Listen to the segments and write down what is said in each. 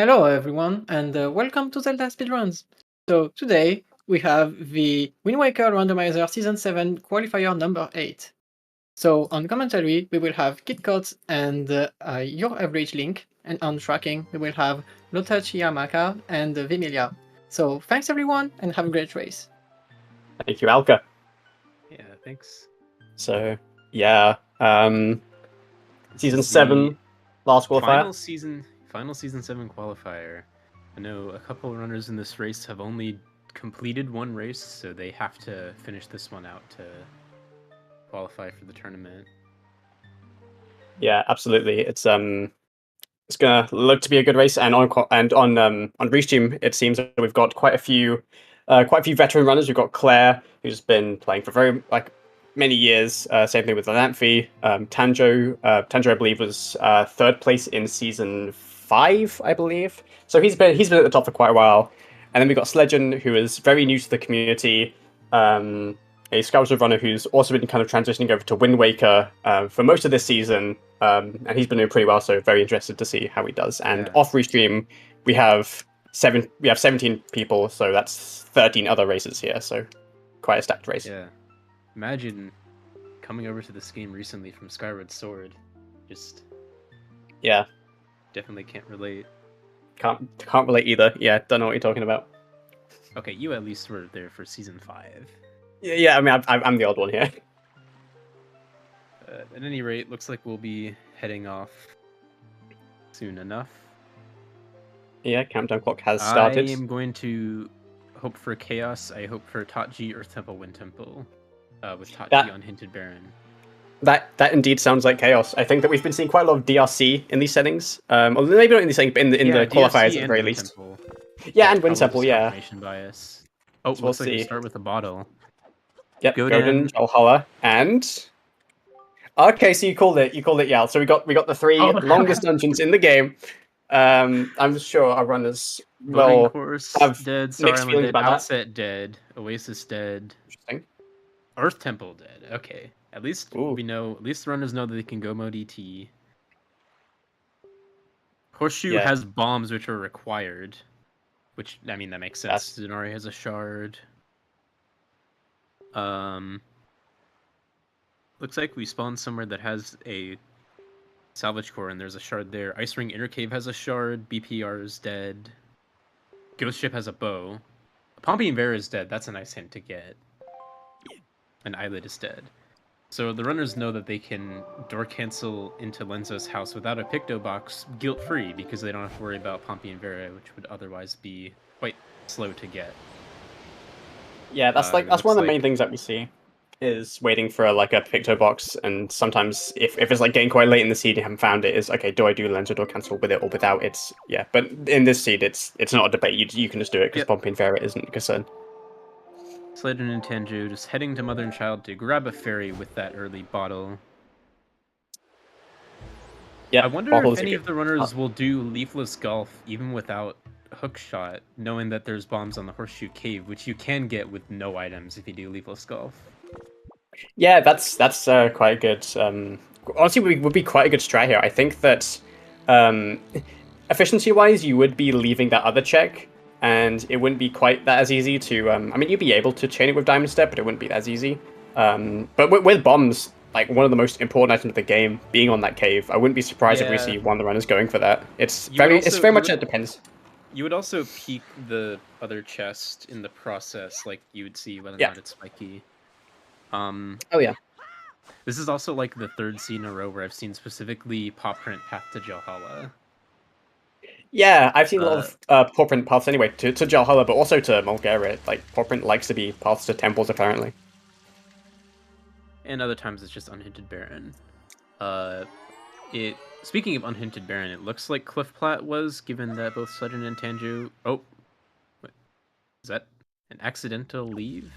Hello everyone, and welcome to Zelda Speedruns. So today we have the Wind Waker Randomizer Season 7 Qualifier number 8. So on commentary we will have KitKat and Your Average Link, and on tracking we will have Lotachi Yamaka and Vimilia. So thanks everyone and have a great race. Thank you, Alka. Yeah, thanks. So, yeah, Season 7, last qualifier. Final season 7 qualifier. I know a couple of runners in this race have only completed one race, so they have to finish this one out to qualify for the tournament. Yeah, absolutely. It's gonna look to be a good race, and on Restream, it seems that we've got quite a few veteran runners. We've got Claire, who's been playing for very many years. Same thing with Lamphy. Tanjo, I believe, was third place in season 5, I believe. So he's been at the top for quite a while. And then we've got Sledgen, who is very new to the community. A Scouser runner who's also been kind of transitioning over to Wind Waker for most of this season, and he's been doing pretty well. So very interested to see how he does. And off Restream, we have 17 people, so that's 13 other races here. So quite a stacked race. Yeah. Imagine coming over to this game recently from Skyward Sword. Just definitely can't relate. Can't relate either. Yeah, don't know what you're talking about. Okay, you at least were there for season 5. Yeah. I mean, I'm the odd one here. At any rate, looks like we'll be heading off soon enough. Yeah, countdown clock has started. I am going to hope for Chaos. I hope for Tachi, Earth Temple, Wind Temple, with Tachi on Hinted Baron. That indeed sounds like Chaos. I think that we've been seeing quite a lot of DRC in these settings. Or maybe not in these settings, but in the qualifiers at the very least. Temple. Yeah, and Wind Temple, yeah. Confirmation bias. Oh, so looks like we start with a bottle. Yep, Godin, Valhalla, and... Okay, so you called it, Yal. So we got the 3 longest dungeons in the game. I'm sure our runners will course have dead, mixed feelings about that. Outset dead, Oasis dead. Interesting. Earth Temple dead. Okay, at least we know. At least the runners know that they can go mode ET. Horseshoe has bombs which are required, which I mean that makes sense. Zenari has a shard. Looks like we spawned somewhere that has a salvage core, and there's a shard there. Ice Ring Inner Cave has a shard. BPR is dead. Ghost Ship has a bow. Pompey and Vera is dead. That's a nice hint to get. And Eyelid is dead. So the runners know that they can door cancel into Lenzo's house without a Picto box guilt-free, because they don't have to worry about Pompey and Vera, which would otherwise be quite slow to get. Yeah, that's one of the main things that we see, is waiting for a Picto box, and sometimes if it's getting quite late in the seed and you haven't found it, is okay, do I do Lenzo door cancel with it or without? But in this seed it's not a debate. You can just do it because Pompey and Vera isn't a concern. Sledgen and Tanju just heading to Mother and Child to grab a fairy with that early bottle. Yeah, I wonder if any of the runners will do Leafless Golf even without Hookshot, knowing that there's bombs on the Horseshoe Cave, which you can get with no items if you do Leafless Golf. Yeah, that's quite good. Honestly, would be quite a good strat here. I think that efficiency-wise, you would be leaving that other check, and it wouldn't be quite that as easy to... I mean, you'd be able to chain it with Diamond Step, but it wouldn't be as easy. But with bombs, one of the most important items of the game, being on that cave, I wouldn't be surprised if we see one of the runners going for that. It's very much it depends. You would also peek the other chest in the process, you would see whether or not it's spiky. Oh yeah. This is also the 3rd seed in a row where I've seen specifically paw print path to Jalhalla. Yeah, I've seen a lot of paw print paths anyway to Jalhalla, but also to Mulgarit. Paw print likes to be paths to temples apparently. And other times it's just Unhinted Baron. Speaking of Unhinted Baron, it looks like Cliff Plat was, given that both Sledgen and Tanju... Oh! Wait, is that an accidental leave?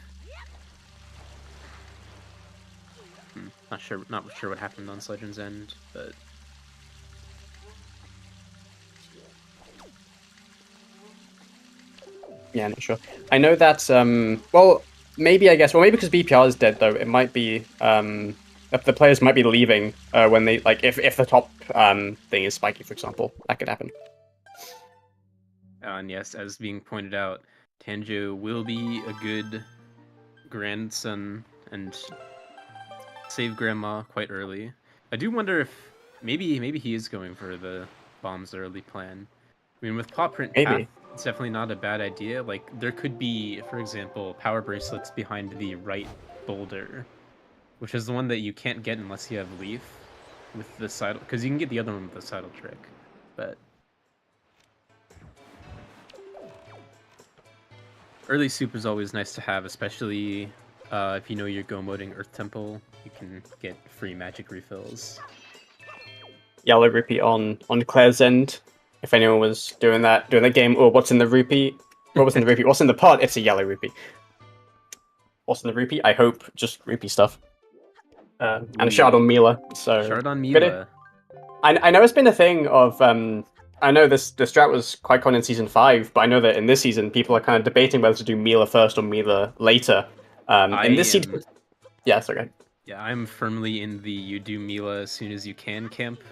Not sure what happened on Sledgen's end, but... Yeah, not sure. I know that, well, maybe because BPR is dead, though, it might be, if the players might be leaving when they, if the top thing is spiky, for example. That could happen. And yes, as being pointed out, Tanjo will be a good grandson and save Grandma quite early. I do wonder if maybe he is going for the bombs early plan. I mean, with paw print path, Maybe. it's definitely not a bad idea. Like, there could be, for example, power bracelets behind the right boulder, which is the one that you can't get unless you have Leaf with the sidle, because you can get the other one with the sidle trick. But early soup is always nice to have, especially if you know you're go moding Earth Temple. You can get free magic refills. Yellow rupee on Claire's end. If anyone was doing that during the game, or what's in the rupee? What's in the rupee? What's in the pot? It's a yellow rupee. What's in the rupee? I hope just rupee stuff. And a shard on Mila. So Shard on Mila. I know it's been a thing of I know the strat was quite common in season 5, but I know that in this season people are kind of debating whether to do Mila first or Mila later. In this season, yeah, sorry. Yeah, I'm firmly in the you do Mila as soon as you can camp.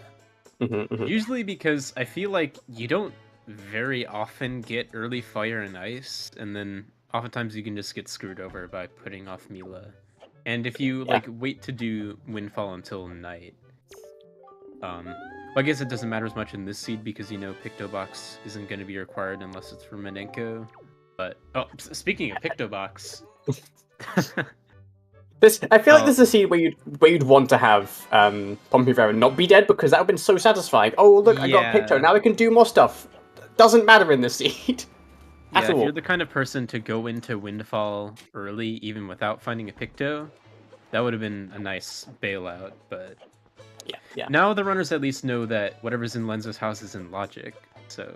Mm-hmm. Usually because I feel like you don't very often get early fire and ice, and then oftentimes you can just get screwed over by putting off Mila. And if you like wait to do Windfall until night, well, I guess it doesn't matter as much in this seed because you know Pictobox isn't going to be required unless it's for Menenko. But speaking of Pictobox, I feel like this is a seed where you'd want to have Pompey not be dead because that would have been so satisfying. Oh look, I got Picto. Now I can do more stuff. Doesn't matter in this seed. Yeah, if you're the kind of person to go into Windfall early, even without finding a Picto, that would have been a nice bailout. But yeah. Now the runners at least know that whatever's in Lenzo's house is in Logic. So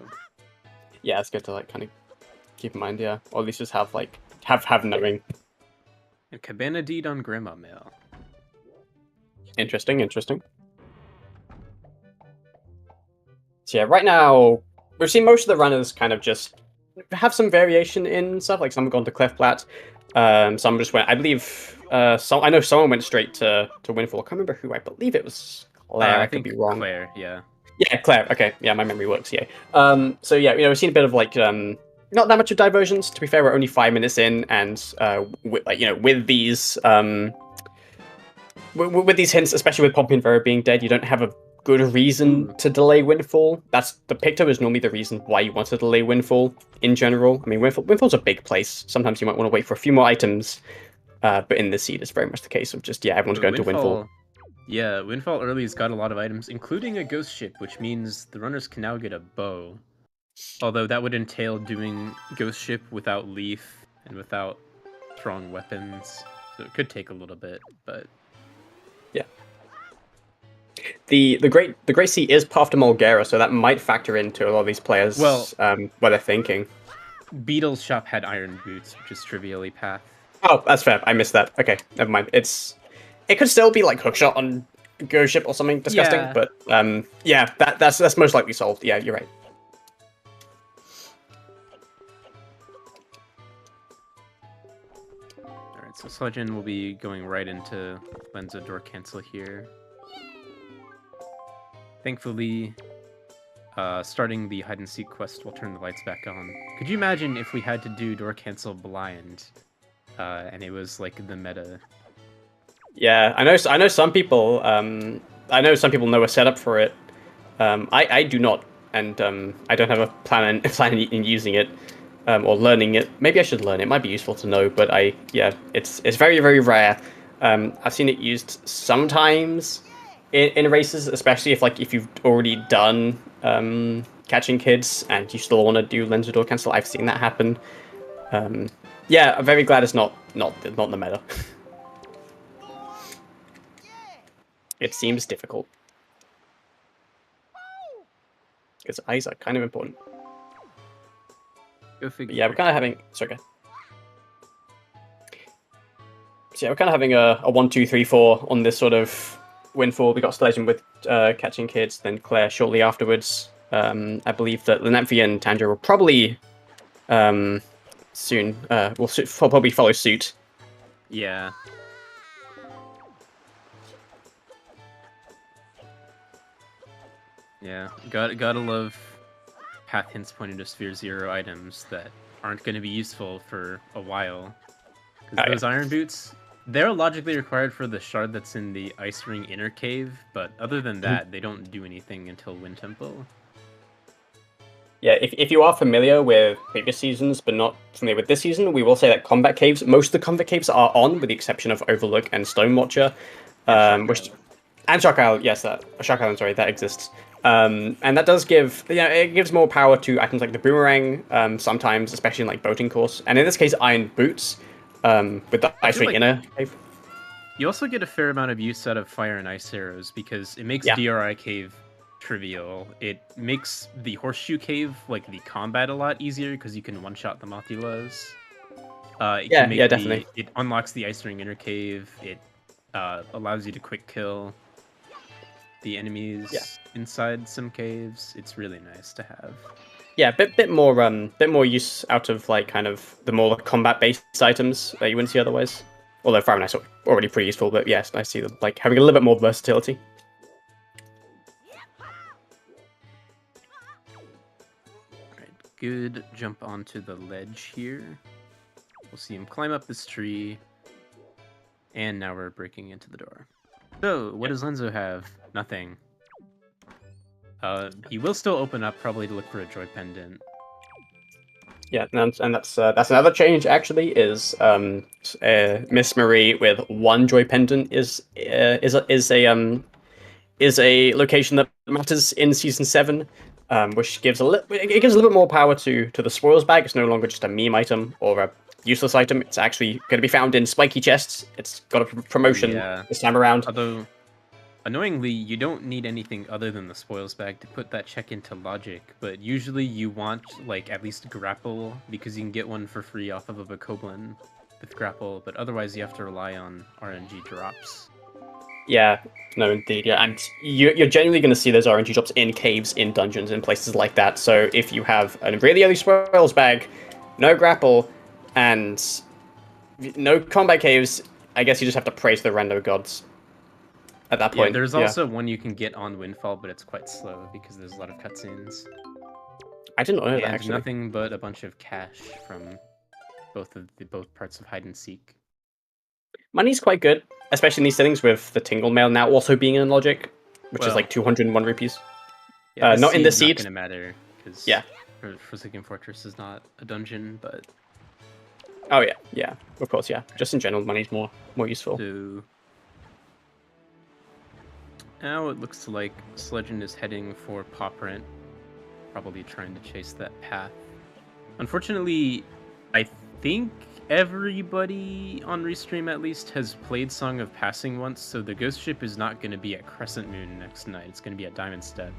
yeah, it's good to like kind of keep in mind, yeah, or at least just have like have knowing. And Cabana Deed on Grandma Mail. Interesting. So yeah, right now we've seen most of the runners kind of just have some variation in stuff. Like some have gone to Clef Plat, some just went. I believe I know someone went straight to Windfall. I can't remember who. I believe it was Claire. I could be wrong. Claire, yeah. Yeah, Claire. Okay, yeah, my memory works. Yeah. So yeah, we've seen a bit of like not that much of diversions. To be fair, we're only 5 minutes in, and with these with these hints, especially with Pompey and Vera being dead, you don't have a good reason to delay Windfall. That's the Picto is normally the reason why you want to delay Windfall in general. I mean, Windfall's a big place. Sometimes you might want to wait for a few more items, but in this seed, it's very much the case of just everyone's going to Windfall. Yeah, Windfall early's got a lot of items, including a ghost ship, which means the runners can now get a bow. Although that would entail doing ghost ship without Leaf and without strong weapons, so it could take a little bit, but yeah. The Great Sea is Path to Mulgara, so that might factor into a lot of these players. Well, what they're thinking. Beetle's shop had iron boots, which is trivially Path. Oh, that's fair. I missed that. Okay, never mind. It could still be like hookshot on ghost ship or something disgusting, but that's most likely solved. Yeah, you're right. Alright, so Sludgeon will be going right into Lenzo door cancel here. Thankfully, starting the hide and seek quest will turn the lights back on. Could you imagine if we had to do door cancel blind, and it was like the meta? Yeah, I know some people. I know some people know a setup for it. I do not, and I don't have a plan in using it or learning it. Maybe I should learn it. It might be useful to know, but it's very, very rare. I've seen it used sometimes in races, especially if you've already done catching kids and you still want to do Lenzo door cancel. I've seen that happen. I'm very glad it's not the meta. It seems difficult. Because eyes are kind of important. Go figure. But yeah, we're kind of having... Sorry, So yeah, we're kind of having a 1, 2, 3, 4 on this sort of Windfall. We got Sledgeon with catching kids, then Claire shortly afterwards. I believe that Lenemphy and Tanjiro will probably soon... will probably follow suit. Yeah. Yeah, gotta love path hints pointing to Sphere 0 items that aren't going to be useful for a while. Because those iron boots, they're logically required for the shard that's in the Ice Ring Inner Cave, but other than that, they don't do anything until Wind Temple. Yeah, if you are familiar with previous seasons, but not familiar with this season, we will say that combat caves, most of the combat caves are on, with the exception of Overlook and Stonewatcher. And Shark Island, yes, Shark Island, sorry, that exists. And that does give, it gives more power to items like the boomerang, sometimes, especially in like boating course. And in this case, iron boots, with the Ice Ring Inner Cave. You also get a fair amount of use out of fire and ice arrows, because it makes DRI Cave trivial. It makes the Horseshoe Cave, like, the combat a lot easier, because you can one-shot the Mothulas. Definitely. It unlocks the Ice Ring Inner Cave. It allows you to quick kill the enemies inside some caves. It's really nice to have. Yeah, bit more use out of like kind of the more combat-based items that you wouldn't see otherwise. Although Fire and Ice are already pretty useful, but yes, I see them like having a little bit more versatility. Alright, good jump onto the ledge here. We'll see him climb up this tree. And now we're breaking into the door. So, what does Lenzo have? Nothing. He will still open up, probably to look for a Joy Pendant. Yeah, and that's another change actually. Is Miss Marie with one Joy Pendant is a location that matters in season 7, which gives a little bit more power to the spoils bag. It's no longer just a meme item or a useless item. It's actually going to be found in spiky chests. It's got a promotion this time around. Although, annoyingly, you don't need anything other than the spoils bag to put that check into logic, but usually you want, like, at least grapple, because you can get one for free off of a Bokoblin with grapple, but otherwise you have to rely on RNG drops. Yeah, no, indeed, yeah, and you're generally going to see those RNG drops in caves, in dungeons, in places like that, so if you have a really early spoils bag, no grapple, and no combat caves, I guess you just have to pray to the rando gods. At that point, there's also one you can get on Windfall, but it's quite slow because there's a lot of cutscenes. I didn't know that, actually. Nothing but a bunch of cash from both parts of hide and seek. Money's quite good, especially in these settings with the Tingle Mail now also being in Logic, which is like 201 rupees. Not in the Seed. Not gonna matter because Forsaken Fortress is not a dungeon, but oh yeah, of course, yeah. Just in general, money's more useful. So now it looks like Sledgen is heading for Poprent, probably trying to chase that path. Unfortunately, I think everybody on Restream at least has played Song of Passing once, so the ghost ship is not going to be at Crescent Moon next night. It's going to be at Diamond Step.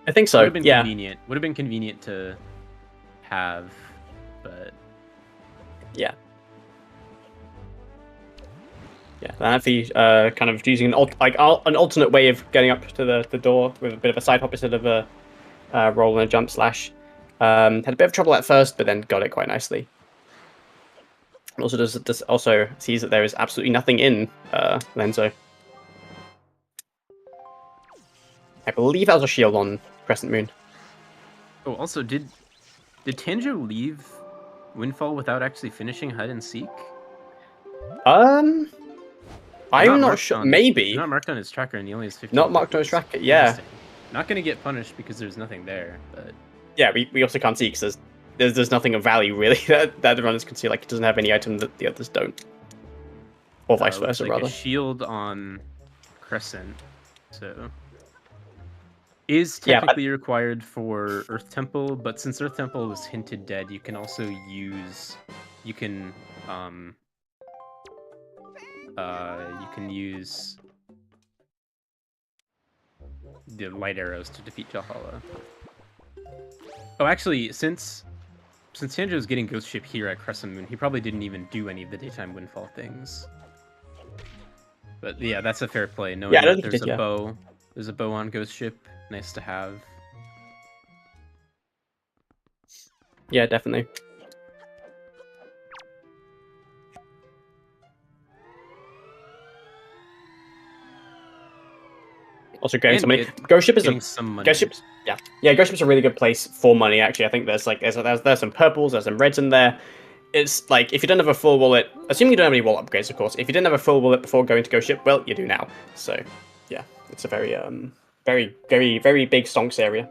I think so. Would have been convenient. Would have been convenient to have, but yeah. Yeah, that'd be kind of using an alternate way of getting up to the door with a bit of a side hop instead of a roll and a jump slash. Had a bit of trouble at first, but then got it quite nicely. Also, does also sees that there is absolutely nothing in Lenzo. I believe that was a shield on Crescent Moon. Oh, also, did Tanjo leave Windfall without actually finishing hide and seek? I'm not sure. Maybe. Not marked on his tracker, and he only has 15. Not marked on his tracker. Yeah. Not gonna get punished because there's nothing there, but yeah, we also can't see because there's nothing of value really that the runners can see. Like it doesn't have any item that the others don't, or vice versa, like rather. A shield on Crescent, so is technically required for Earth Temple, but since Earth Temple was hinted dead, you can also use the light arrows to defeat Jalhala. Oh, actually, since Tanjo's getting Ghost Ship here at Crescent Moon, he probably didn't even do any of the daytime Windfall things. But yeah, that's a fair play. Knowing that there's a bow. There's a bow on Ghost Ship. Nice to have. Yeah, definitely. Also getting And some money. get- Ghost Ship is Getting a some money. Ghost Ship's Ghost Ship's a really good place for money. Actually, I think there's some purples, there's some reds in there. It's like if you don't have a full wallet, assuming you don't have any wallet upgrades, of course. If you didn't have a full wallet before going to Ghost Ship, well, you do now. So yeah, it's a very very big stonks area.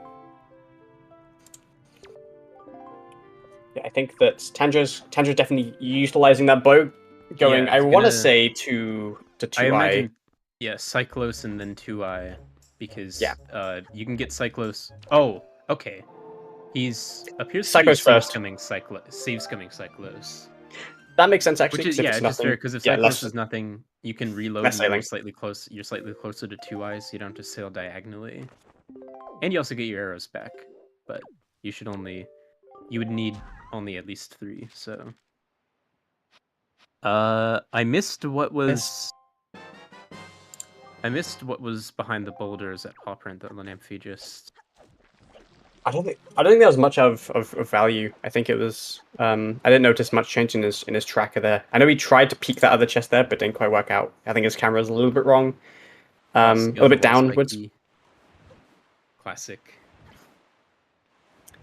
Yeah, I think that Tandra's definitely utilizing that boat. Going, Yeah, I it's want to gonna- say to I 2i. imagine, yeah, Cyclos and then 2i, because Yeah. You can get Cyclos. Oh, okay. He's appears to be Cyclos first. save scumming Cyclos, That makes sense actually. which is 'cause if yeah, it's it's just nothing, fair because if yeah, Cyclos less, is nothing, you can reload less and you're sailing. slightly close. You're slightly closer to 2i, so you don't have to sail diagonally, and you also get your arrows back. But you would need only at least 3. So, I missed what was. I missed what was behind the boulders at Pawprint that Lenamphy just... I don't think there was much of value. I think it was I didn't notice much change in his tracker there. I know he tried to peek that other chest there, but didn't quite work out. I think his camera was a little bit wrong. A little bit downwards. Spiky. Classic.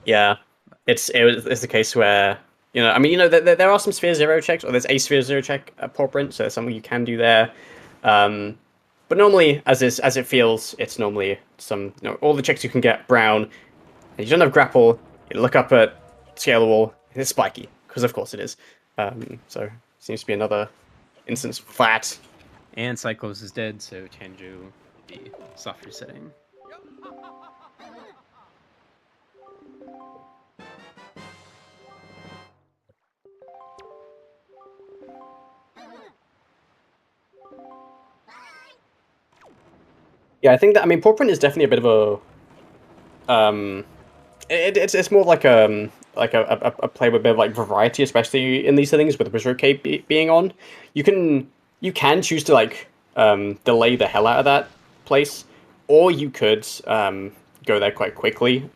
Yeah, it's the case where I mean there are some sphere 0 checks, or there's a sphere 0 check at Pawprint, so there's something you can do there. But normally, as it feels, it's normally some all the checks you can get brown. And you don't have grapple. You look up at scale the wall. It's spiky because of course it is. So seems to be another instance of flat. And Cyclos is dead, so Tanjo would be soft resetting. Yeah, I think that Pawprint is definitely a bit of a it's more like a play with a bit of like variety, especially in these things with Wizard Cape being on. You can choose to like delay the hell out of that place, or you could go there quite quickly.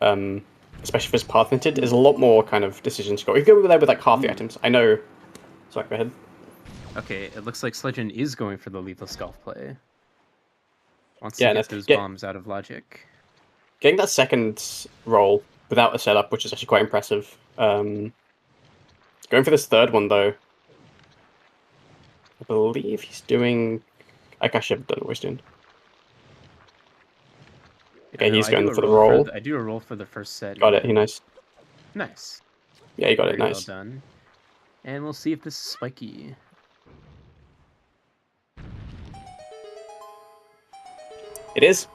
Especially if it's path hinted, there's a lot more kind of decisions to go. You can go there with like half the items. I know. Sorry, go ahead. Okay, it looks like Sledgen is going for the lethal scalp play. Wants to Yeah, get those bombs out of logic. Getting that second roll without a setup, which is actually quite impressive. Going for this third one, though. I believe he's doing... I actually don't know what he's doing. Okay, he's going for the roll. I do a roll for the first set. Got it, nice. Nice. Yeah, you got it, Very nice. well done. And we'll see if this is spiky. It is.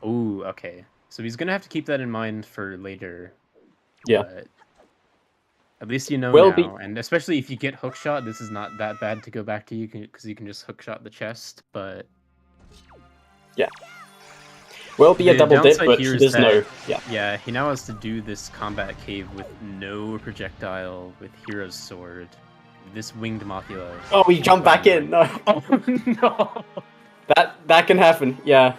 Ooh, okay. So he's gonna have to keep that in mind for later. Yeah. But at least you know Will now, and especially if you get hookshot, this is not that bad to go back to you because you can just hookshot the chest. But yeah, will be a double dip, but he does know. Yeah. Yeah, he now has to do this combat cave with no projectile, with Hero's Sword, this winged Mothula. Oh, we jump back in. No. Oh no. That can happen. Yeah.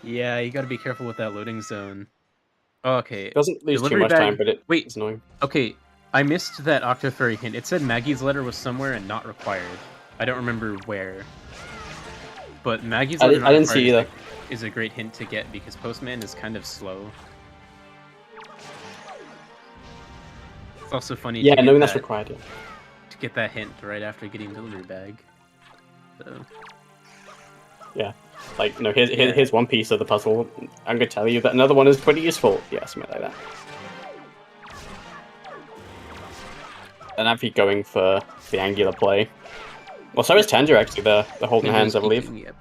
Yeah, you got to be careful with that loading zone. Oh, okay. Doesn't lose too Delivery much bag... time, but Wait. it's annoying. Okay, I missed that Octofairy hint. It said Maggie's letter was somewhere and not required. I don't remember where. But Maggie's letter I didn't see either. Is a great hint to get because Postman is kind of slow. It's also funny. Yeah, knowing that's required. Yeah. To get that hint right after getting delivery bag. So. Yeah. Like, no, here's one piece of the puzzle. I'm going to tell you that another one is pretty useful. Yeah, something like that. And I'd be going for the angular play. Well, so is Tanger, actually. They're holding hands, I believe. Yep.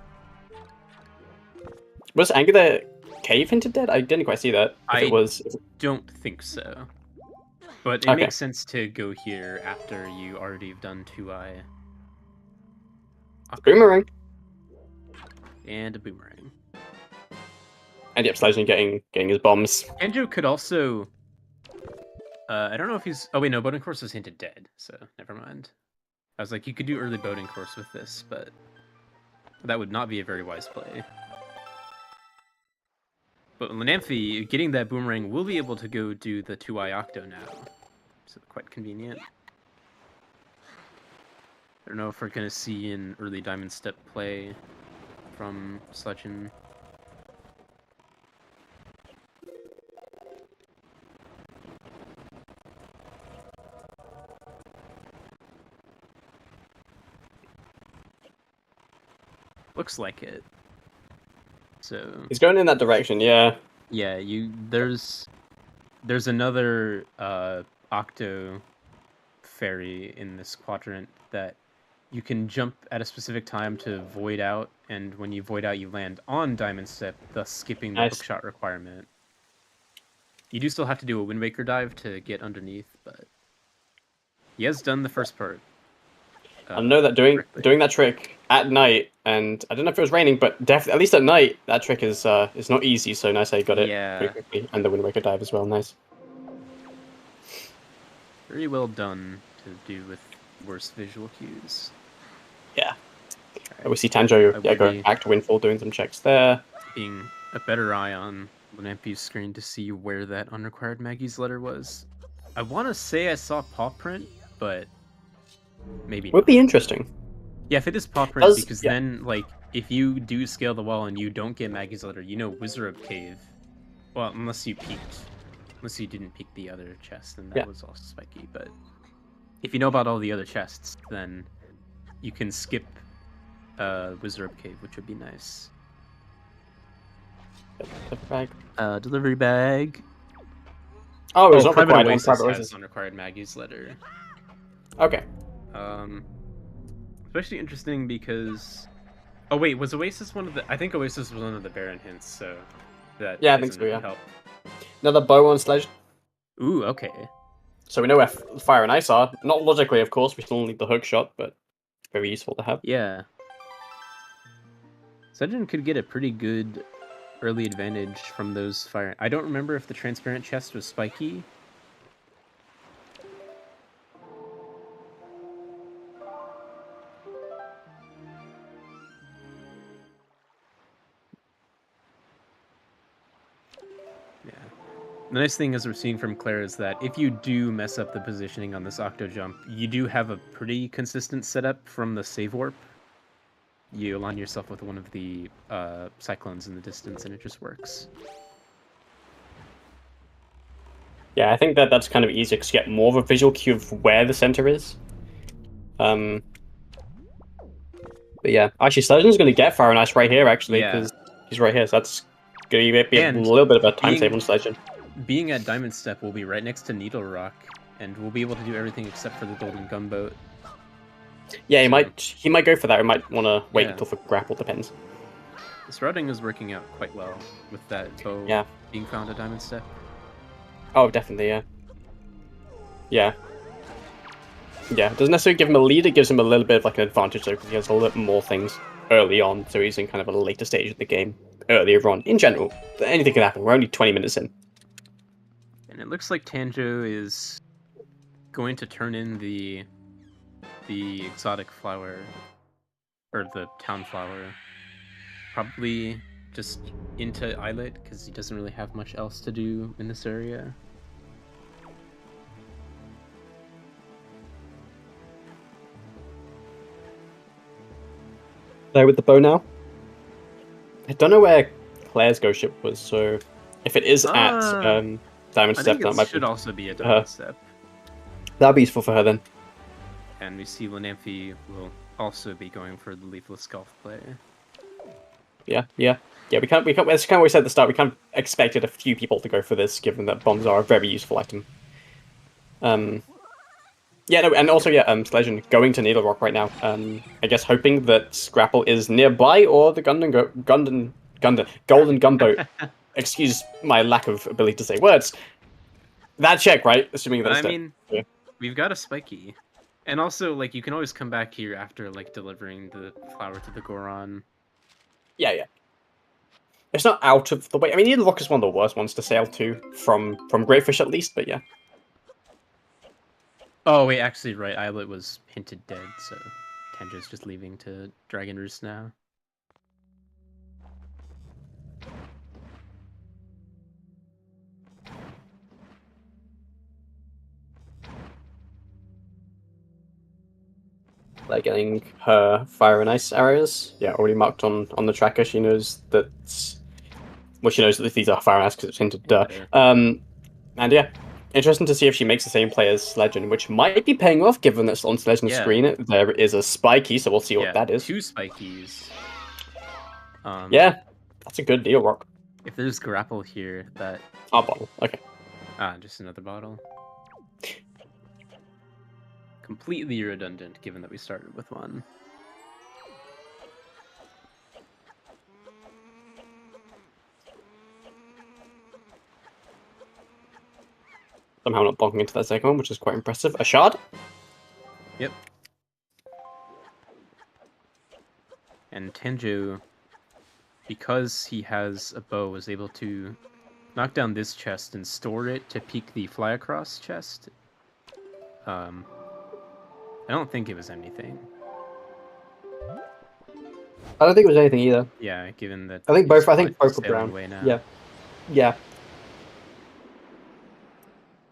Was angular cave hinted dead? I didn't quite see that. I don't think so. But it makes sense to go here after you already have done 2i. Boomerang. And a boomerang. And yep, Sledgen getting his bombs. Andrew could also... I don't know if he's... Oh wait, no, boating course was hinted dead, so never mind. I was like, you could do early boating course with this, but that would not be a very wise play. But Lenamphy, getting that boomerang, will be able to go do the 2i Octo now. So quite convenient. I don't know if we're going to see an early Diamond Step play from Sledgen. Looks like it. So He's going in that direction, yeah. yeah, there's another Octo ferry in this quadrant that you can jump at a specific time to void out, and when you void out, you land on Diamond Step, thus skipping the Nice. hookshot requirement. You do still have to do a Wind Waker dive to get underneath, but he has done the first part. I know that doing that trick at night, and I don't know if it was raining, but at least at night, that trick is not easy. So nice, I got it pretty quickly, and the Wind Waker dive as well. Nice. Very well done to do with worse visual cues. Yeah. Right. We see Tanjo going back to Windfall, doing some checks there. Being a better eye on Lampu's screen to see where that unrequired Maggie's letter was. I want to say I saw paw print, but maybe Would not. be interesting. Yeah, if it is paw print, because then, like, if you do scale the wall and you don't get Maggie's letter, you know Wizard Cave. Well, unless you peeked. Unless you didn't peek the other chest, then that was also spiky. But if you know about all the other chests, then you can skip Wizard Cave, which would be nice. Delivery bag. Oh, it was not Private required Oasis on Private has unrequired Maggie's letter. Okay. Especially interesting because... Oh wait, was Oasis one of the... I think Oasis was one of the Baron hints, so... That I think so, yeah. Help. Another bow on Sledge. Ooh, okay. So we know where Fire and Ice are. Not logically, of course, we still need the hook shot, but very useful to have. Yeah. Sledgen could get a pretty good early advantage from those fire... I don't remember if the transparent chest was spiky. Yeah. The nice thing, as we're seeing from Claire, is that if you do mess up the positioning on this Octo Jump, you do have a pretty consistent setup from the save warp. You align yourself with one of the cyclones in the distance, and it just works. Yeah, I think that's kind of easier because you get more of a visual cue of where the center is. But yeah, actually, Sledgen's going to get Fire and Ice right here, actually, because he's right here, so that's going to be a little bit of a time save on Sledgen. Being at Diamond Step, we'll be right next to Needle Rock, and we'll be able to do everything except for the Golden Gunboat. Yeah, he might go for that. He might want to wait until for grapple, depends. This routing is working out quite well with that bow being found at Diamond Step. Oh, definitely, yeah. Yeah. Yeah, it doesn't necessarily give him a lead, it gives him a little bit of like an advantage though, because he has a little more things early on, so he's in kind of a later stage of the game earlier on. In general, anything can happen. We're only 20 minutes in. And it looks like Tanjo is going to turn in the exotic flower, or the town flower, probably just into Islet, because he doesn't really have much else to do in this area. There with the bow now. I don't know where Claire's ghost ship was, so if it is at Diamond Step, that might should also be at Diamond Step. That'd be useful for her then. And we see Lanamphy will also be going for the Leafless Golf play. We can't. As kind of we said at the start, we kind of expected a few people to go for this, given that bombs are a very useful item. And also, Sledgen going to Needle Rock right now. I guess hoping that Grapple is nearby, or the Golden Gunboat. Excuse my lack of ability to say words. That check, right? Assuming that's we've got a spiky. And also, like, you can always come back here after, like, delivering the flower to the Goron. Yeah. It's not out of the way. I mean, Needle Rock is one of the worst ones to sail to, from Greatfish at least, but yeah. Oh, wait, actually, right. Islet was hinted dead, so Tanjo's just leaving to Dragon Roost now. Like getting her fire and ice arrows. Yeah, already marked on the tracker. She knows that. Well, she knows that these are fire and ice because it's hinted. And yeah, interesting to see if she makes the same play as Legend, which might be paying off given that on Legend's screen there is a spiky, so we'll see what that is. 2 spikies. Yeah, that's a good deal, Rock. If there's grapple here, that... Oh, bottle. Okay. Just another bottle. Completely redundant, given that we started with one. Somehow not bonking into that second one, which is quite impressive. A shard? Yep. And Tenjo, because he has a bow, is able to knock down this chest and store it to peek the fly across chest. I don't think it was anything. I don't think it was anything either. Yeah, given that I think both were sailing brown. away now. Yeah. Yeah.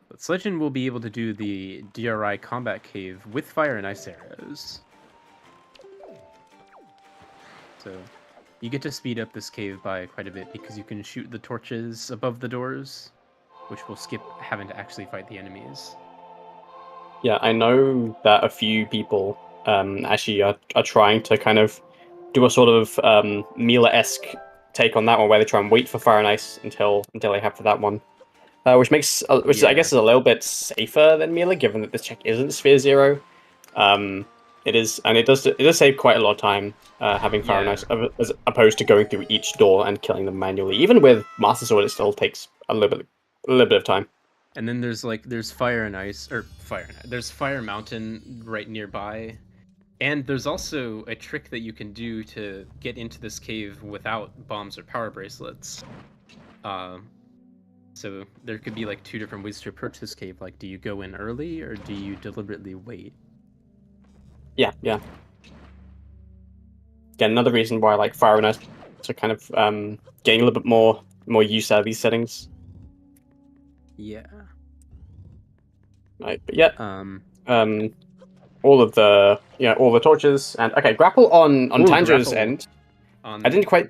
But Sledgen will be able to do the DRI combat cave with fire and ice arrows. So you get to speed up this cave by quite a bit because you can shoot the torches above the doors, which will skip having to actually fight the enemies. Yeah, I know that a few people actually are trying to kind of do a sort of Mila-esque take on that one, where they try and wait for fire and ice until they have for that one, which makes I guess is a little bit safer than Mila, given that this check isn't Sphere 0. It is, and it does save quite a lot of time having fire and ice, as opposed to going through each door and killing them manually. Even with Master Sword, it still takes a little bit of time. And then there's fire and ice, there's Fire Mountain right nearby. And there's also a trick that you can do to get into this cave without bombs or power bracelets. So there could be like 2 different ways to approach this cave. Like, do you go in early or do you deliberately wait? Yeah. Again, another reason why like fire and ice are kind of getting a little bit more use out of these settings. Yeah. Right, but yeah. All the torches and okay, grapple on Tanjo's end. I didn't quite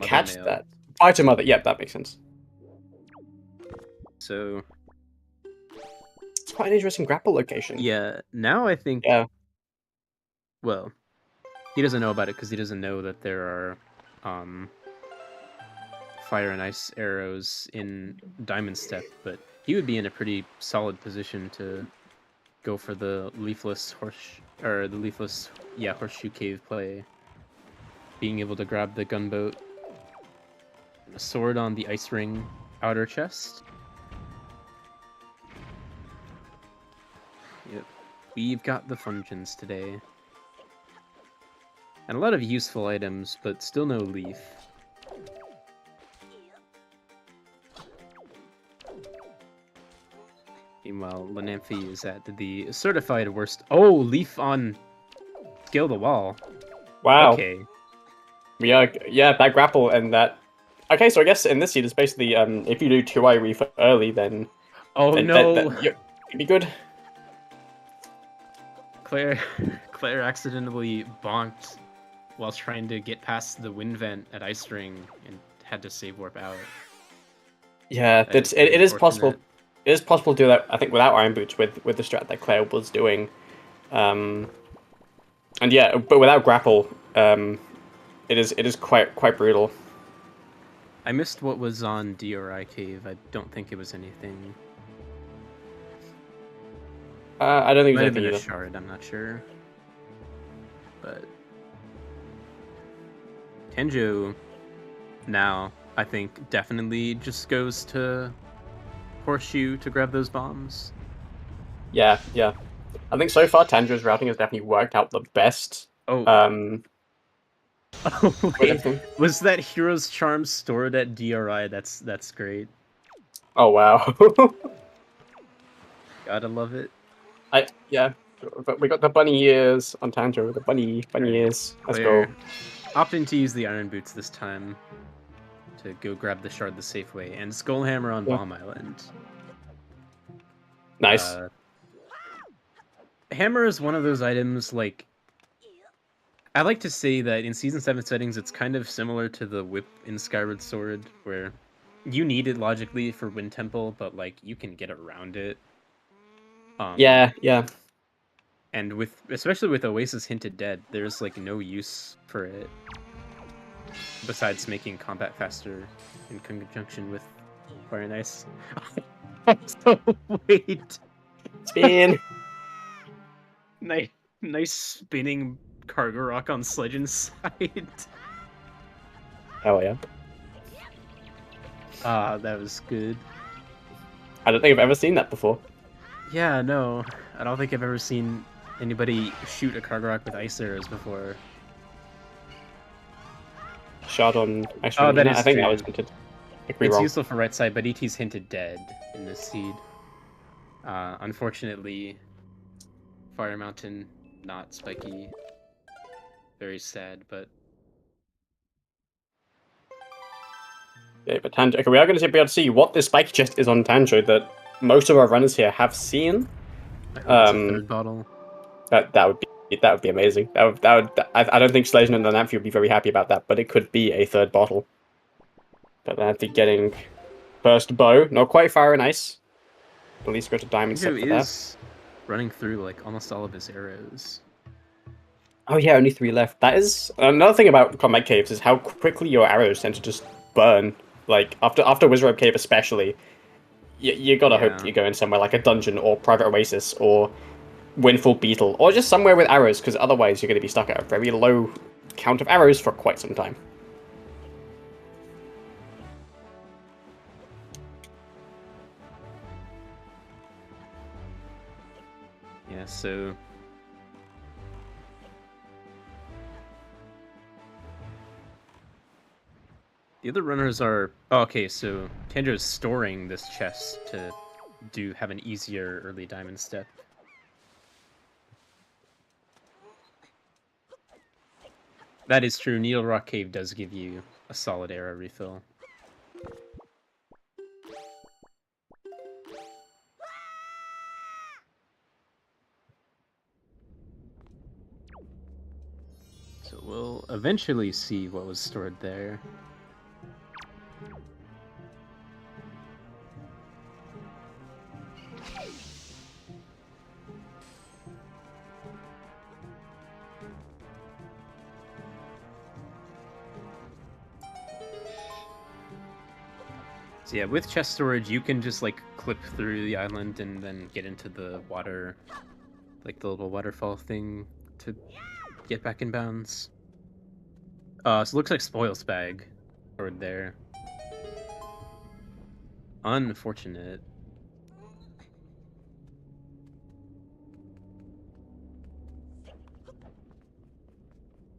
catch that. Vito Mother, yeah, that makes sense. So it's quite an interesting grapple location. Yeah, now I think. Yeah. Well, he doesn't know about it because he doesn't know that there are fire and ice arrows in Diamond Step, but he would be in a pretty solid position to go for the leafless horseshoe cave play. Being able to grab the gunboat, a sword on the ice ring outer chest. Yep, we've got the Fungeons today. And a lot of useful items, but still no leaf. Meanwhile, Lanamphy is at the certified worst. Oh, leaf on Scale the Wall. Wow. Okay. Yeah, that grapple and that. Okay, so I guess in this seed it's basically if you do 2-eye reef early, then you'd be good. Claire accidentally bonked while trying to get past the wind vent at Ice Ring and had to save warp out. Yeah, it is possible. It is possible to do that, I think, without Iron Boots with the strat that Claire was doing. And yeah, but without grapple, it is quite brutal. I missed what was on DRI Cave. I don't think it was anything. I don't think it it was might have been either. a shard, I'm not sure. But Tenjo now, I think, definitely just goes to Horseshoe to grab those bombs. Yeah. I think so far Tanjo's routing has definitely worked out the best. Oh. Wait, was that Hero's Charm stored at DRI? That's great. Oh wow. Gotta love it. Yeah. But we got the bunny ears on Tanjo, the bunny ears. Let's go. Opting to use the Iron Boots this time to go grab the shard the safe way, and Skullhammer on Bomb Island. Nice. Hammer is one of those items, like, I like to say that in Season 7 settings, it's kind of similar to the whip in Skyward Sword, where you need it logically for Wind Temple, but like you can get around it. Yeah. And especially with Oasis Hinted Dead, there's like no use for it besides making combat faster in conjunction with Fire and Ice. So wait, Spin. nice spinning cargo rock on Sledge inside. Hell yeah. Ah, that was good. I don't think I've ever seen that before. Yeah, no, I don't think I've ever seen anybody shoot a cargo rock with ice arrows before. Shot on. Oh, that is I think true. that was hinted. I could be It's wrong. useful for right side, but ET's hinted dead in this seed. Unfortunately, Fire Mountain not spiky. Very sad, but Yeah, but Tanjo. Okay, we are going to be able to see what this spiky chest is on Tanjo that most of our runners here have seen. I hope it's a third bottle. That would be amazing. I don't think Slazen and the Namphy would be very happy about that, but it could be a third bottle. But Namphy getting first bow, not quite Fire and Ice. At least go to Diamond set for that. Is running through like almost all of his arrows. Oh yeah, only 3 left. That is another thing about combat caves is how quickly your arrows tend to just burn. Like after Wizard Cave especially, you gotta hope that you go in somewhere like a dungeon or Private Oasis or Windfall Beetle or just somewhere with arrows, because otherwise you're going to be stuck at a very low count of arrows for quite some time. Yeah, so the other runners are okay. So Tanjo's storing this chest to have an easier early diamond step. That is true. Needle Rock Cave does give you a solid arrow refill. So we'll eventually see what was stored there. So yeah, with chest storage, you can just like clip through the island and then get into the water, like the little waterfall thing to get back in bounds. So it looks like Spoils Bag stored there. Unfortunate.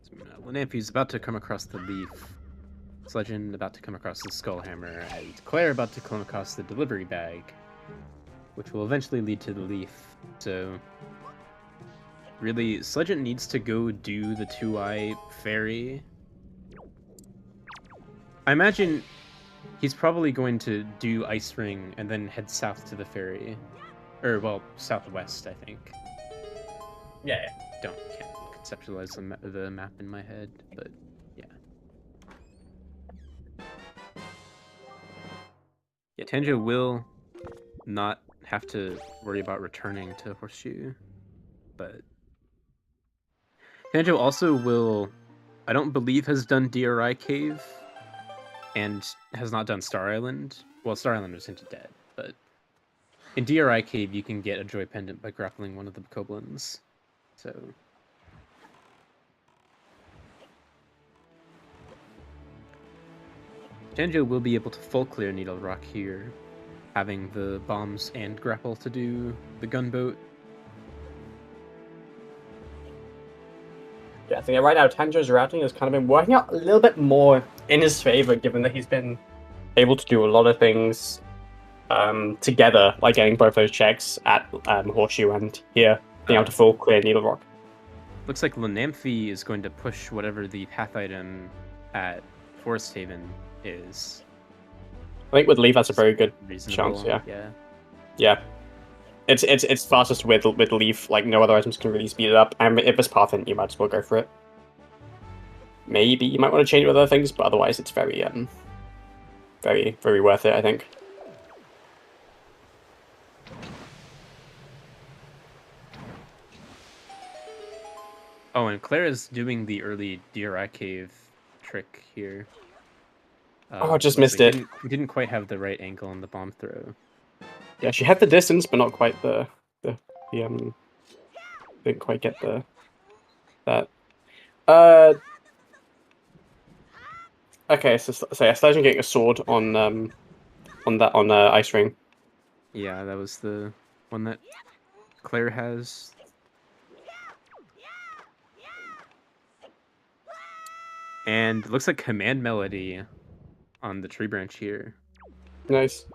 So, Lanampy's about to come across the leaf. Sledgen about to come across the Skullhammer, and Claire about to come across the delivery bag, which will eventually lead to the leaf. So, really, Sledgen needs to go do the 2-eye fairy. I imagine he's probably going to do Ice Ring and then head south to the ferry. Or, well, southwest, I think. Yeah. Can't conceptualize the map in my head, but yeah. Yeah, Tanjo will not have to worry about returning to Horseshoe, but Tanjo also will, I don't believe, has done DRI Cave and has not done Star Island. Well, Star Island was hinted dead, but in DRI Cave you can get a Joy Pendant by grappling one of the Koblins. So Tanjo will be able to full clear Needle Rock here, having the bombs and grapple to do the gunboat. Yeah, I think right now Tanjo's routing has kind of been working out a little bit more in his favor, given that he's been able to do a lot of things together, like getting both those checks at Horseshoe and here, being able to full clear Needle Rock. Looks like Lanamphy is going to push whatever the path item at Forest Haven is. I think with Leaf that's a very good Reasonable, chance, yeah. It's fastest with Leaf, like no other items can really speed it up, and if it's path in, you might as well go for it. maybe you might want to change it with other things, but otherwise it's very very worth it, I think. Oh, and Claire is doing the early DRI cave trick here. Oh, I just missed it. We didn't quite have the right angle on the bomb throw. Yeah, she had the distance, but not quite the didn't quite get that. Okay, so yeah, Sledge getting a sword on Ice Ring. Yeah, that was the one that Claire has. And it looks like Command Melody on the tree branch here. Nice.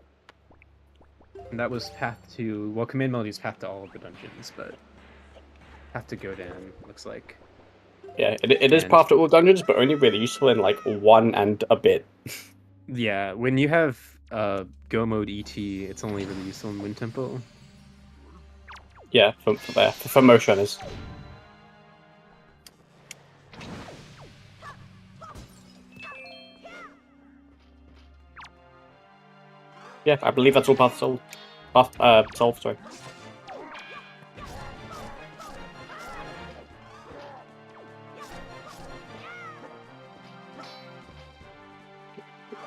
And that was path to... Well, Command Melody is path to all of the dungeons, but... Path to Godan, looks like. Yeah, it is path to all dungeons, but only really useful in, like, 1 and a bit. Yeah, when you have Go Mode ET, it's only really useful in Wind Tempo. Yeah, for most runners. Yeah, I believe that's all path solved. Solved, sorry.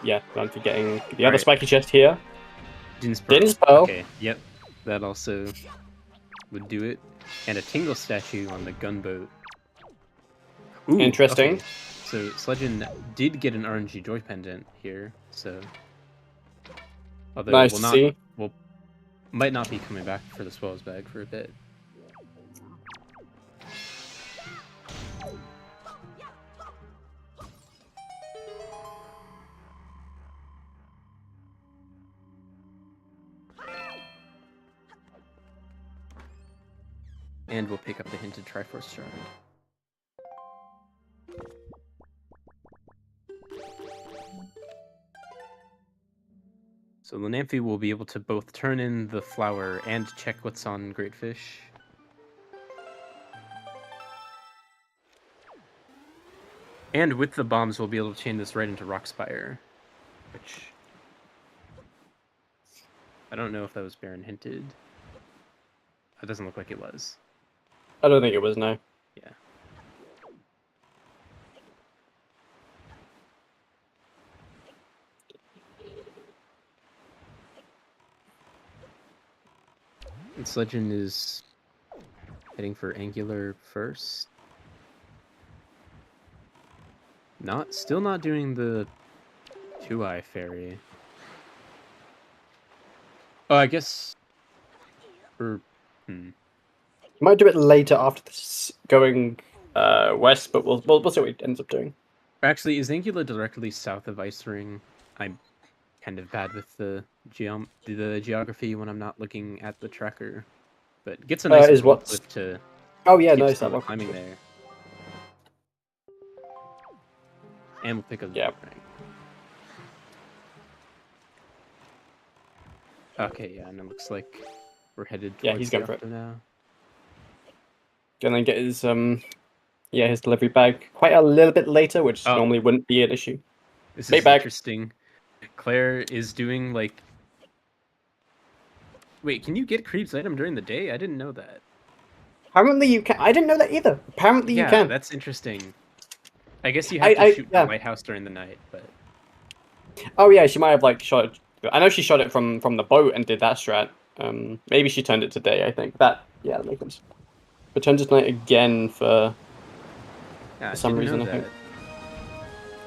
Yeah, I'm forgetting the other spiky chest here. Din's Pearl. Din's Pearl. Okay, yep. That also would do it. And a Tingle statue on the gunboat. Ooh, interesting. Okay. So Sledgen did get an RNG Joy Pendant here, so... Although Nice to see. Might not be coming back for the Spoils bag for a bit. And we'll pick up the hinted Triforce Shard. So Lanamphy will be able to both turn in the flower and check what's on Great Fish. And with the bombs, we'll be able to chain this right into Rockspire, which... I don't know if that was Baron hinted. It doesn't look like it was. I don't think it was, no. Yeah. And Sledgen is heading for Angular first. Still not doing the Two-Eye Fairy. Oh, I guess... You might do it later after this going west, but we'll see what it ends up doing. Actually, is Angular directly south of Ice Ring? I'm kind of bad with the geography when I'm not looking at the tracker, but gets a nice uplift to. Oh yeah, nice. That climbing there, and we'll pick up the rank. Okay, yeah, and it looks like we're headed towards he's going for it now. Gonna get his his delivery bag quite a little bit later, which normally wouldn't be an issue. This is interesting. Claire is doing like... Wait, can you get Creep's item during the day? I didn't know that. Apparently you can. I didn't know that either. Apparently you can. Yeah, that's interesting. I guess you have to shoot the lighthouse during the night, but... Oh yeah, she might have like shot it. I know she shot it from the boat and did that strat. Maybe she turned it to day, I think. That makes sense. But turned it to night again for some reason, I think.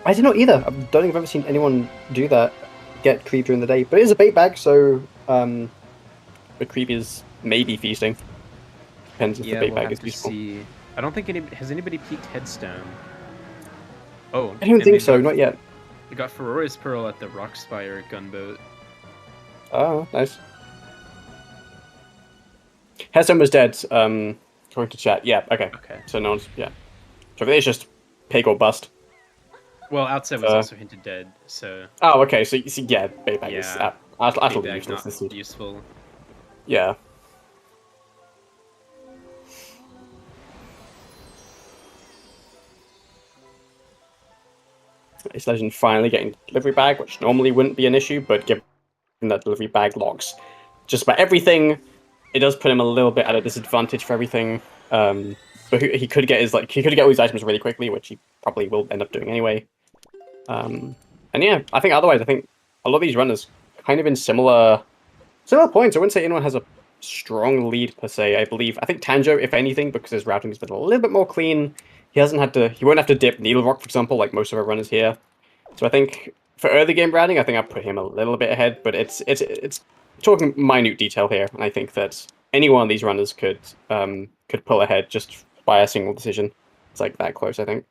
I didn't know either. I don't think I've ever seen anyone do that, get creep during the day. But it is a bait bag, so the creep is maybe feasting. Depends if the bait bag is useful. See. I don't think has anybody peeked Headstone. Oh, I don't think so, not yet. We got Ferrora's Pearl at the Rockspire gunboat. Oh, nice. Headstone was dead, according to chat. Yeah, okay. So no one's, So I think it's just pig or bust. Well, Outside was also hinted dead, so... Oh, okay, so you see, bait bag is utterly useless. Not useful. Yeah. Ace Legend finally getting delivery bag, which normally wouldn't be an issue, but given that delivery bag locks just about everything, it does put him a little bit at a disadvantage for everything. But he could get all his items really quickly, which he probably will end up doing anyway. And yeah, I think otherwise, I think a lot of these runners kind of in similar points. I wouldn't say anyone has a strong lead per se. I think Tanjo, if anything, because his routing has been a little bit more clean, he won't have to dip Needle Rock, for example, like most of our runners here. So I think for early game routing, I think I'd put him a little bit ahead, but it's talking minute detail here, and I think that any one of these runners could pull ahead just by a single decision. It's like that close, I think.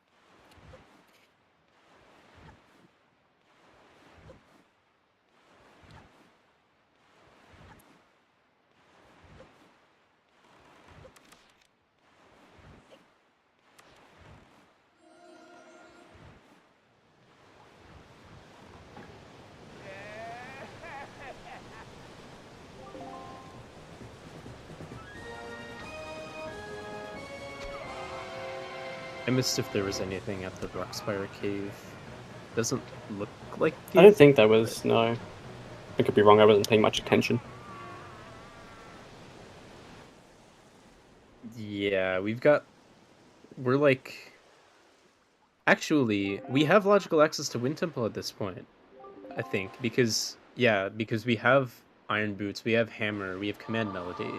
I missed if there was anything at the Rockspire cave. Doesn't look like I don't think there was, no. I could be wrong, I wasn't paying much attention. Yeah, we're like... Actually, we have logical access to Wind Temple at this point, I think, because we have Iron Boots, we have Hammer, we have Command Melody.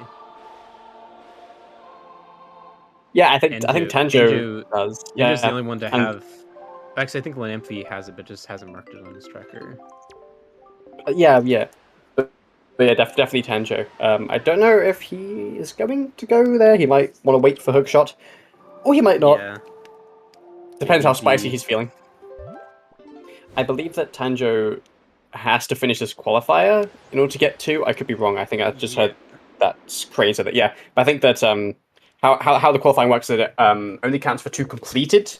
Yeah, I think Tanjo does. Yeah, Tanjo's the only one to have... Actually, I think Lanamphy has it, but just hasn't marked it on his tracker. Yeah. But yeah, definitely Tanjo. I don't know if he is going to go there. He might want to wait for Hookshot, or he might not. Yeah. Depends how spicy he's feeling. I believe that Tanjo has to finish this qualifier in order to get 2. I could be wrong. I think I just heard that's crazy. That yeah, but I think that how the qualifying works is that it only counts for 2 completed.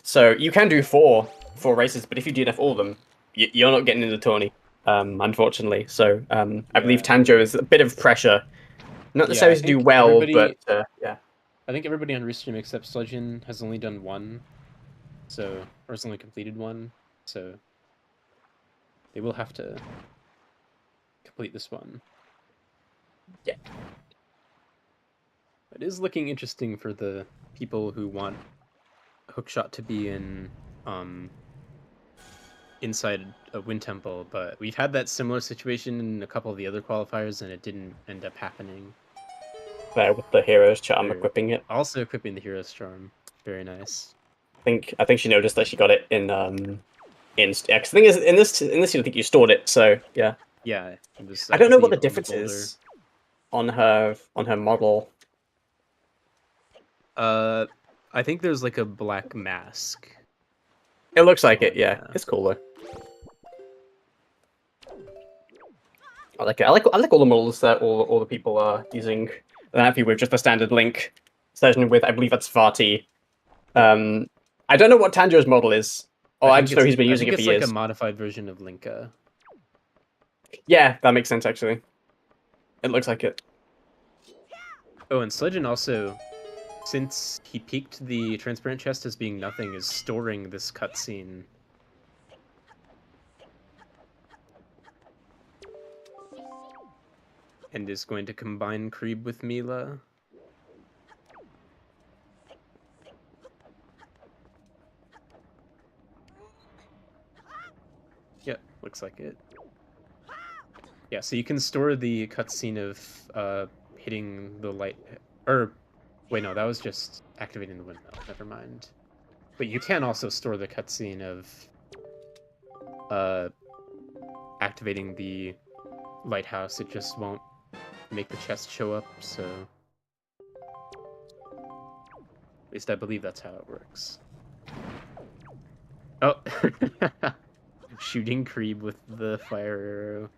So you can do four races, but if you DNF all of them, you're not getting in the tourney, unfortunately. So I believe Tanjo is a bit of pressure, not necessarily to do well, but yeah. I think everybody on Restream except Sludgeon has only done 1, or has only completed 1, so they will have to complete this one. Yeah. It is looking interesting for the people who want Hookshot to be in inside a Wind Temple, but we've had that similar situation in a couple of the other qualifiers, and it didn't end up happening. There with the Hero's Charm equipping it. Also equipping the Hero's Charm. Very nice. I think she noticed that she got it in because the thing is in this I think you stored it, so yeah. Yeah. I don't know what the difference is on her model. I think there's like a black mask. It looks like it, yeah. It's cool though. I like it. I like all the models that all the people are using. I'm happy with just the standard Link version with, I believe that's Vati. I don't know what Tanjo's model is. Oh, I just know he's been using it for years. It's like a modified version of Linka. Yeah, that makes sense actually. It looks like it. Oh, and Sledgen also, since he peaked the transparent chest as being nothing, is storing this cutscene. And is going to combine Creeb with Mila. Yep, looks like it. Yeah, so you can store the cutscene of hitting the light, or wait, no, that was just activating the windmill. Never mind. But you can also store the cutscene of activating the lighthouse. It just won't make the chest show up. So at least I believe that's how it works. Oh, shooting Creeb with the fire arrow.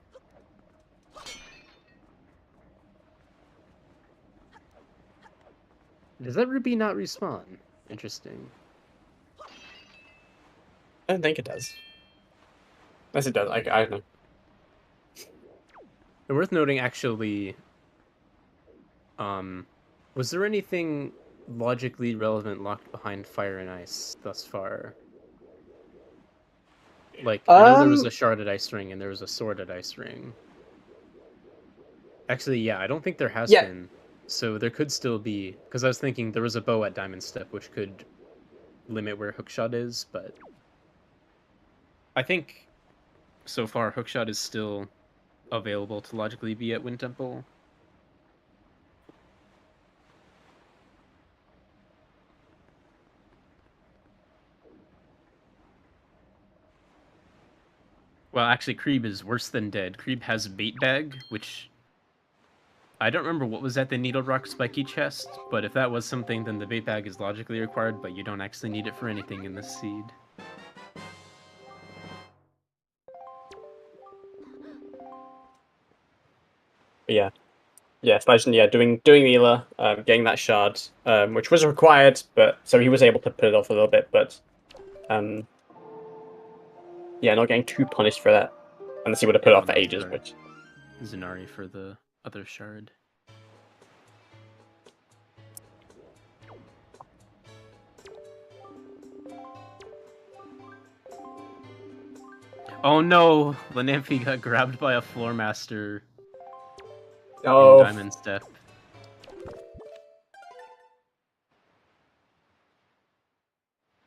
Does that Ruby not respawn? Interesting. I don't think it does. Unless it does, I don't know. And worth noting, actually, was there anything logically relevant locked behind fire and ice thus far? Like, I know there was Um, a shard at Ice Ring and there was a sword at Ice Ring. Actually, yeah, I don't think there has Yeah. been. So there could still be, because I was thinking there was a bow at Diamond Step, which could limit where Hookshot is, but I think so far Hookshot is still available to logically be at Wind Temple. Well, actually, Creeb is worse than dead. Creeb has Bait Bag, which I don't remember what was at the Needle Rock Spiky chest, but if that was something, then the Bait Bag is logically required, but you don't actually need it for anything in this seed. yeah. Yeah, Spijin, yeah, doing Eela, getting that shard, which was required, but so he was able to put it off a little bit, but yeah, not getting too punished for that. Unless he would have put it off for ages, which Zenari for the other shard. Oh no! Lanamphy got grabbed by a Floor Master in Diamond Step.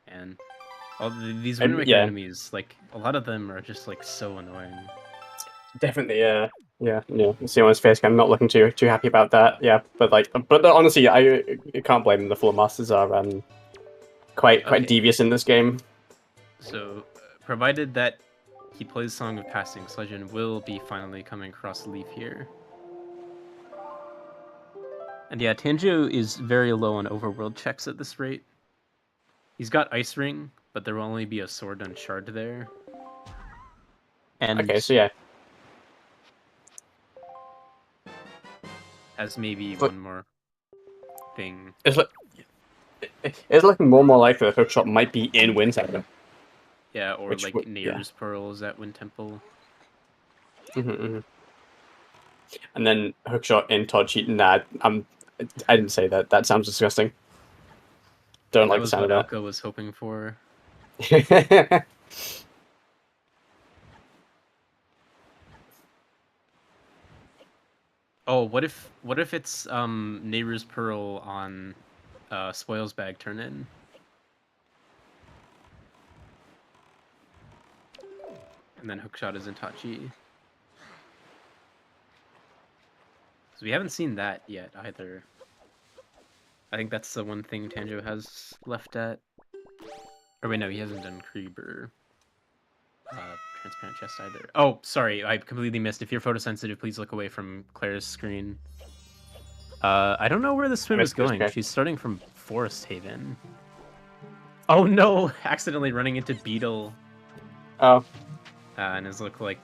And all these Wind Waker enemies, like, a lot of them are just, like, so annoying. Definitely, yeah. See on his face, I'm not looking too happy about that. Yeah, but honestly, I can't blame him. The Floor Masters are quite devious in this game. So, provided that he plays Song of Passing, Sledgen will be finally coming across Leaf here. And yeah, Tanjo is very low on overworld checks at this rate. He's got Ice Ring, but there will only be a sword and shard there. And okay, so yeah. Has maybe one more thing. It's looking more and more likely that Hookshot might be in Wind Temple. Yeah, or like Nair's Pearls at Wind Temple. And then Hookshot in Todd Cheat. Nah, I didn't say that. That sounds disgusting. Don't like the sound of that. That was what Elka was hoping for. Oh, what if it's Neighbor's Pearl on Spoils Bag turn in? And then Hookshot is in Tachi. So we haven't seen that yet either. I think that's the one thing Tanjo has left at. Or wait, no, he hasn't done Creeb or Transparent Chest either. Oh, sorry, I completely missed. If you're photosensitive, please look away from Claire's screen. I don't know where the swim is going. She's starting from Forest Haven. Oh no! Accidentally running into Beetle. Oh. And his looks like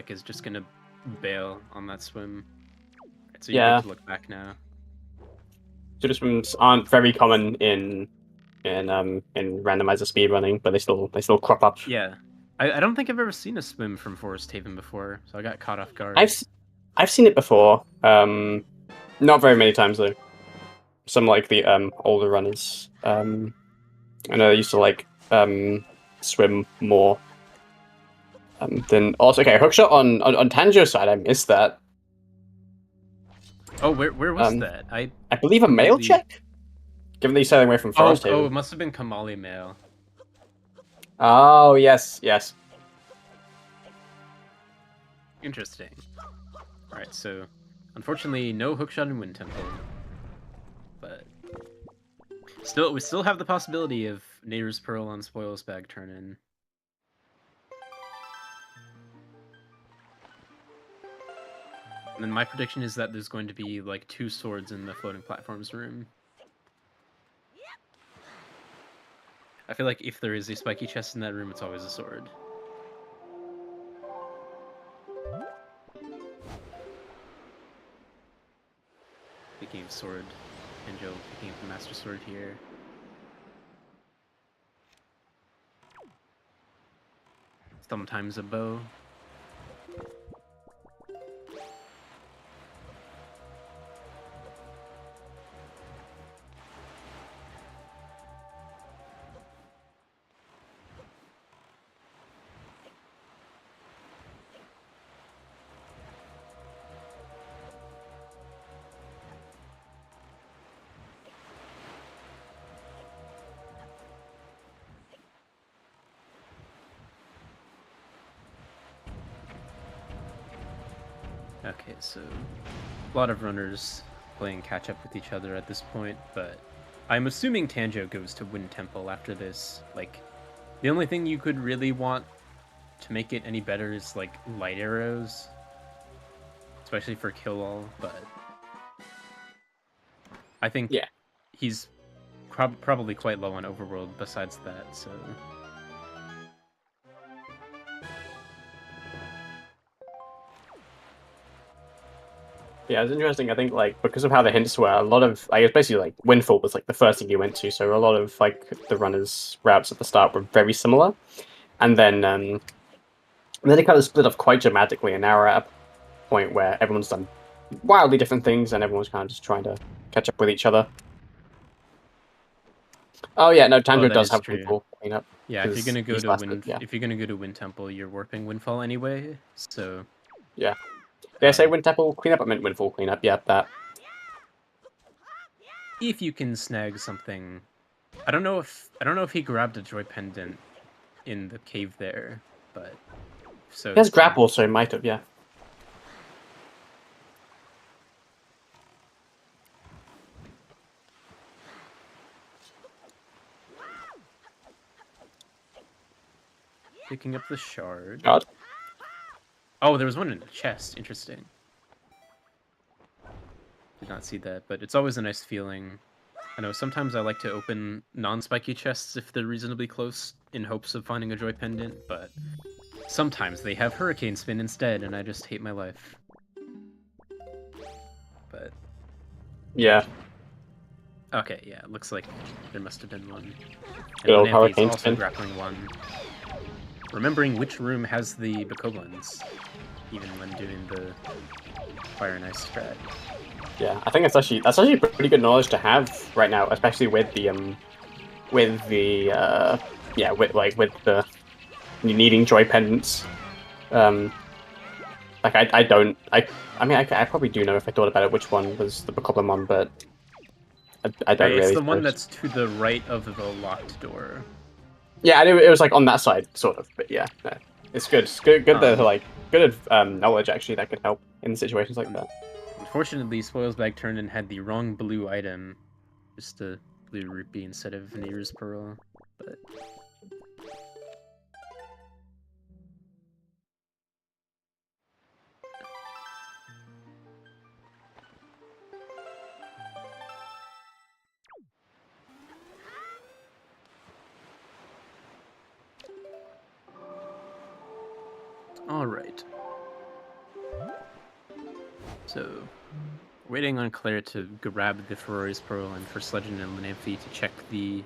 is just gonna bail on that swim. So you get to look back now. Pseudo swims aren't very common in randomizer speedrunning, but they still crop up. Yeah, I don't think I've ever seen a swim from Forest Haven before, so I got caught off guard. I've seen it before. Not very many times though. Some like the older runners. I know they used to like swim more. Then also okay, Hookshot on Tanjo's side. I missed that. Oh, where was that? I believe a mail check. Given that he's sailing away from Forest Haven. Oh, it must have been Kamali mail. Oh yes. Interesting. All right, so unfortunately, no Hookshot in Wind Temple, but we still have the possibility of Nair's Pearl on Spoils Bag turn in. And then my prediction is that there's going to be like 2 swords in the floating platforms room. I feel like if there is a spiky chest in that room, it's always a sword. Speaking of sword, Tenjo picking up the Master Sword here. Sometimes a bow. Okay, so a lot of runners playing catch up with each other at this point, but I'm assuming Tanjo goes to Wind Temple after this. Like, the only thing you could really want to make it any better is like light arrows, especially for kill all. But I think Yeah. he's probably quite low on overworld besides that. So Yeah, it's interesting. I think like because of how the hints were, a lot of I guess basically like Windfall was like the first thing you went to, so a lot of like the runners' routes at the start were very similar, and then it kind of split off quite dramatically, and now we're at a point where everyone's done wildly different things, and everyone's kind of just trying to catch up with each other. Oh yeah, no, Tanjo that does is have true. Windfall cleanup. Yeah, if you're gonna go he's to lasted, if you're gonna go to Wind Temple, you're warping Windfall anyway. So yeah. Did I say Wind Temple cleanup? I meant Windfall cleanup. Yeah, that. if you can snag something, I don't know if he grabbed a joy pendant in the cave there, but so He has grapple, so he might have. Yeah. picking up the shard. God. Oh, there was one in the chest. Interesting. Did not see that, but it's always a nice feeling. I know sometimes I like to open non-spiky chests if they're reasonably close in hopes of finding a joy pendant, but sometimes they have hurricane spin instead, and I just hate my life. But Yeah. okay, yeah, it looks like there must have been one. And Good old Lanampy's hurricane also spin. grappling one. Remembering which room has the Bokobans, even when doing the Fire and Ice strat. Yeah, I think that's actually pretty good knowledge to have right now, especially with the with the needing joy pendants. Like I mean I probably do know if I thought about it which one was the Bokoblin one, but I don't It's really. the one suppose. that's to the right of the locked door. Yeah, I knew it was like on that side, sort of, but yeah, no. It's good. It's good that like good knowledge actually that could help in situations like that. Unfortunately, Spoils Bag turned and had the wrong blue item. Just a blue rupee instead of Veneer's Pearl. But alright. So, waiting on Claire to grab the Ferrari's Pearl and for Sledgen and Lanamphy to check the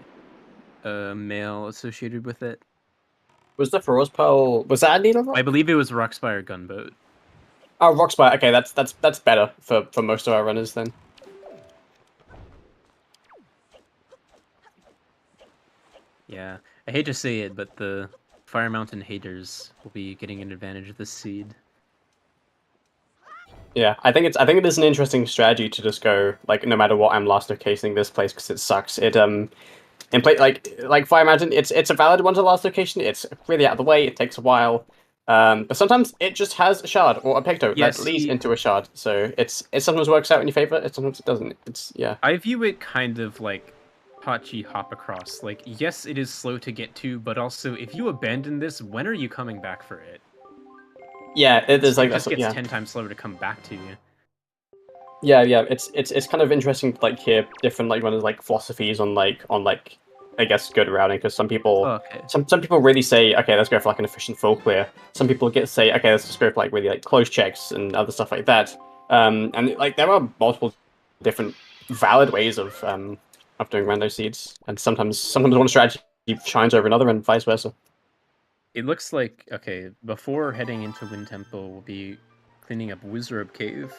mail associated with it. Was the Feroz Pearl, was that a needle rock? I believe it was Rockspire Gunboat. Oh, Rockspire. Okay, that's better for most of our runners then. Yeah, I hate to say it, but the Fire Mountain haters will be getting an advantage of this seed. Yeah, I think it is an interesting strategy to just go like no matter what, I'm last locating this place because it sucks. It in play like Fire Mountain, it's a valid one to last location. It's really out of the way. It takes a while. But sometimes it just has a shard or a picto that leads into a shard. So it sometimes works out in your favor. It sometimes it doesn't. It's yeah. I view it kind of like Hachi hop across. Like, yes, it is slow to get to, but also if you abandon this, when are you coming back for it? Yeah, it is like it just that's gets 10 times slower to come back to you. Yeah, it's kind of interesting to like hear different like runners like philosophies on I guess good routing because some people some people really say okay let's go for like an efficient full clear. Some people say okay let's just go for like really like close checks and other stuff like that. And like there are multiple different valid ways of doing rando seeds, and sometimes one strategy shines over another and vice versa. It looks like okay before heading into Wind Temple we'll be cleaning up Wizard Cave.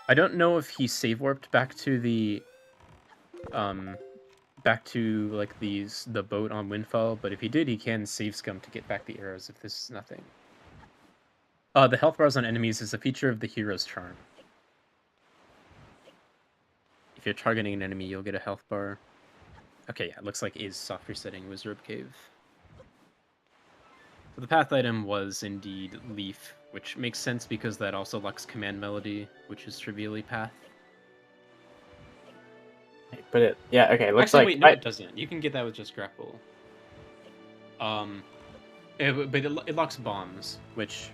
I don't know if he save warped back to the back to like the boat on Windfall, but if he did, he can save scum to get back the arrows if this is nothing. The health bars on enemies is a feature of the hero's charm. If you're targeting an enemy, you'll get a health bar. Okay, yeah, it looks like is soft resetting Wizard Cave. So the path item was indeed Leaf which makes sense because that also locks command melody, which is trivially path. But it, yeah, okay. Looks Actually, like wait, no, it doesn't. You can get that with just grapple. It locks bombs, which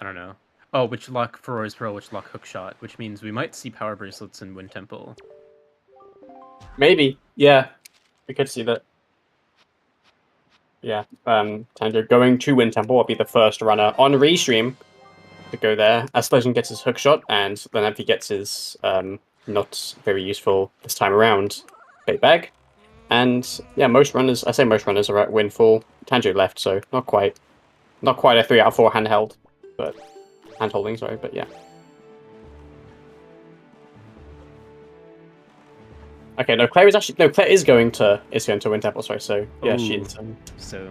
I don't know. Oh, which lock Ferrora's Pearl, which lock Hookshot, which means we might see power bracelets in Wind Temple. maybe, yeah, we could see that. Yeah, Tanjo going to Wind Temple will be the first runner on restream to go there. Asplosion gets his hookshot, and then Empty gets his not very useful this time around bait bag. And yeah, most runners, I say most runners are at Windfall. Tanjo left, so not quite a 3 out of 4 handheld, but hand holding, sorry, but yeah. Okay, no, Claire is going to Wind Temple, sorry. So yeah, Ooh, she's so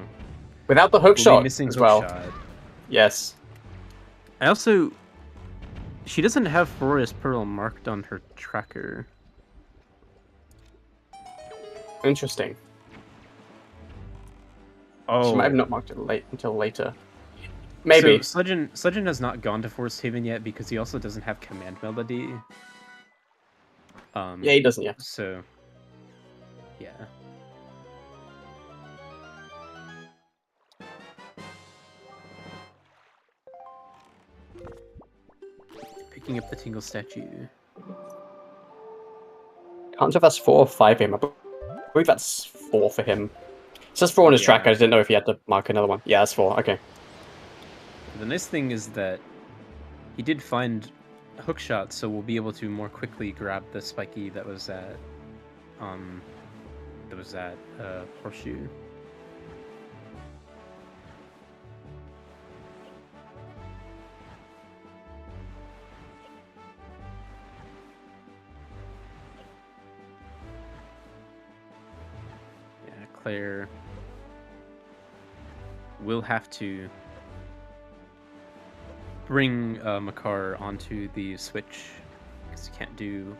without the hook we'll shot be missing as hook well. shot. Yes. I also, she doesn't have Ferrora's Pearl marked on her tracker. Interesting. Oh, She might have not marked it until later. Maybe. So Sledgen has not gone to Forest Haven yet because he also doesn't have command melody. Yeah, he doesn't. Yeah. So, yeah. Picking up the Tingle statue. Can't tell if that's 4 or 5 for him. I believe that's 4 for him. It says 4 on his track. I didn't know if he had to mark another one. Yeah, that's 4. Okay. The nice thing is that he did find hookshot, so we'll be able to more quickly grab the spiky that was at Horseshoe. Yeah, Claire will have to bring Makar onto the switch because you can't do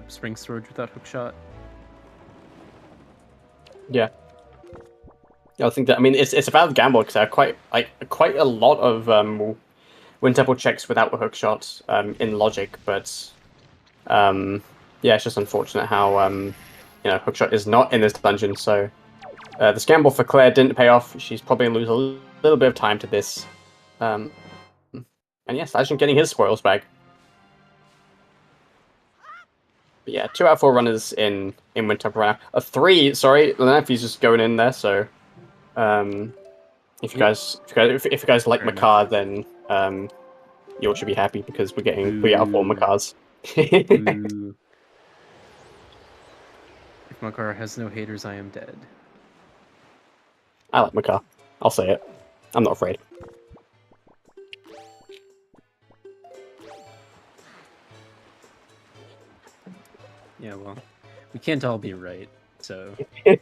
spring storage without hookshot. Yeah. Yeah, I think that. I mean, it's a valid gamble because there are quite a lot of Wind Temple checks without a hookshot in logic, but yeah, it's just unfortunate how hookshot is not in this dungeon. So this gamble for Claire didn't pay off. She's probably gonna lose a little bit of time to this. And yes, Legend getting his spoils back. But yeah, 2 out of 4 runners in Wind Temple right now. A 3, sorry, Lenephi's just going in there. So if you guys like Fair Makar, then you all should be happy because we're getting 3 out of 4 Makars. Ooh. If Makar has no haters, I am dead. I like Makar. I'll say it. I'm not afraid. Yeah, well, we can't all be right, so... But...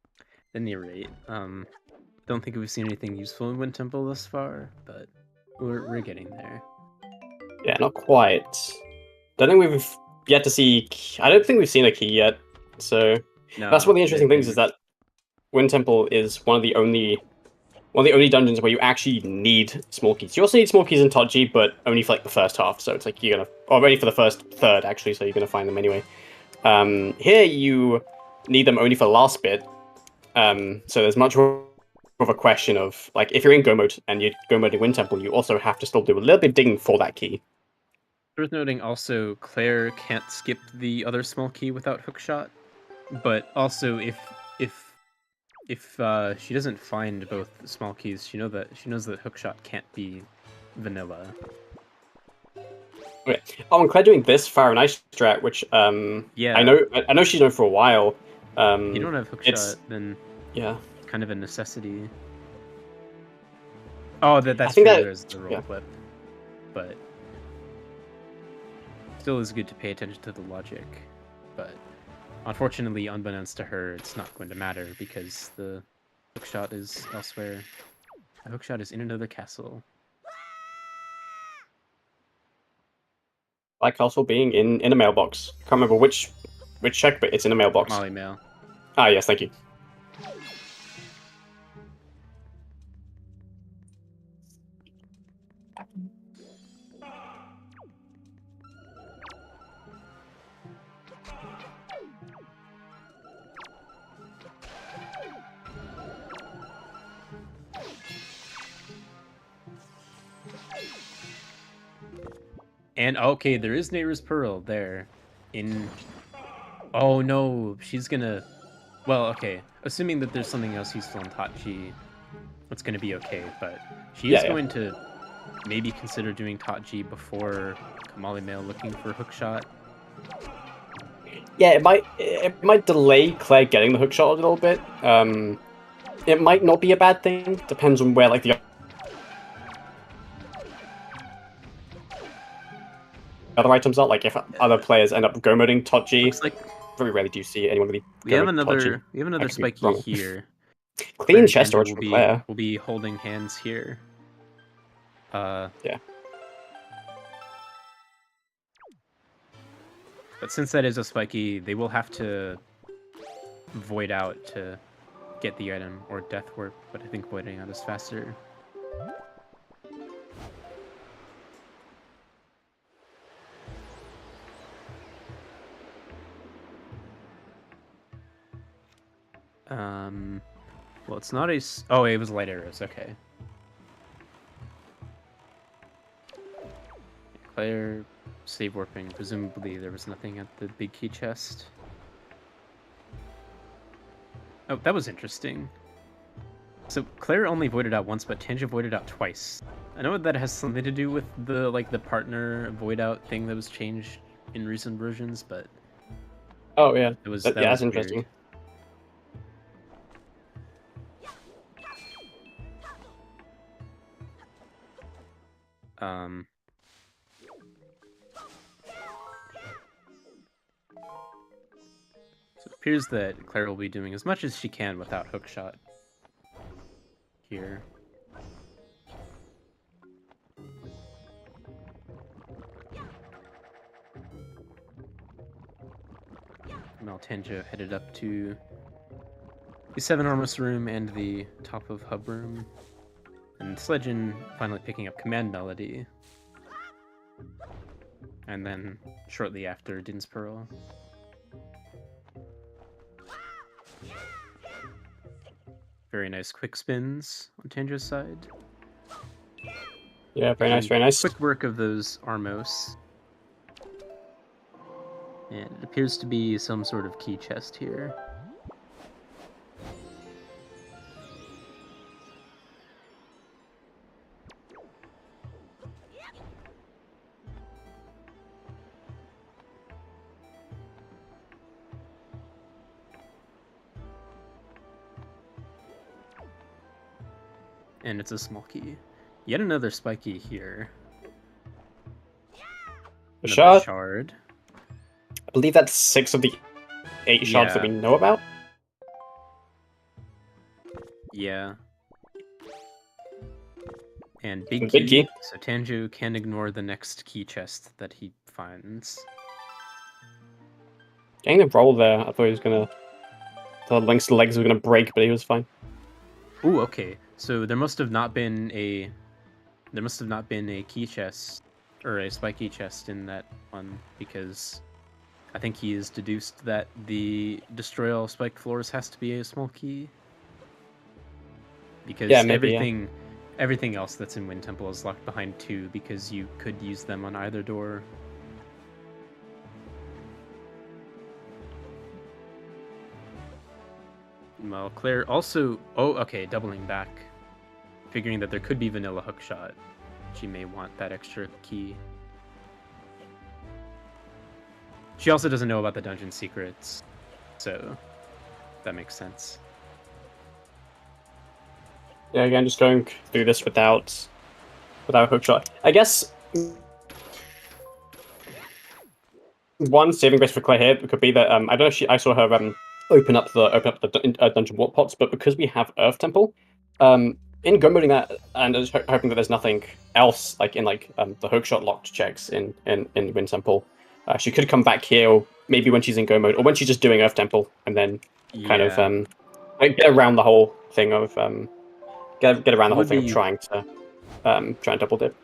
At any rate, don't think we've seen anything useful in Wind Temple thus far, but we're getting there. Yeah, not quite. Don't think we've yet to see... I don't think we've seen a key yet, so... No, that's one of the interesting things is that Wind Temple is one of the only dungeons where you actually need small keys. You also need small keys in Todji, but only for like the first half. So it's like you're gonna, or only for the first third actually. So you're gonna find them anyway. Here you need them only for the last bit. So there's much more of a question of like if you're in Go mode and you're Go mode in Wind Temple, you also have to still do a little bit of digging for that key. Worth noting also, Claire can't skip the other small key without hookshot, but also if she doesn't find both small keys, she knows that hookshot can't be vanilla. Okay. Oh, and Claire doing this Fire and Ice strat, which Yeah, I know she's known for a while. if you don't have hookshot, then yeah, it's kind of a necessity. Oh, that's true. There's the roll clip, but still is good to pay attention to the logic. But unfortunately, unbeknownst to her, it's not going to matter because the hookshot is elsewhere. The hookshot is in another castle. Black Castle being in a mailbox. Can't remember which check, but it's in a mailbox. Molly mail. Ah, yes, thank you. And okay, there is Neighbor's Pearl there. Oh no, she's gonna. Well, okay. Assuming that there's something else useful in Tachi, it's gonna be okay. But she is going to maybe consider doing Tachi before Kamali Mail looking for hookshot. Yeah, it might delay Claire getting the hookshot a little bit. It might not be a bad thing. Depends on where like the other items are. Like if other players end up go moding Tachi. Looks like very rarely do you see anyone really. We have another spiky here. Clean chest storage for Claire. We'll be holding hands here. Yeah. But since that is a spiky, they will have to void out to get the item, or death warp, but I think voiding out is faster. Well, it's not a... Oh, it was light arrows, okay. Claire save warping. Presumably there was nothing at the big key chest. Oh, that was interesting. So Claire only voided out once, but Tanja voided out twice. I know that has something to do with the the partner void out thing that was changed in recent versions, but oh yeah, that's interesting. Weird. So it appears that Claire will be doing as much as she can without hookshot here. Maltenja headed up to the 7 Armos room and the top of hub room. And Sledgen finally picking up Command Melody. And then shortly after, Din's Pearl. Very nice quick spins on Tanja's side. Yeah, very nice, very nice. Quick work of those Armos. And it appears to be some sort of key chest here. And it's a small key. Yet another spiky here. A Another shard. shard. I believe that's 6 of the 8 shards that we know about. Yeah. And big Big key. So Tanju can ignore the next key chest that he finds. Getting a roll there, I thought he was gonna... The Link's legs were gonna break, but he was fine. Ooh, okay. So there must have not been a key chest or a spiky chest in that one, because I think he has deduced that the destroy all spike floors has to be a small key. Because everything else that's in Wind Temple is locked behind 2, because you could use them on either door. Well, Claire also... Oh, okay, doubling back. Figuring that there could be vanilla hookshot. She may want that extra key. She also doesn't know about the dungeon secrets, so that makes sense. Yeah, again, just going through this without hookshot. I guess one saving grace for Claire here could be that I don't know if I saw her open up the dungeon warp pots, but because we have Earth Temple, in go moding that and just hoping that there's nothing else like in like the hookshot locked checks in Wind Temple, she could come back here, or maybe when she's in go mode, or when she's just doing Earth Temple, and then kind of like get around the whole thing of get around the whole thing of trying to try and double dip.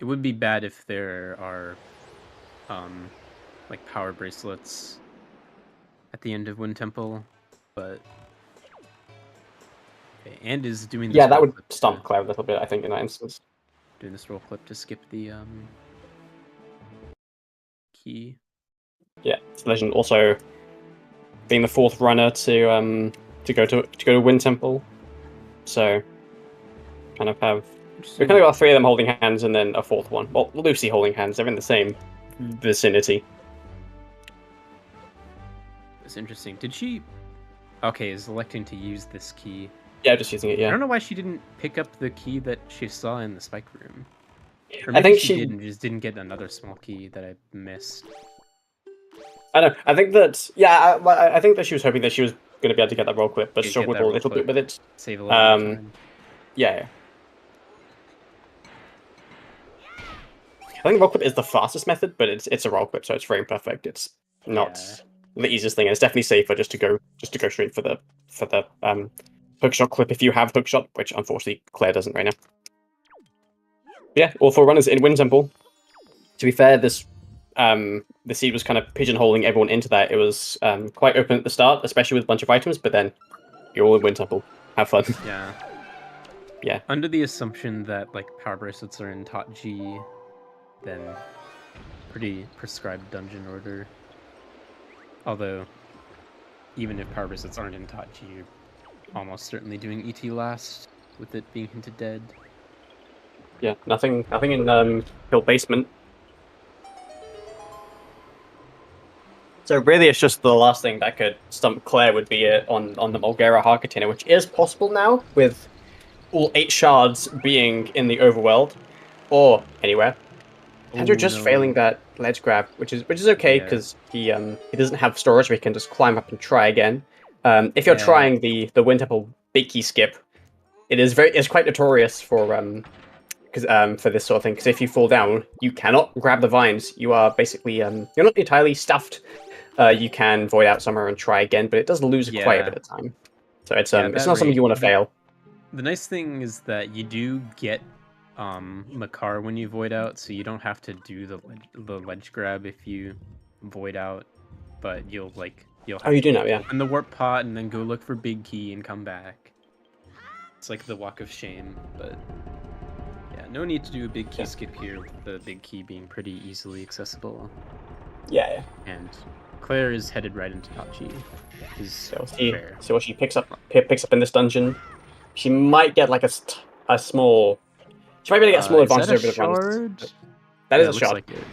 It would be bad if there are like power bracelets at the end of Wind Temple, but okay, and is doing this that would stump Claire a little bit, I think, in that instance. Doing this roll clip to skip the key. Yeah, Legend also being the fourth runner to go to Wind Temple, so kind of have we kind of got three of them holding hands and then a fourth one. Well, Lucy holding hands. They're in the same vicinity. It's interesting. Did she? Okay, is electing to use this key. Yeah, just using it. Yeah. I don't know why she didn't pick up the key that she saw in the spike room. Or I maybe think she did and just didn't get another small key that I missed. I know. I think that I think that she was hoping that she was going to be able to get that roll clip, but struggled a little bit with it. Save a little bit of time. Yeah. I think roll clip is the fastest method, but it's a roll clip, so it's very imperfect. It's not the easiest thing, and it's definitely safer just to go straight for the hookshot clip if you have hookshot, which unfortunately Claire doesn't right now. Yeah, all four runners in Wind Temple. To be fair, this the seed was kind of pigeonholing everyone into that. It was quite open at the start, especially with a bunch of items, but then you're all in Wind Temple. Have fun. Yeah. Yeah. Under the assumption that like power bracelets are in Tot G, then pretty prescribed dungeon order. Although, even if power bracelets aren't in Tot G, you're almost certainly doing ET last, with it being hinted dead. Yeah, nothing in Hill Basement. So really, it's just the last thing that could stump Claire would be on the Mulgera Harkatiner, which is possible now with all 8 shards being in the overworld or anywhere. Andrew just failing that ledge grab, which is okay because he doesn't have storage, so he can just climb up and try again. If you're trying the Wind Temple big key skip, it's quite notorious for this sort of thing, because if you fall down, you cannot grab the vines. You are basically you're not entirely stuffed. You can void out somewhere and try again, but it does lose quite a bit of time. So it's not something you want to fail. The nice thing is that you do get Makar when you void out, so you don't have to do the ledge grab if you void out, but you'll you do now, yeah. And the warp pot, and then go look for big key and come back. It's like the walk of shame, but yeah, no need to do a big key skip here, with the big key being pretty easily accessible. Yeah. And Claire is headed right into Top G. So what she picks up in this dungeon, she might get like a small. She might be able to get a small advantage over the runners. That is a shard. Like it.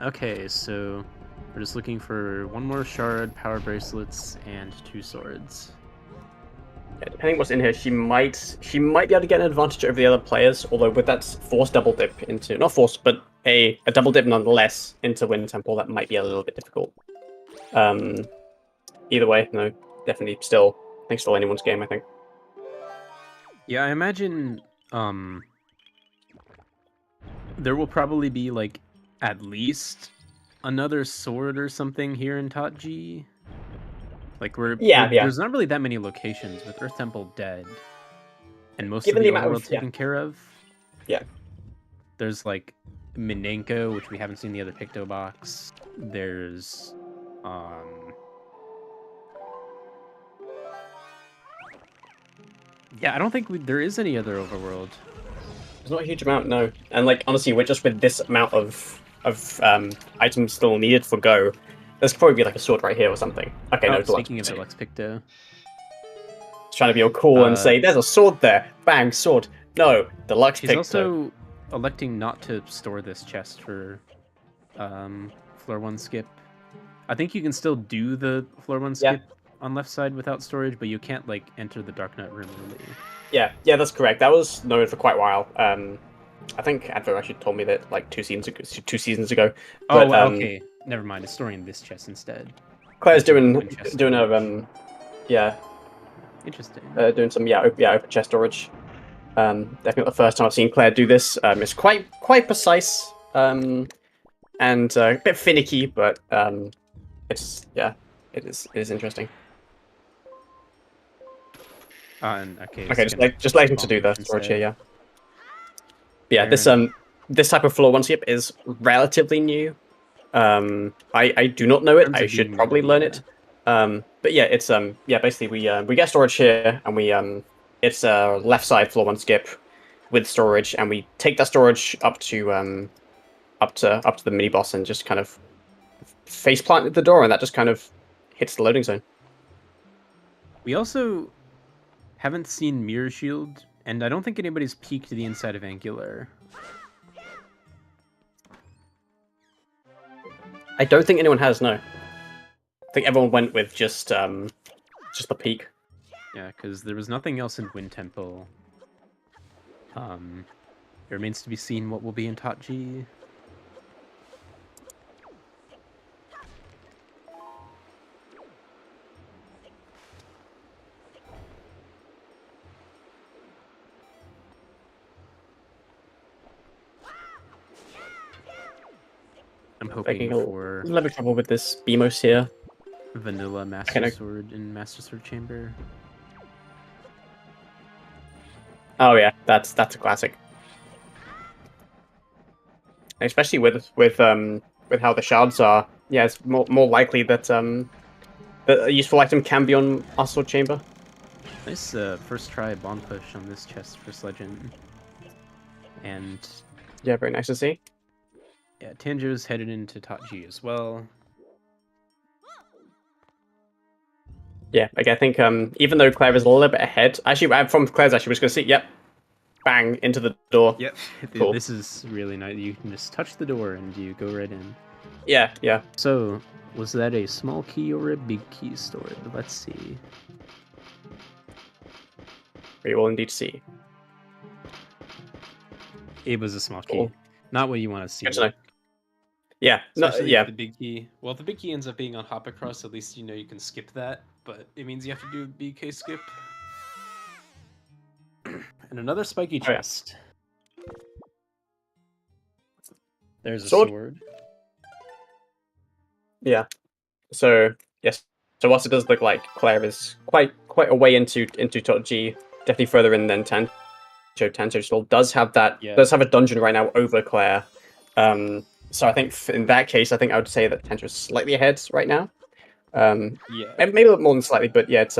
Okay, so we're just looking for one more shard, power bracelets, and 2 swords. Yeah, depending what's in here, she might be able to get an advantage over the other players. Although with that forced double dip into but a double dip nonetheless into Wind Temple, that might be a little bit difficult. Either way, no, definitely still anyone's game, I think. Yeah, I imagine there will probably be like at least another sword or something here in Tot G. Like there's not really that many locations with Earth Temple dead, and most of the overworld taken care of. Yeah. There's like Minenko, which we haven't seen the other Picto box. There's yeah, I don't think there is any other overworld. There's not a huge amount, no. And like honestly, we're just with this amount of items still needed for Go. There's probably be like a sword right here or something. Okay, no. Speaking of Deluxe Picto, it's trying to be all cool and say, "There's a sword there." Bang, sword. No, Deluxe Picto. He's also electing not to store this chest for floor 1 skip. I think you can still do the floor 1 skip on left side without storage, but you can't like enter the Dark Knight room really. Yeah, that's correct. That was known for quite a while. I think Advo actually told me that like 2 seasons ago. But, okay. Never mind. It's storing this chest instead. Claire's doing a Interesting. doing some open chest storage. Definitely not the first time I've seen Claire do this. It's quite precise, and a bit finicky, but it is interesting. Okay, Just like him to do the storage here, yeah. Yeah, this type of floor one skip is relatively new. I do not know it. I should probably learn it. But yeah, it's basically we get storage here, and it's a left side floor one skip with storage, and we take that storage up to the mini boss and just kind of face plant at the door, and that just kind of hits the loading zone. We also haven't seen Mirror Shield, and I don't think anybody's peeked the inside of Angular. I don't think anyone has, no. I think everyone went with just the peak. Yeah, because there was nothing else in Wind Temple. It remains to be seen what will be in TWWR. I'm hoping for a little bit of trouble with this BMOS here. vanilla Master Sword in Master Sword Chamber. Oh yeah, that's a classic. Especially with how the shards are, yeah, it's more likely that a useful item can be on Master Sword Chamber. Nice first try bomb push on this chest for Legend. And yeah, very nice to see. Yeah, Tanjo's headed into TWWR as well. Yeah, like I think even though Claire is a little bit ahead, actually from Claire's actually was going to see, yep, bang into the door. Yep, cool. This is really nice. You can just touch the door and you go right in. Yeah, yeah. So, was that a small key or a big key stored? Let's see. We will indeed see. It was a small key. Cool. Not what you want to see. Good to know. Yeah, Especially if the big key. Well, if the big key ends up being on hop across, at least you know you can skip that. But it means you have to do a BK skip. And another spiky chest. There's a sword. Yeah. So yes. So whilst it does look like Claire is quite a way into TWWR, definitely further in than Tanjo still does have that. Yeah. Does have a dungeon right now over Claire. So I think in that case, I think I would say that Tanjo's slightly ahead right now. Yeah. Maybe a little more than slightly, but yeah, it's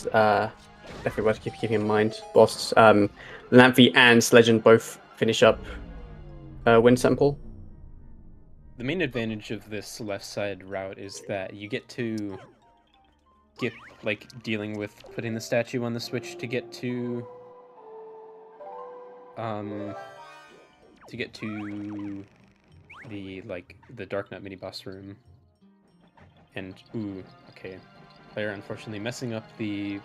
definitely worth keeping in mind. Boss, Lamphy and Legend both finish up Wind Temple. The main advantage of this left side route is that you get to skip like dealing with putting the statue on the switch to get to the Dark Knight mini boss room. And ooh, okay. Player unfortunately messing up the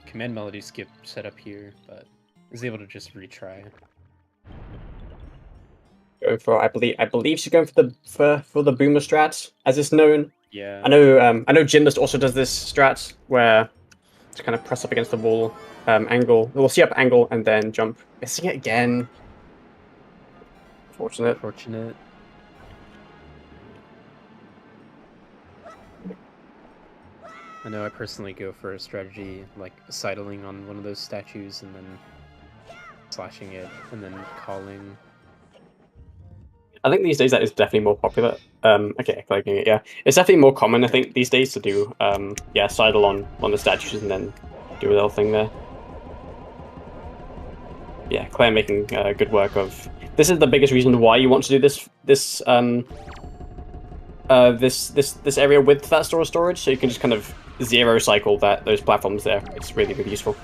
command melody skip setup here, but is able to just retry. Going for, I believe she's going for the boomer strat, as it's known. Yeah. I know Gymnast also does this strat where to kind of press up against the wall, angle. We'll see up angle and then jump. Missing it again. Unfortunate. I know I personally go for a strategy like sidling on one of those statues and then slashing it and then calling. I think these days that is definitely more popular. Okay, clicking it, yeah. It's definitely more common, I think, these days to do, sidle on the statues and then do a little thing there. Yeah, Claire making good work of... This is the biggest reason why you want to do this area with that storage, so you can just kind of zero cycle those platforms there. It's really, really useful.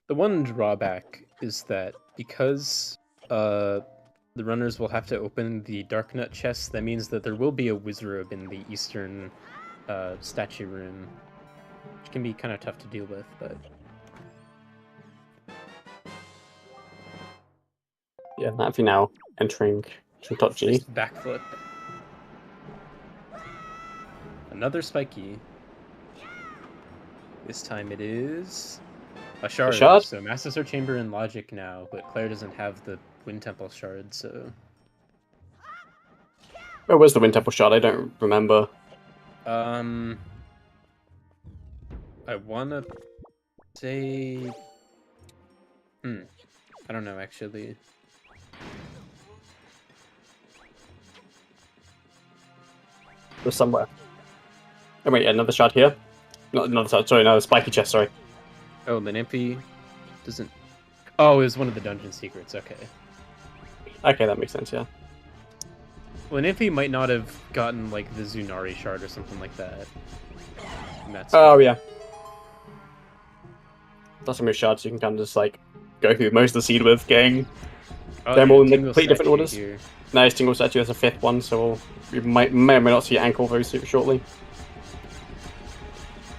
The one drawback is that because the runners will have to open the Dark Nut chest. That means that there will be a Wizrobe in the eastern statue room, which can be kind of tough to deal with, but... Yeah, Navi now entering top G. First backflip. Another spiky. This time it is a shard. shard? So Master Sword Chamber and Logic now, but Claire doesn't have the Wind Temple shard, so... Where was the Wind Temple shard? I don't remember. I wanna say... I don't know, actually. It was somewhere. Oh wait, another shard here? Not another shard, sorry, another spiky chest, sorry. Oh, the Nymphy doesn't... Oh, it was one of the dungeon secrets, okay. Okay, that makes sense, yeah. Well, Nymphy might not have gotten, like, the Zunari shard or something like that. And that's Oh, yeah. That's some good shards you can kind of just, like, go through most of the seed with, getting them all in completely different orders. Here. Nice, Tingle Statue has a 5th one, so we may or may not see Ankle very shortly.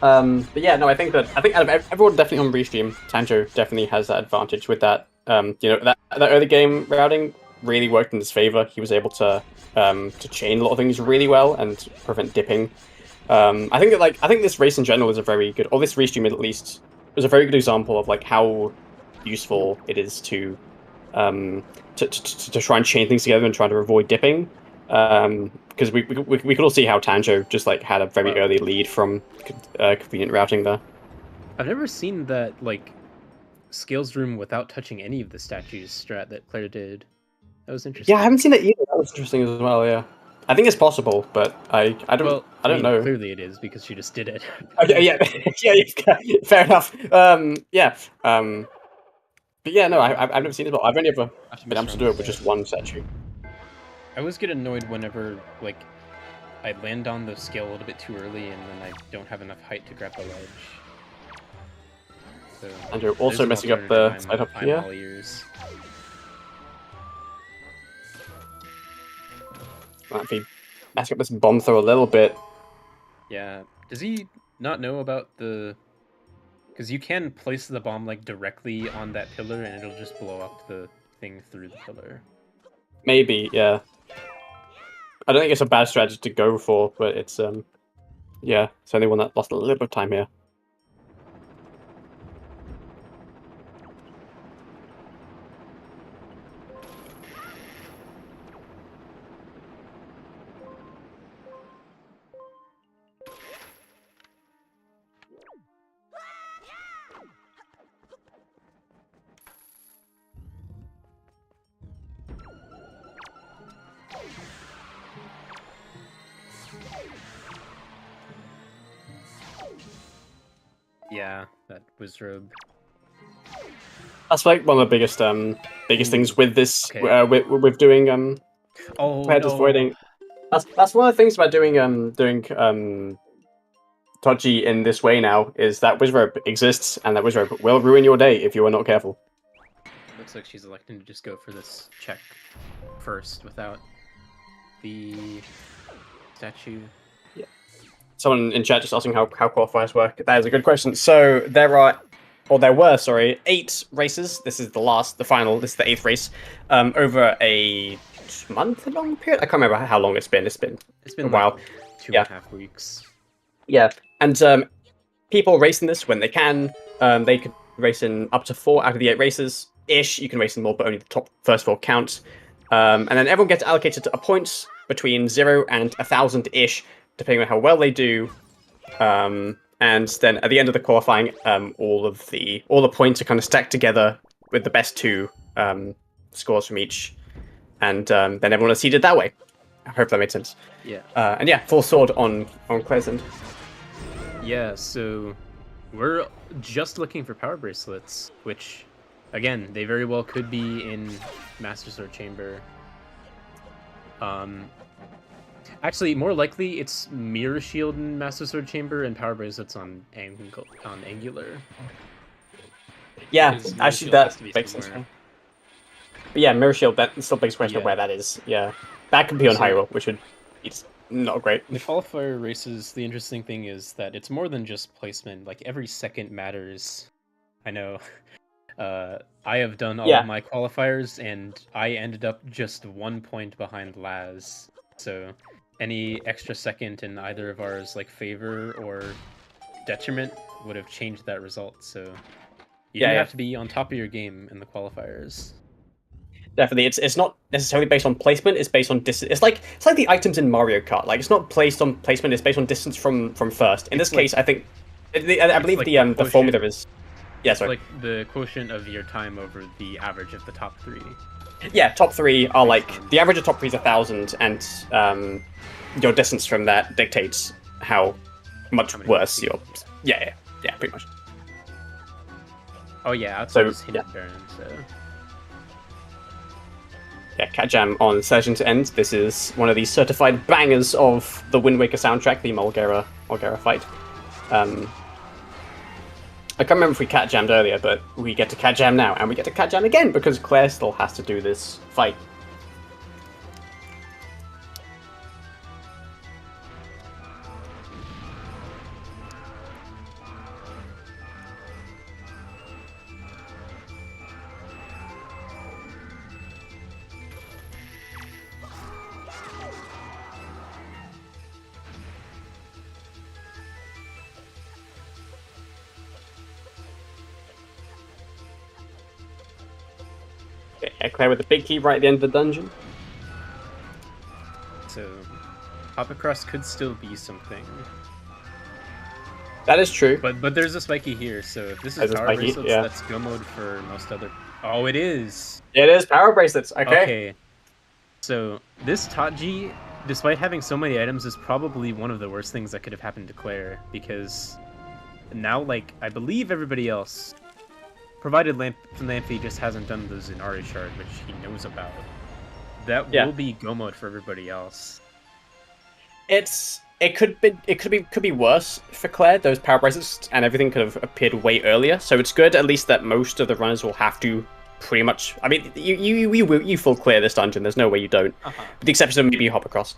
But yeah, no, I think out of everyone definitely on Restream, Tanjo definitely has that advantage with that. That early game routing really worked in his favor. He was able to chain a lot of things really well and prevent dipping. I think this race in general is a very good, or this Restream at least, was a very good example of like how useful it is to try and chain things together and try to avoid dipping. Because we could all see how Tanjo just like had a very early lead from convenient routing there. I've never seen that like skills room without touching any of the statues strat that Claire did. That was interesting. Yeah, I haven't seen that either. That was interesting as well. Yeah, I think it's possible, but I don't know. Clearly, it is because she just did it. Okay, yeah, yeah, fair enough. But yeah, no, I've never seen it. I've only ever been able to do it with just one statue. I always get annoyed whenever, like, I land on the scale a little bit too early and then I don't have enough height to grab the ledge. So, and you're also messing up the side up here. All ears. Might be messing up this bomb throw a little bit. Yeah. Does he not know about the... Because you can place the bomb, like, directly on that pillar and it'll just blow up the thing through the pillar. Maybe, yeah. I don't think it's a bad strategy to go for, but it's yeah, it's only one that lost a little bit of time here. Yeah, that Wizrobe. That's like one of the biggest things with this with doing avoiding. That's one of the things about doing Toji in this way now is that Wizrobe exists and that Wizrobe will ruin your day if you are not careful. Looks like she's electing to just go for this check first without the statue. Yeah. Someone in chat just asking how qualifiers work. That is a good question. So there were 8 races. This is the final. This is the 8th race. Over a month-long period. I can't remember how long it's been. It's been a while. Like 2.5 weeks. Yeah, and people racing this when they can. They could race in up to 4 out of the 8 races ish. You can race in more, but only the top first 4 count. And then everyone gets allocated a points between 0 and 1,000 ish, depending on how well they do. And then at the end of the qualifying, all the points are kind of stacked together with the best 2 scores from each, and then everyone is seeded that way. I hope that made sense. Yeah. And yeah, full sword on Claire's end. Yeah, so we're just looking for power bracelets, which, again, they very well could be in Master Sword Chamber. Actually, more likely it's Mirror Shield in Master Sword Chamber and power bracelets on Angular. Yeah, actually that makes sense. But yeah, Mirror Shield, that still begs the question of Yeah. where that is. Yeah. That could be on So- Hyrule, which would be not great. The qualifier races, the interesting thing is that it's more than just placement. Like every second matters. I know. I have done all Yeah. of my qualifiers, and I ended up just 1 point behind Laz. So any extra second in either of ours, like favor or detriment, would have changed that result. So you Yeah, do yeah. have to be on top of your game in the qualifiers. Definitely, it's not necessarily based on placement. It's based on distance. It's like the items in Mario Kart. Like it's not based on placement. It's based on distance from first. In It's this case, I think I it's believe like the formula is. Yeah, sorry. Like the quotient of your time over the average of the top 3. Yeah, top 3 are like the average of top 3 is 1,000, and your distance from that dictates how much many worse feet. your. Yeah, pretty much. Oh yeah, outside So, is Hidden Baron, so Yeah, Cat Jam on Session to End. This is one of these certified bangers of the Wind Waker soundtrack, the Mulgera fight. I can't remember if we Cat Jammed earlier, but we get to Cat Jam now, and we get to Cat Jam again because Claire still has to do this fight. Yeah, Claire with the big key right at the end of the dungeon. so hop across could still be something. That is true. But there's a spiky here, so if this is There's a power spiky, bracelets, yeah. that's go mode for most other. Oh, it is. It is power bracelets. Okay. Okay. So this Taji, despite having so many items, is probably one of the worst things that could have happened to Claire, because now, like, I believe everybody else, provided Lamphy just hasn't done the Zenari shard, which he knows about, that will be go mode for everybody else. It could be worse for Claire. Those power bracelets and everything could have appeared way earlier. So it's good at least that most of the runners will have to pretty much. I mean, you full clear this dungeon. There's no way you don't, with the exception of maybe you hop across.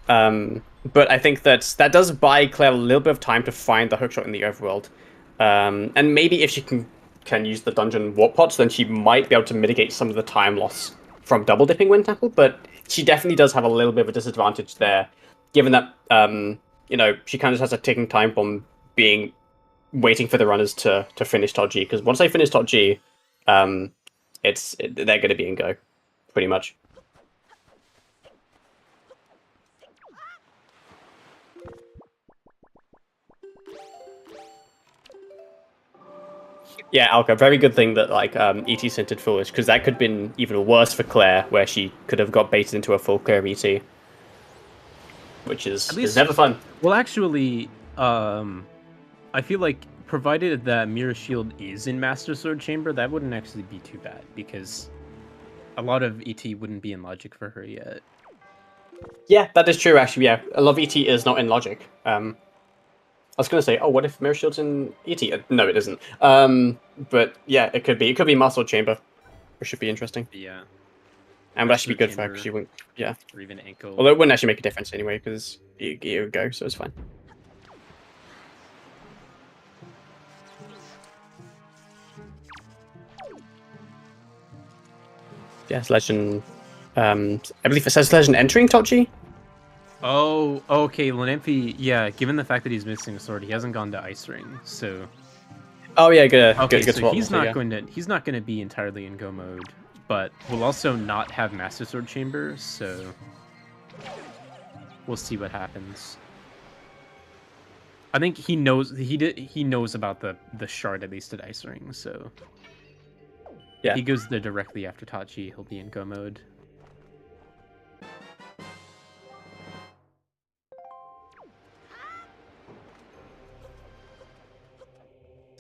But I think that does buy Claire a little bit of time to find the hookshot in the overworld, and maybe if she can use the dungeon warp pots, then she might be able to mitigate some of the time loss from double dipping Wind Temple. But she definitely does have a little bit of a disadvantage there, given that she kind of has a ticking time bomb being waiting for the runners to finish Top G. Because once they finish Top G, they're going to be in go, pretty much. Yeah, Alka, very good thing that ET centered foolish, because that could have been even worse for Claire, where she could have got baited into a full clear ET, which is never fun. Well, actually, I feel like provided that Mirror Shield is in Master Sword Chamber, that wouldn't actually be too bad, because a lot of ET wouldn't be in Logic for her yet. Yeah, that is true, actually, yeah. A lot of ET is not in Logic. I was going to say, oh, what if Mirror Shield's in ET? No, it isn't. But yeah, it could be. It could be Master Sword Chamber, which should be interesting. Yeah. And would actually be good for her, because she wouldn't, yeah. Or even ankle. Although it wouldn't actually make a difference anyway, because it would go, so it's fine. Yes, Legend. I believe it says Legend entering Top G. Oh, okay. Lamphy, yeah. Given the fact that he's missing a sword, he hasn't gone to Ice Ring, so. Oh yeah, good. Okay, good so swap, he's so, not yeah. he's not going to be entirely in go mode, but we'll also not have Master Sword Chamber, so we'll see what happens. I think he knows he knows about the shard at least at Ice Ring, so yeah. If he goes there directly after Tachi, he'll be in go mode.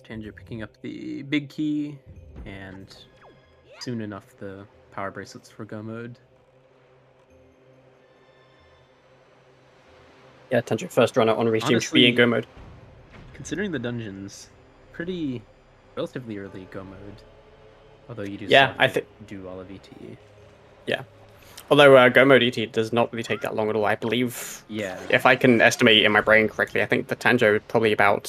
Tanger picking up the big key, and soon enough the power bracelets for go mode. Yeah, Tantric first runner on Restream should be in Honestly, go mode. Considering the dungeons, pretty relatively early go mode. Although you do Yeah, still I have to think. do all of ET. Yeah. Although Go Mode ET does not really take that long at all. I believe, Yeah. if I can estimate in my brain correctly, I think the Tanjo is probably about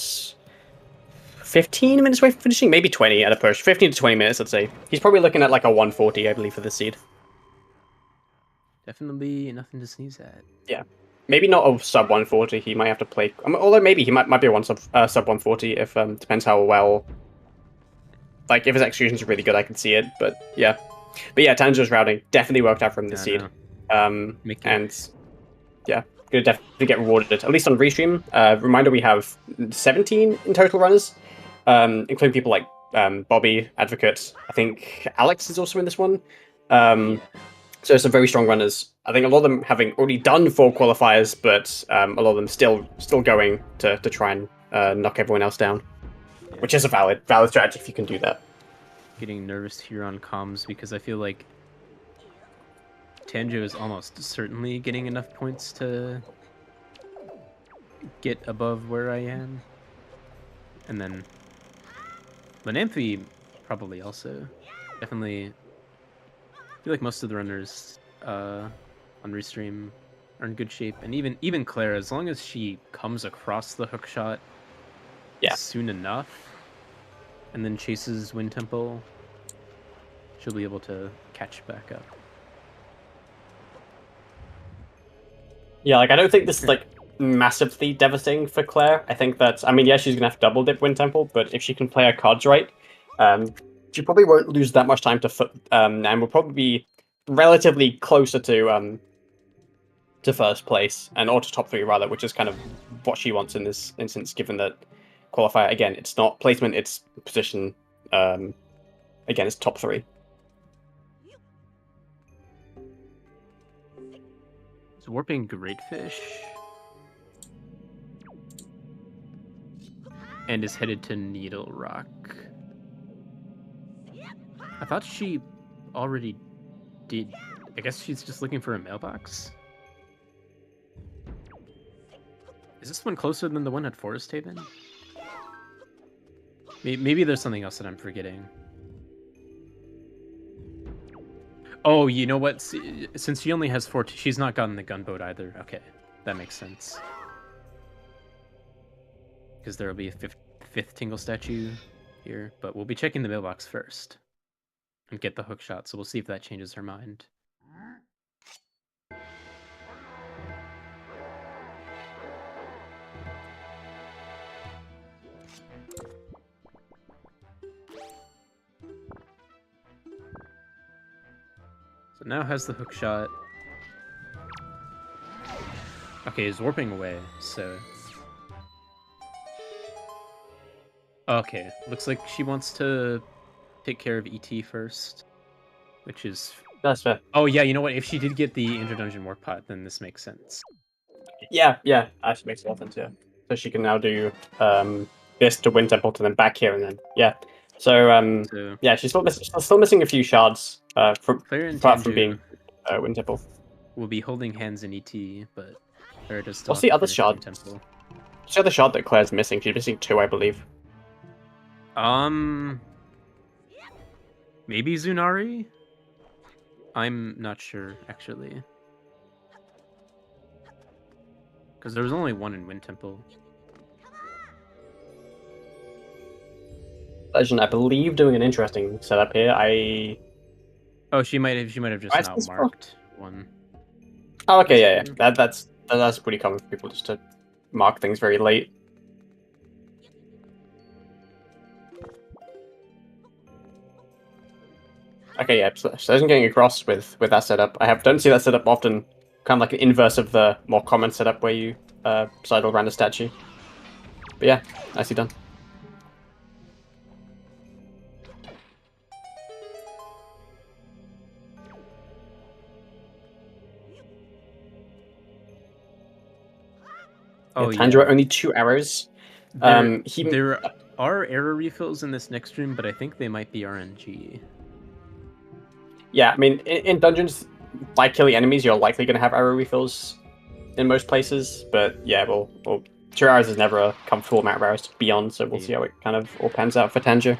15 minutes away from finishing, maybe 20 at a push. 15 to 20 minutes, I'd say. He's probably looking at like a 140, I believe, for the seed. Definitely nothing to sneeze at. Yeah. Maybe not a sub 140. He might have to play. Although maybe he might be a sub 140 if depends how well. Like if his executions are really good, I can see it. But yeah, Tanjo's routing definitely worked out for him this seed. And yeah, gonna definitely get rewarded at least on restream. Reminder: we have 17 in total runners, including people like Bobby, Advocate. I think Alex is also in this one. So some very strong runners. I think a lot of them having already done 4 qualifiers, but a lot of them still going to try and knock everyone else down, which is a valid strategy if you can do that. Getting nervous here on comms because I feel like Tanjo is almost certainly getting enough points to get above where I am, and then Lanamphy probably also. Definitely feel like most of the runners on Restream are in good shape, and even Claire, as long as she comes across the hook shot soon enough, and then chases Wind Temple, she'll be able to catch back up. Yeah, like I don't think this is like massively devastating for Claire. I think that she's gonna have to double dip Wind Temple, but if she can play her cards right, she probably won't lose that much time to and will probably be relatively closer to first place or to top 3 rather, which is kind of what she wants in this instance, given that qualifier again, it's not placement, it's position. Again, it's top 3. Is warping Greatfish and is headed to Needle Rock. I thought she already did. I guess she's just looking for a mailbox. Is this one closer than the one at Forest Haven? Maybe there's something else that I'm forgetting. Oh, you know what? Since she only has 4, she's not gotten the gunboat either. Okay, that makes sense. Because there will be a fifth Tingle statue here, but we'll be checking the mailbox first and get the hook shot. So we'll see if that changes her mind. So now has the hook shot. Okay, he's warping away, so... Okay, looks like she wants to take care of ET first, which is... That's fair. Oh yeah, you know what? If she did get the Inter-Dungeon Warp Pot, then this makes sense. Yeah, actually makes a lot of sense, yeah. So she can now do this to Wind Temple to then back here and then, yeah. So, yeah, she's still missing a few shards apart from being Wind Temple. We'll be holding hands in ET, but Claire does still What's the other shard? Temple. What's the other shard that Claire's missing? She's missing 2, I believe. Maybe Zunari? I'm not sure, actually. Because there was only 1 in Wind Temple. Legend, I believe, doing an interesting setup here. Oh, she might have just not marked one. Oh, okay, yeah. That's pretty common for people just to mark things very late. Okay, yeah, so isn't getting across with that setup. Don't see that setup often. Kind of like an inverse of the more common setup where you sidle around a statue. But yeah, nicely done. Oh, yeah, Tanjiro only 2 arrows. There are arrow refills in this next room, but I think they might be RNG. Yeah, I mean, in dungeons, by killing enemies, you're likely going to have arrow refills in most places. But yeah, well 2 arrows is never a comfortable amount of arrows to be on, so we'll see how it kind of all pans out for Tanjiro.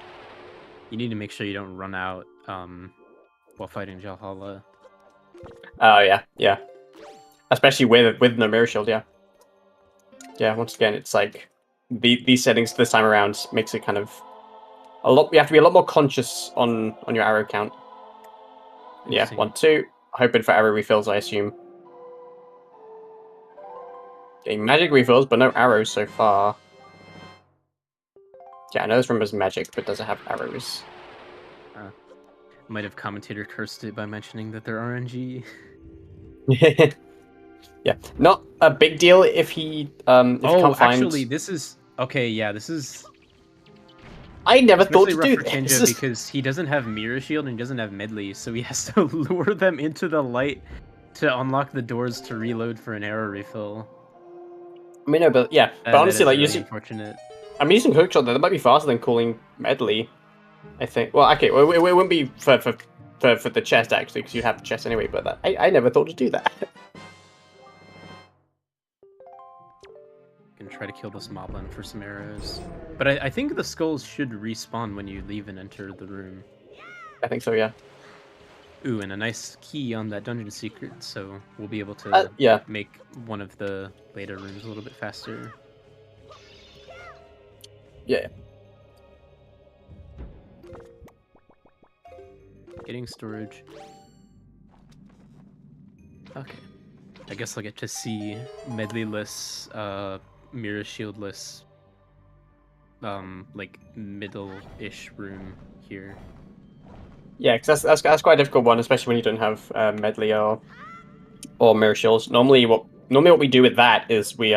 You need to make sure you don't run out while fighting Valhalla. Oh yeah. Especially with no mirror shield, yeah. Yeah, once again, it's like these settings this time around makes it kind of a lot. You have to be a lot more conscious on your arrow count. Yeah, 1, 2. Hoping for arrow refills, I assume. Getting magic refills, but no arrows so far. Yeah, I know this room is magic, but does it have arrows? Might have commentator cursed it by mentioning that they're RNG. Yeah, not a big deal if he if you can't find... actually, this is okay. Yeah, this is. I never thought Especially to rough do for this. Tenja because he doesn't have mirror shield and he doesn't have medley, so he has to lure them into the light to unlock the doors to reload for an arrow refill. I mean, no, but yeah, but That honestly, is like really using, unfortunate. I mean, using hookshot there, that might be faster than calling medley. I think. Well, okay, well, it wouldn't be for the chest actually, because you'd have the chest anyway. But that, I never thought to do that. Gonna try to kill this moblin for some arrows, but I think the skulls should respawn when you leave and enter the room. I think so, yeah. Ooh, and a nice key on that dungeon secret, so we'll be able to yeah. make one of the later rooms a little bit faster. Yeah. Getting storage. Okay. I guess I'll get to see medleyless, mirror shieldless, like middle-ish room here. Yeah, because that's quite a difficult one, especially when you don't have medley or mirror shields. Normally what we do with that is we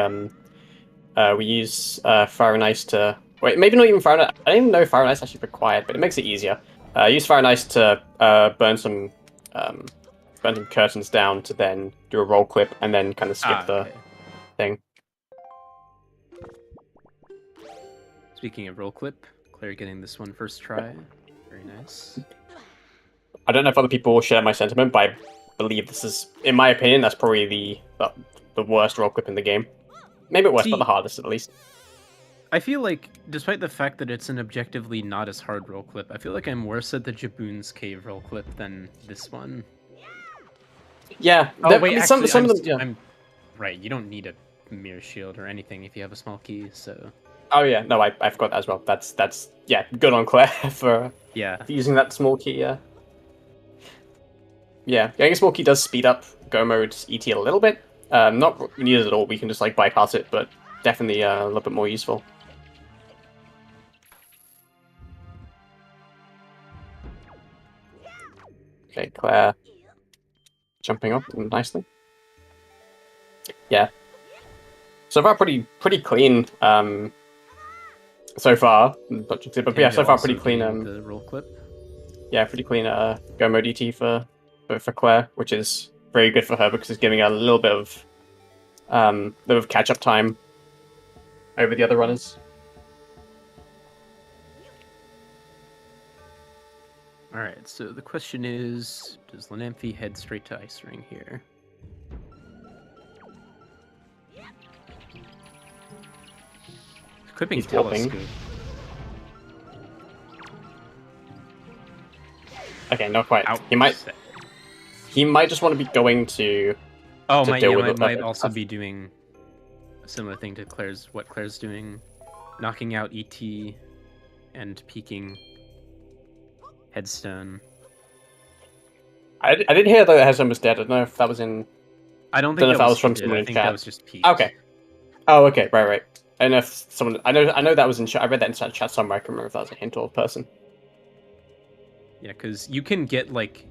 use fire and ice to maybe not even fire and ice. I don't even know if fire and ice is actually required, but it makes it easier. Use fire and ice to burn some curtains down to then do a roll clip and then kind of skip the thing. Speaking of roll clip, Claire getting this one first try. Very nice. I don't know if other people will share my sentiment, but I believe this is, in my opinion, that's probably the worst roll clip in the game. Maybe not worst, but the hardest at least. I feel like, despite the fact that it's an objectively not as hard roll clip, I feel like I'm worse at the Jaboon's Cave roll clip than this one. Yeah. Oh, wait, actually, some of them, yeah. I'm right, you don't need a mirror shield or anything if you have a small key, so... Oh yeah, no, I forgot that as well. That's yeah, good on Claire for using that small key, yeah. Yeah, getting a small key does speed up Go mode ET a little bit. Not needed at all, we can just like bypass it, but definitely a little bit more useful. Okay, Claire jumping up nicely. Yeah. So far pretty clean, so far. But yeah, so far pretty clean the roll clip. Yeah, pretty clean Go mode ET for Claire, which is very good for her because it's giving her a little bit of catch up time over the other runners. Alright, so the question is, does Lanamphy head straight to Ice Ring here? Equipping telescope. Okay, not quite. He might just want to be going to. Oh, might also be doing a similar thing to what Claire's doing, knocking out ET and peeking Headstone. I didn't hear that Headstone was dead. I don't know if that was in. I don't think that was from someone in chat. That was just peeked. Okay. Oh, okay. Right. I don't know if someone. I know that was in chat. I read that in chat somewhere. I can't remember if that was a hint or a person. Yeah, because you can get like,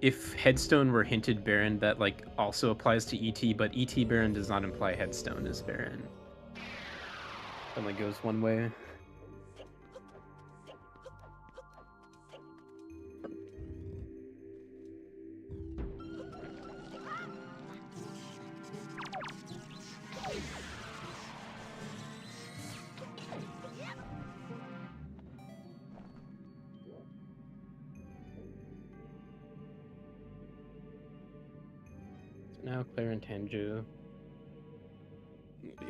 if Headstone were hinted Baron, that like also applies to ET, but ET Baron does not imply Headstone is Baron. It only goes one way. Now Claire and Tanju.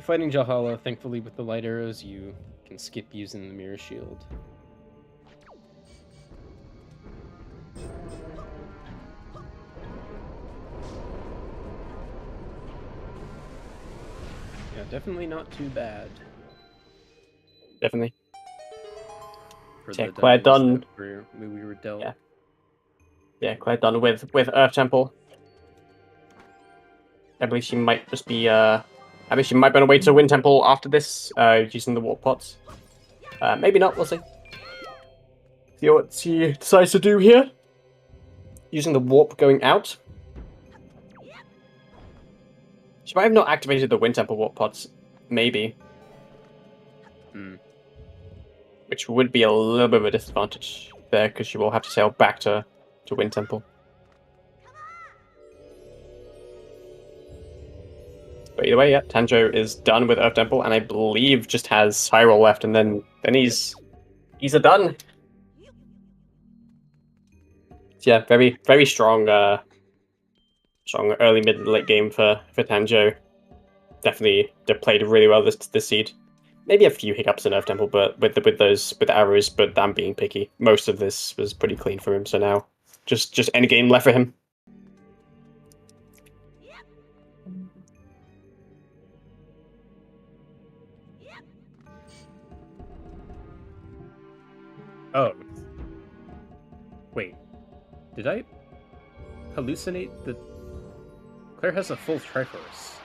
Fighting Jalhala, thankfully with the light arrows, you can skip using the mirror shield. definitely not too bad. Definitely. For Yeah, the Claire W's done. that we were dealt. Yeah. Yeah, Claire done with Earth Temple. I believe she might just be I mean she might be on her way to Wind Temple after this, using the warp pots. Maybe not, we'll see. See what she decides to do here. Using the warp going out. She might have not activated the Wind Temple warp pots. Maybe. Which would be a little bit of a disadvantage there, because she will have to sail back to Wind Temple. But either way, yeah, Tanjo is done with Earth Temple, and I believe just has Hyrule left, and then he's a done. So yeah, very strong, strong early, mid, and late game for Tanjo. Definitely played really well this seed. Maybe a few hiccups in Earth Temple, but with the arrows, but I'm being picky. Most of this was pretty clean for him, so now just end game left for him. Oh. Wait. Did I hallucinate that Claire has a full Triforce?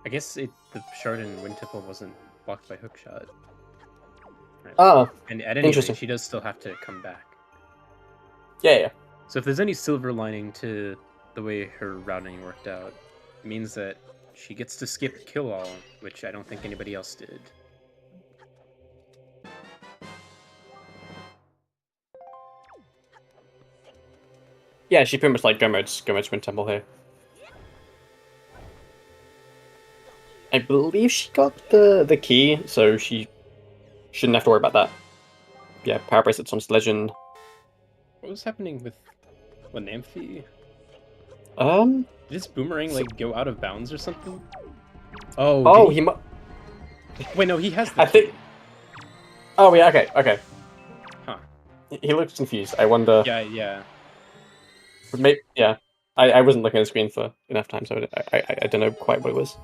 I guess the shard in Wind Temple wasn't blocked by Hookshot. Right. Oh, and at any rate, she does still have to come back. Yeah. So if there's any silver lining to the way her routing worked out, it means that she gets to skip Kill All, which I don't think anybody else did. Yeah, she pretty much like Gomod's Wind Temple here. I believe she got the key, so she shouldn't have to worry about that. Yeah, Power Bracelet's on Legend. What was happening with Nymphy? Did his boomerang like go out of bounds or something? Oh. Oh, he might. Wait, no, he has. The I think. Oh yeah. Okay. Huh. He looks confused. I wonder. Yeah. Maybe. Yeah. I wasn't looking at the screen for enough time, so I don't know quite what it was.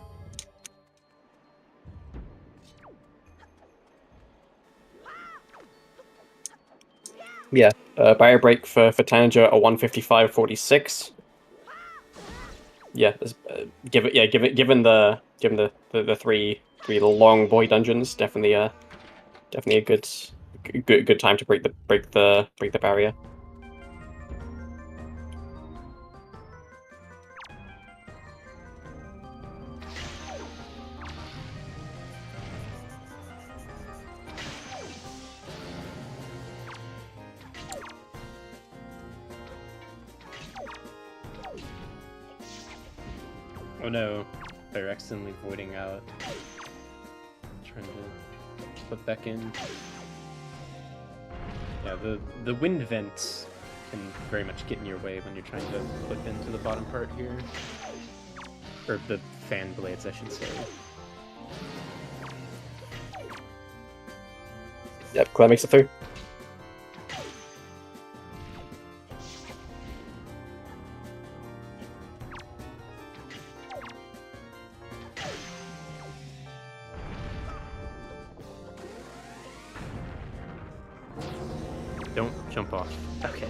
Yeah, barrier break for Tanager, a 155.46. Yeah, given the three long boy dungeons, definitely a good time to break the barrier. Oh no, they're accidentally voiding out. Trying to put back in. Yeah, the wind vents can very much get in your way when you're trying to clip into the bottom part here. Or the fan blades, I should say. Yep, Claire makes it through. Don't jump off. Okay.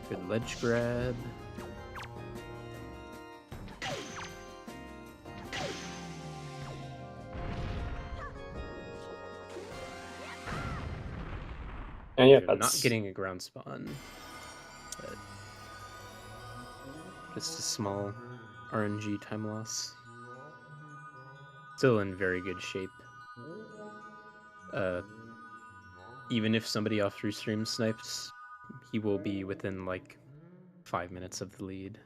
Good ledge grab. And yeah, You're not getting a ground spawn, but just a small RNG time loss. Still in very good shape. Even if somebody off Restream snipes, he will be within like 5 minutes of the lead.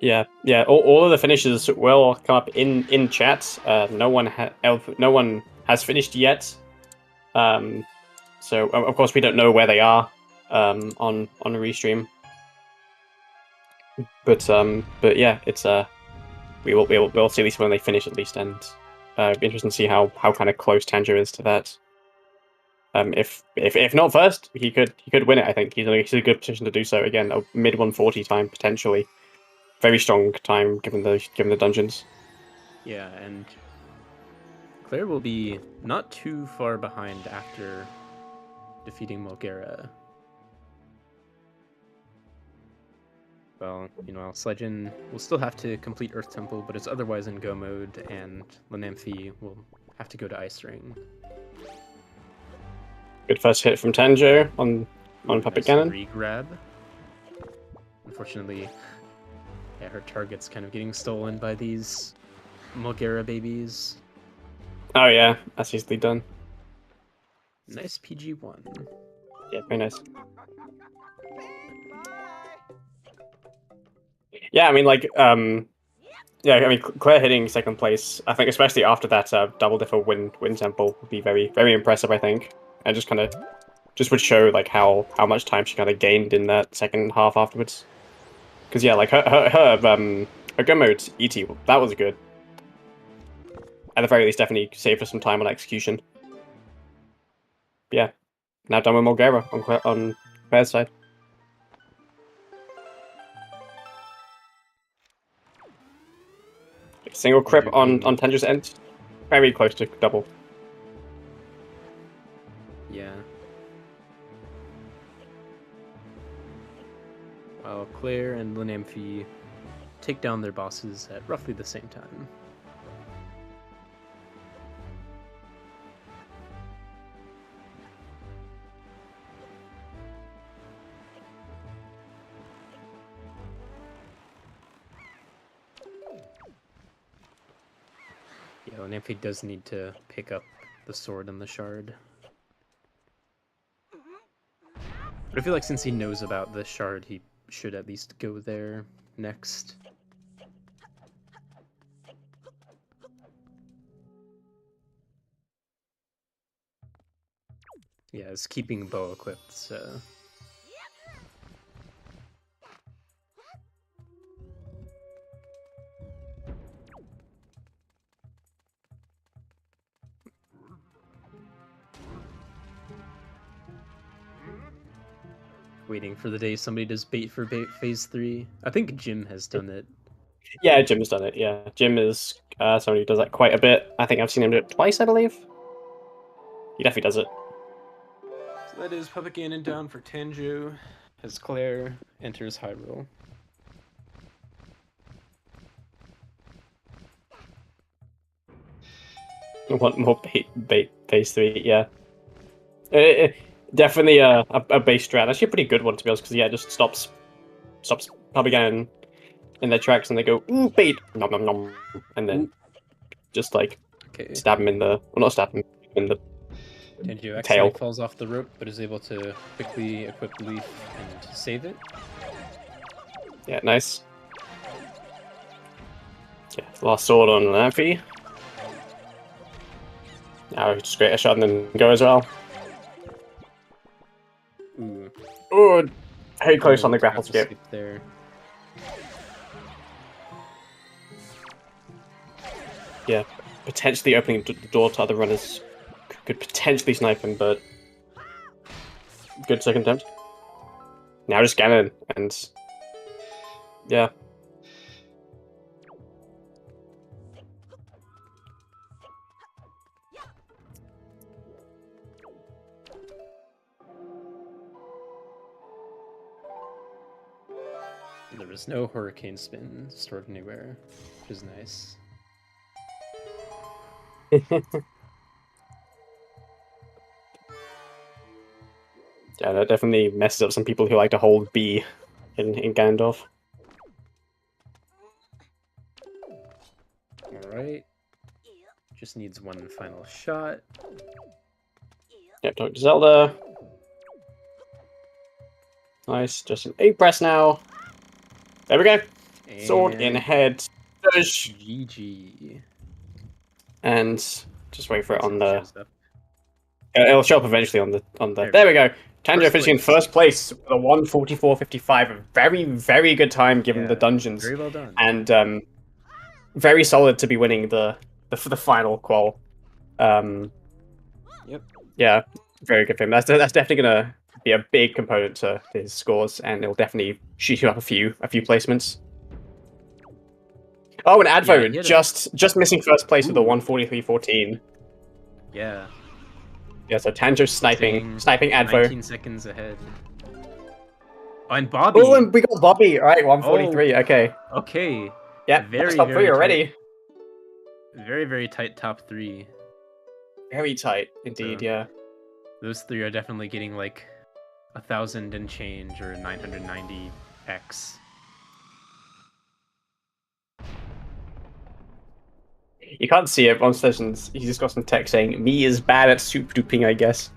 Yeah. All of the finishes will come up in chat. No one has finished yet. So of course we don't know where they are. on a restream. But yeah, it's we'll see at least when they finish at least, and it'd be interesting to see how kind of close Tanjo is to that. If not first, he could win it. I think he's in a good position to do so. Again, a mid 140 time potentially, very strong time given the dungeons. Yeah, and Claire will be not too far behind after defeating Mulgera. Well, Sledgen will still have to complete Earth Temple, but it's otherwise in Go mode, and Lanamphy will have to go to Ice Ring. Good first hit from Tanjo on Puppet Nice Cannon. Re-grab. Unfortunately, yeah, her target's kind of getting stolen by these Mulgera babies. Oh yeah, that's easily done. Nice PG-1. Yeah, very nice. Yeah, I mean, like, yeah, I mean, Claire hitting second place, I think, especially after that double differ win temple, would be very, very impressive. I think, and just kind of would show like how much time she kind of gained in that second half afterwards. Because yeah, like her go mode ET, that was good. At the very least, definitely saved her some time on execution. But yeah, now done with Mulgera on Claire's side. Single crip on Tanjo's end, very close to double. Yeah. While Claire and Lanamphy take down their bosses at roughly the same time. Yeah, Lanamphy does need to pick up the sword and the shard. But I feel like since he knows about the shard, he should at least go there next. Yeah, it's keeping bow equipped, so... Waiting for the day somebody does bait for phase 3. I think Jim has done it. Yeah, Jim has done it. Yeah, Jim is somebody who does that quite a bit. I think I've seen him do it twice, I believe. He definitely does it. So that is Puppet Ganon down for Tanjo, as Claire enters Hyrule. Want more bait phase 3? Yeah. Definitely a base strat. Actually, a pretty good one to be honest, because yeah, it just stops Puppet Ganon in their tracks, and they go ooh bait, nom nom nom, and then just like stab him in the, well, not stab him in the Tanjo tail. accidentally falls off the rope, but is able to quickly equip Leaf and save it. Yeah, nice. Yeah, last sword on Lampy. Now just create a shot and then go as well. Ooh. Ooh, very close on the grapple skip. There. Yeah, potentially opening the door to other runners. Could potentially snipe him, but good second attempt. Now just Ganon, and yeah. There was no Hurricane Spin stored anywhere, which is nice. Yeah, that definitely messes up some people who like to hold B in Ganondorf. Alright. Just needs one final shot. Yep, talk to Zelda. Nice, just an 8 press now. There we go. Sword in head. Push. GG. And just wait for it on the. It'll show up eventually on the. There we go. Tanjo finishing in first place with a 1:44.55. A very, very good time given the dungeons. Very well done. And very solid to be winning the final qual. Yep. Yeah, very good for him. That's definitely gonna be a big component to his scores, and it'll definitely shoot you up a few placements. Oh, and Advo just missing first place with a 1:43.14. Yeah. Yeah, so Tanjo sniping Advo. 19 seconds ahead. Oh, and Bobby. Oh, and we got Bobby. All right, 1:43. Okay. Okay. Yeah, very, top very three already. Very, very tight top three. Very tight, indeed. So, yeah. Those three are definitely getting like 1,000 and change or 990x. You can't see it, but on sessions, he's just got some text saying, "Me is bad at soup duping, I guess."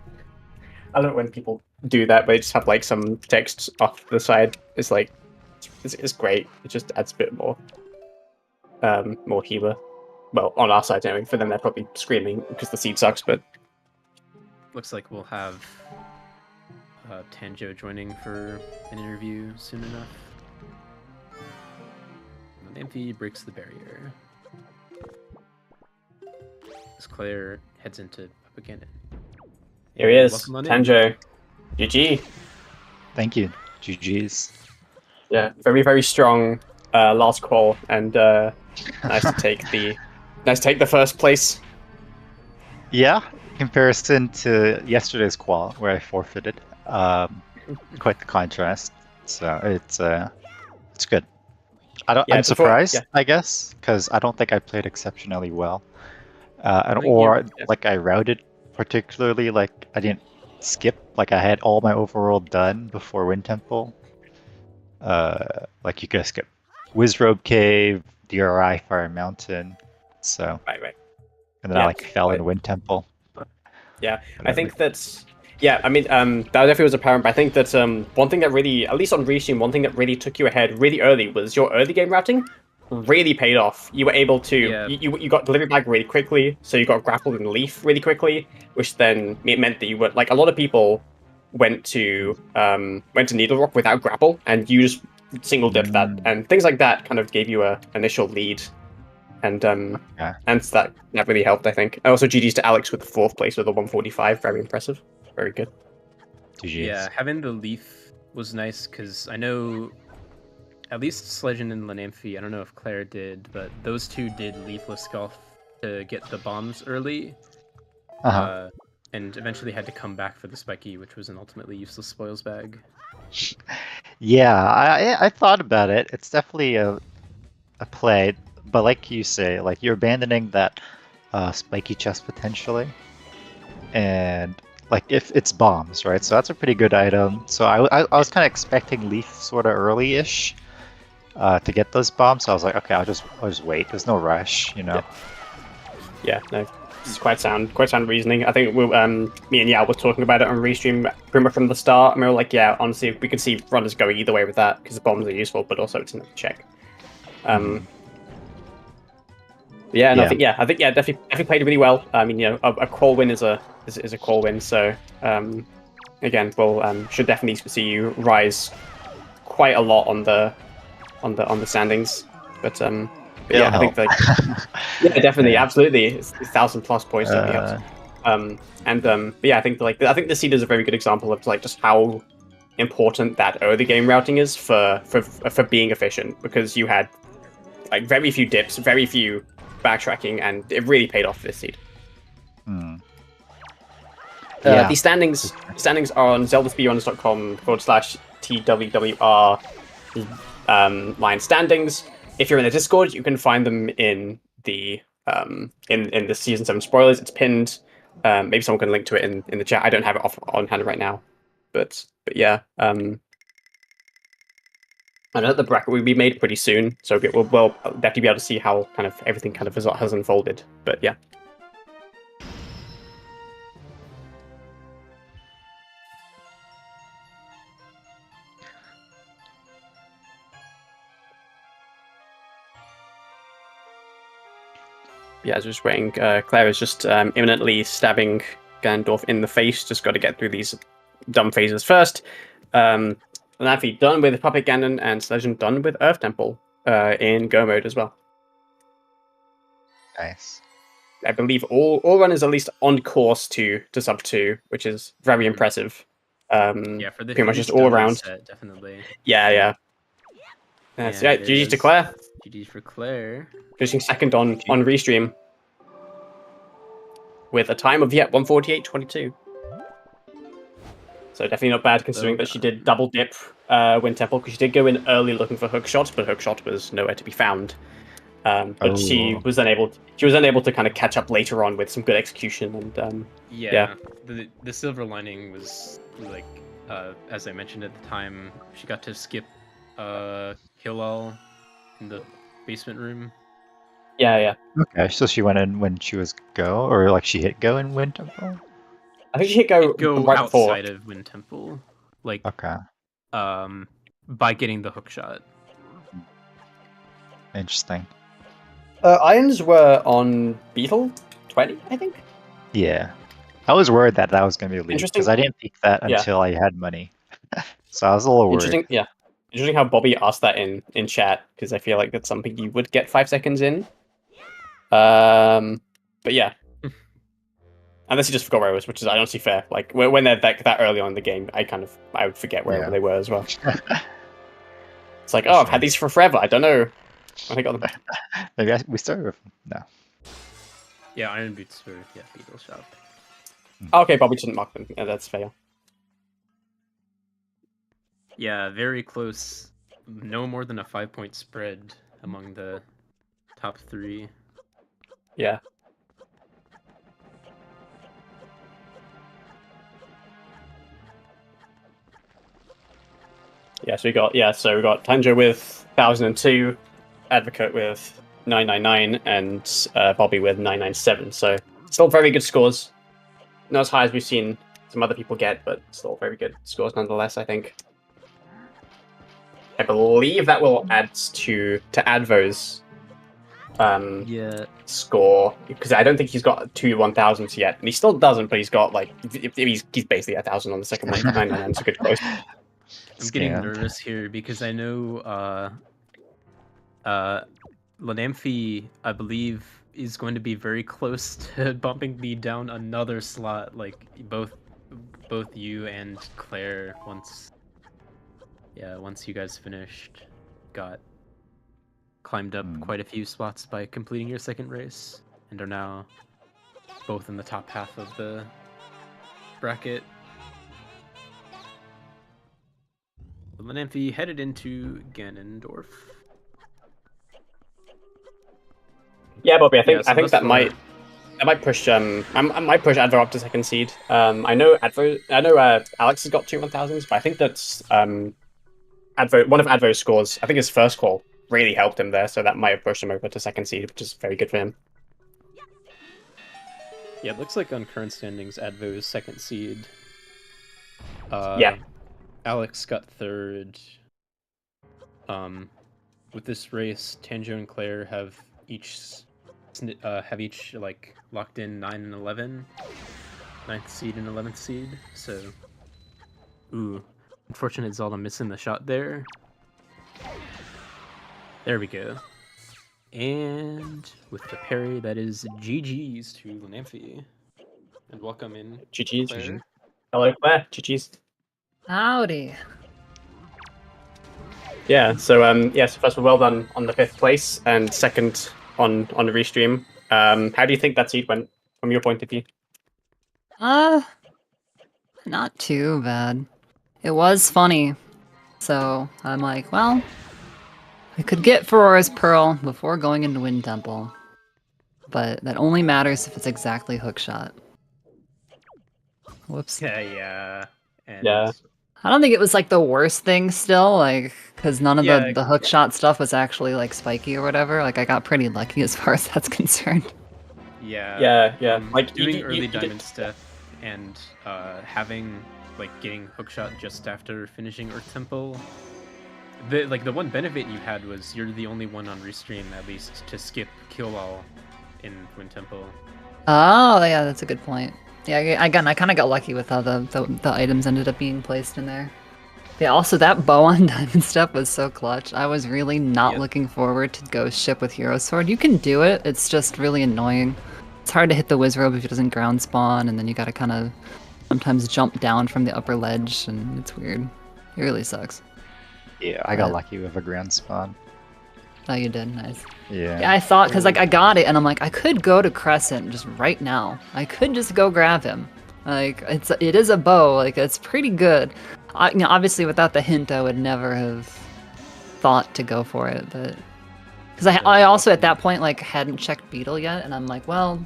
I don't know when people do that, but they just have like some text off the side. It's like, it's great. It just adds a bit more healer. Well, on our side anyway. For them, they're probably screaming because the seed sucks, but... Looks like we'll have Tanjo joining for an interview soon enough. Amphi breaks the barrier. As Claire heads into up again. Here he is, Welcome on in. Tanjo. GG. Thank you. GG's. Yeah, very, very strong last qual, and nice to take the first place. Yeah, comparison to yesterday's qual where I forfeited. Quite the contrast. So it's good. I'm surprised, I guess, because I don't think I played exceptionally well, like I routed particularly. Like I didn't skip. Like I had all my overall done before Wind Temple. Like you could skip Wizrobe Cave, DRI, Fire Mountain. So right. And then I fell in Wind Temple. Yeah, I think that's... Yeah, I mean, that definitely was apparent, but I think that one thing that really, at least on Restream, one thing that really took you ahead really early was your early game routing really paid off. You were able to... You got delivery bag really quickly, so you got grappled and leaf really quickly, which then it meant that you were... Like, a lot of people went to Needle Rock without grapple, and you just single dipped that, and things like that kind of gave you a initial lead. And and that really helped, I think. And also GG's to Alex with the 4th place with a 1:45, very impressive. Very good. GG's. Yeah, having the leaf was nice because I know at least Sledgen and Lanamphy, I don't know if Claire did, but those two did leafless golf to get the bombs early. And eventually had to come back for the spiky, which was an ultimately useless spoils bag. Yeah, I thought about it. It's definitely a play, but like you say, like you're abandoning that spiky chest potentially, and like if it's bombs, right? So that's a pretty good item. So I was kind of expecting leaf sort of early-ish to get those bombs. So I was like, okay, I'll just wait. There's no rush, you know. Yeah, no, it's quite sound reasoning. I think me and Yao were talking about it on Restream pretty much from the start, and we were like, yeah, honestly, we could see runners going either way with that because the bombs are useful, but also it's another check. Yeah, and I think definitely played really well. I mean, you know, a qual win is a qual win. So again, we'll should definitely see you rise quite a lot on the standings. But yeah, I think like definitely, absolutely, it's 1,000+ points that helps. But yeah, I think the seed is a very good example of like just how important that early game routing is for being efficient, because you had like very few dips, very few backtracking, and it really paid off this seed. The standings are on ZeldaSpeedRuns.com/TWWR line standings. If you're in the Discord, you can find them in the in the season 7 spoilers. It's pinned. Maybe someone can link to it in the chat. I don't have it on hand right now, but yeah. I know that the bracket will be made pretty soon, so we'll definitely be able to see how kind of everything kind of has unfolded. But yeah. Yeah, I was just waiting. Claire is just imminently stabbing Ganondorf in the face. Just got to get through these dumb phases first. Lanafi done with Puppet Ganon, and Legend done with Earth Temple in Go mode as well. Nice. I believe all runners at least on course to sub 2, which is very impressive. Yeah, for the pretty much just all around. Set, definitely. Yeah. So yeah, GG's to Claire. GG's for Claire. Finishing second on Restream with a time of 1:48.22. So definitely not bad considering that she did double dip Wind Temple, because she did go in early looking for Hookshot, but Hookshot was nowhere to be found. But she was unable to kind of catch up later on with some good execution and yeah. The silver lining was like as I mentioned at the time, she got to skip Kill All in the basement room. Yeah. Okay, so she went in when she was Go, or like she hit Go in Wind Temple? I think she hit Go right outside before. of Wind Temple. Like Okay. by getting the hook shot. Interesting. Irons were on Beetle 20, I think. Yeah. I was worried that was going to be a lead, Interesting. because I didn't pick that until I had money. So I was a little worried. Interesting, yeah. Interesting how Bobby asked that in chat, because I feel like that's something you would get 5 seconds in. But yeah. Unless you just forgot where it was, which is I don't see fair. Like when they're that early on in the game, I would forget where they were as well. It's like, I've had these for forever. I don't know when I got them. Maybe we started with no. Yeah, Iron Boots for Beetle Shop. Okay, Bobby didn't mark them. Yeah, that's fair. Yeah, very close. No more than a 5-point spread among the top 3. Yeah. So we got Tanjo with 1002, Advocate with 999, and Bobby with 997. So still very good scores. Not as high as we've seen some other people get, but still very good scores nonetheless, I think. I believe that will add to Advo's score, because I don't think he's got 2 1000s yet, and he still doesn't, but he's got he's basically 1000 on the second one. 999 is a good close. I'm getting nervous here because I know Lanamphy, I believe, is going to be very close to bumping me down another slot, like both you and Claire once you guys finished climbed up quite a few spots by completing your second race and are now both in the top half of the bracket. Lanamphy headed into Ganondorf. Yeah, Bobby, I think that might push I might push Advo up to second seed. I know Alex has got 2 1000s, but I think that's one of Advo's scores. I think his first call really helped him there, so that might have pushed him over to second seed, which is very good for him. Yeah, it looks like on current standings, Advo is second seed. Alex got third. With this race, Tanjo and Claire have each locked in 9 and 11, 9th seed and 11th seed. So, unfortunate Zelda missing the shot there. There we go. And with the parry, that is GG's to Lanamphy. And welcome in, GG's. Claire. Hello, Claire. GG's. Howdy. Yeah, so so first of all, well done on the 5th place and second on the restream. How do you think that seed went from your point of view? Not too bad. It was funny. So I'm like, well, I could get Ferora's Pearl before going into Wind Temple. But that only matters if it's exactly hookshot. Whoops. Yeah. I don't think it was like the worst thing still, like, because none of the hookshot stuff was actually like spiky or whatever. Like, I got pretty lucky as far as that's concerned. Yeah. Like doing early diamond stuff and getting hookshot just after finishing Earth Temple. The one benefit you had was you're the only one on restream at least to skip Kill All in Wind Temple. Oh yeah, that's a good point. Yeah, again, I kind of got lucky with how the items ended up being placed in there. Yeah, also that bow on diamond stuff was so clutch. I was really not looking forward to Ghost Ship with Hero Sword. You can do it, it's just really annoying. It's hard to hit the Wizrobe if it doesn't ground spawn, and then you gotta kind of sometimes jump down from the upper ledge, and it's weird. It really sucks. Yeah, I got lucky with a ground spawn. Oh, you did? Nice. Yeah. Yeah, I thought, because like I got it, and I'm like, I could go to Crescent just right now. I could just go grab him. Like, it is a bow, like, it's pretty good. You know, obviously without the hint, I would never have thought to go for it, but... Because I also, at that point, like, hadn't checked Beetle yet, and I'm like, well,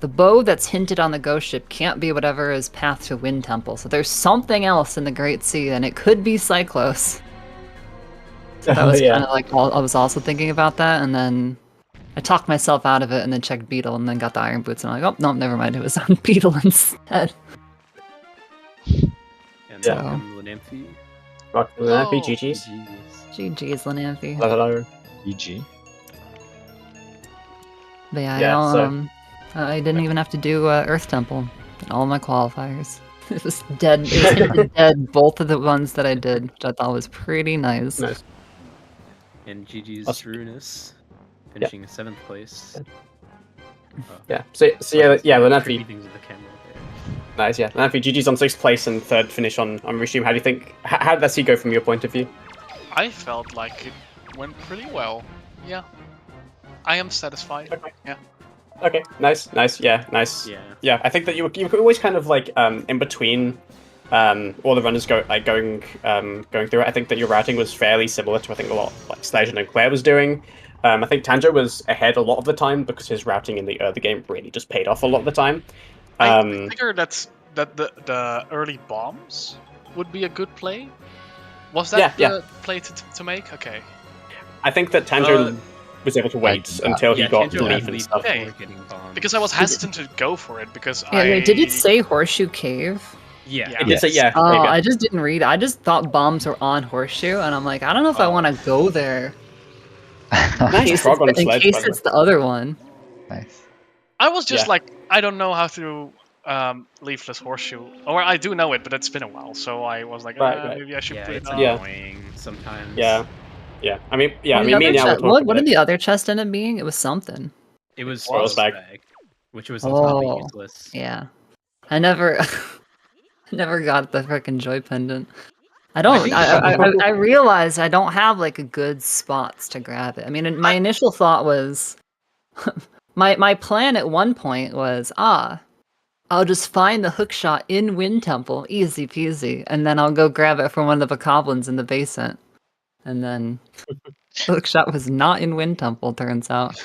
the bow that's hinted on the Ghost Ship can't be whatever is Path to Wind Temple, so there's something else in the Great Sea, and it could be Cyclos. So that was kind of like, I was also thinking about that, and then I talked myself out of it, and then checked Beetle, and then got the Iron Boots, and I'm like, oh, no, never mind, it was on Beetle instead. And So- welcome, Lanamphy. Welcome, Lanamphy, GG's. GG's, Lanamphy. Hello. GG. But yeah, Yeah, I didn't even have to do Earth Temple in all my qualifiers. It was dead. It was hinted dead, both of the ones that I did, which I thought was pretty nice. Nice. And GG's Us- Ruinous, finishing 7th place. Yeah. So yeah, Lanamphy. Tricky things with the camera there. Nice, yeah. Lanamphy, GG's on 6th place and 3rd finish on Restream. How do you think? How did that see go from your point of view? I felt like it went pretty well. Yeah. I am satisfied. Okay. Yeah. Okay, nice, yeah, nice. Yeah. Yeah, I think that you were always kind of like in between all the runners going through it. I think that your routing was fairly similar to I think a lot like Slajan and Claire was doing. I think Tanjo was ahead a lot of the time because his routing in the early game really just paid off a lot of the time. I figure that the early bombs would be a good play. Was that the play to make? Okay. I think that Tanjo was able to wait until he got Tanjo leaf had and leaf stuff. before Okay. getting bombed. Because I was hesitant to go for it because Yeah, wait, did it say Horseshoe Cave? Yeah. Yeah. It did say yeah. Oh, maybe. I just didn't read it. I just thought bombs were on Horseshoe, and I'm like, I don't know if I want to go there. Nice frog on In sledge. case by the it's the other one. Nice. I was just Yeah. like, I don't know how to leafless horseshoe. Or I do know it, but it's been a while, so I was like, Right. maybe I should put it It's on. Yeah. annoying sometimes. Yeah. I mean, What me and Yao were talking what about did the other chest end up being? It was something. It was Spoils Spoils bag. bag, which was entirely Oh. useless. Yeah. I never never got the frickin' joy pendant. I realized I don't have like a good spots to grab it. I mean, my initial thought was my plan at one point was I'll just find the hook shot in Wind Temple, easy peasy, and then I'll go grab it from one of the bokoblins in the basement. And then the hook shot was not in Wind Temple, turns out.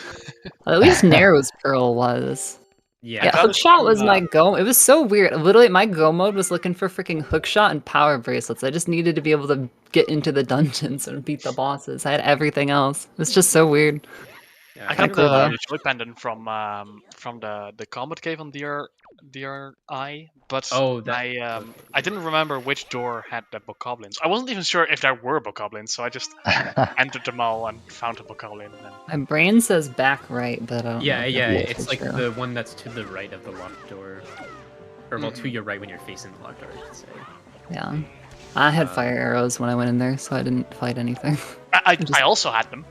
At least Narrow's Pearl was. Yeah, got it hookshot from, was my go. It was so weird. Literally, my go mode was looking for freaking hookshot and power bracelets. I just needed to be able to get into the dungeons and beat the bosses. I had everything else. It was just so weird. Yeah, I think got cool, about the joy pendant from the combat cave on DRI, but I didn't remember which door had the bokoblins. I wasn't even sure if there were bokoblins, so I just entered them all and found a bokoblin. My brain says back right, but I don't know. Yeah, if yeah, that's it's actually like true. the one that's to the right of the locked door. Or, well, to your right when you're facing the locked door, I should say. Yeah. I had fire arrows when I went in there, so I didn't fight anything. I also had them.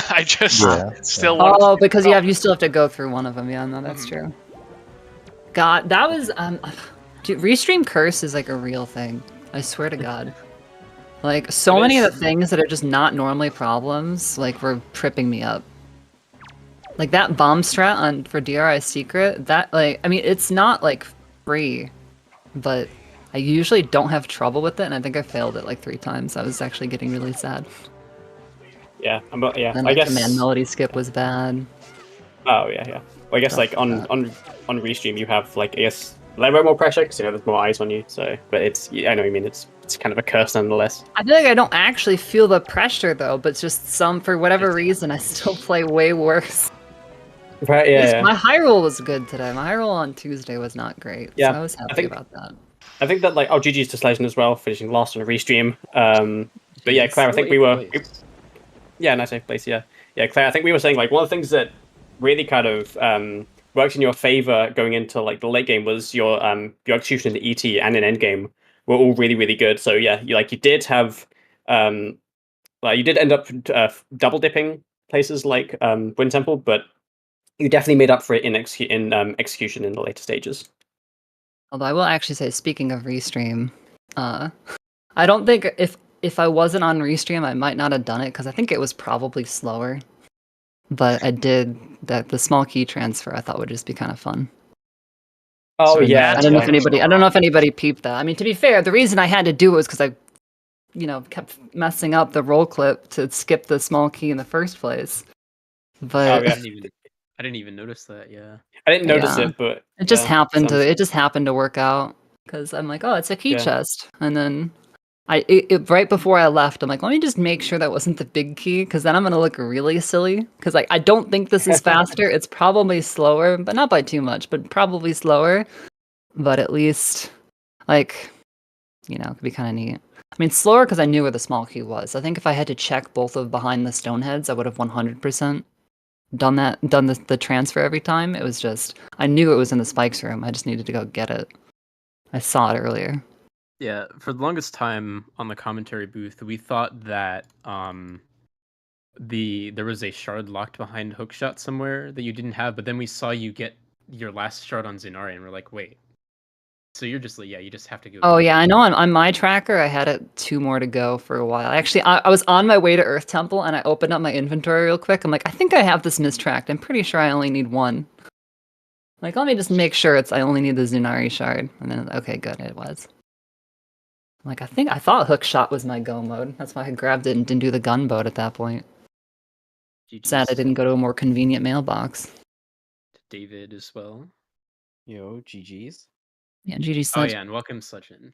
I just Yeah, still wanted Oh, to because you still have to go through one of them. Yeah, no, that's true. God, that was dude, Restream Curse is like a real thing. I swear to God. Like so many of the things that are just not normally problems, like were tripping me up. Like that bomb strat for DRI Secret, that like I mean it's not like free, but I usually don't have trouble with it, and I think I failed it like 3 times. I was actually getting really sad. Yeah, yeah. And I like guess. command melody skip was bad. Oh yeah. Well, I guess like on Restream you have like I guess a little bit more pressure because there's more eyes on you. So, but I know what you mean. It's kind of a curse nonetheless. I feel like I don't actually feel the pressure though, but just for whatever reason I still play way worse. Right? Yeah. My high roll was good today. My high roll on Tuesday was not great. Yeah, So I was happy about that. I think that like GG's to Slajan as well, finishing last on a Restream. But yeah, Claire, I think we were. Yeah, nice place. Yeah, Claire, I think we were saying like one of the things that really kind of worked in your favor going into like the late game was your execution in the ET and in endgame were all really, really good. So yeah, you did have you did end up double dipping places like Wind Temple, but you definitely made up for it in execution in the later stages. Although I will actually say, speaking of Restream, I don't think if I wasn't on Restream, I might not have done it because I think it was probably slower. But I did that. The small key transfer I thought would just be kind of fun. Oh So yeah, I don't know if anybody peeped that. I mean, to be fair, the reason I had to do it was because I, kept messing up the roll clip to skip the small key in the first place. But yeah. I didn't even notice that. Yeah, I didn't notice it, but it just happened to work out because I'm like, oh, it's a key chest, and then right before I left, I'm like, let me just make sure that wasn't the big key, because then I'm gonna look really silly. Because I don't think this is faster. It's probably slower, but not by too much, but probably slower. But at least, it could be kind of neat. I mean, slower because I knew where the small key was. I think if I had to check both of behind the stoneheads, I would have 100% done the transfer every time. It was just, I knew it was in the spikes room. I just needed to go get it. I saw it earlier. Yeah, for the longest time on the commentary booth, we thought that there was a shard locked behind hookshot somewhere that you didn't have, but then we saw you get your last shard on Zenari, and we're like, wait. So you're just you just have to go. Oh yeah, I know. On my tracker, I had 2 more to go for a while. Actually, I was on my way to Earth Temple, and I opened up my inventory real quick. I'm like, I think I have this mistracked. I'm pretty sure I only need 1. Like, let me just make sure I only need the Zenari shard. And then, okay, good, it was. Like, I thought hookshot was my go mode. That's why I grabbed it and didn't do the gunboat at that point. GG's. Sad I didn't go to a more convenient mailbox. David as well. Yo, GG's. Yeah, GG's. Oh yeah, and welcome Sachin.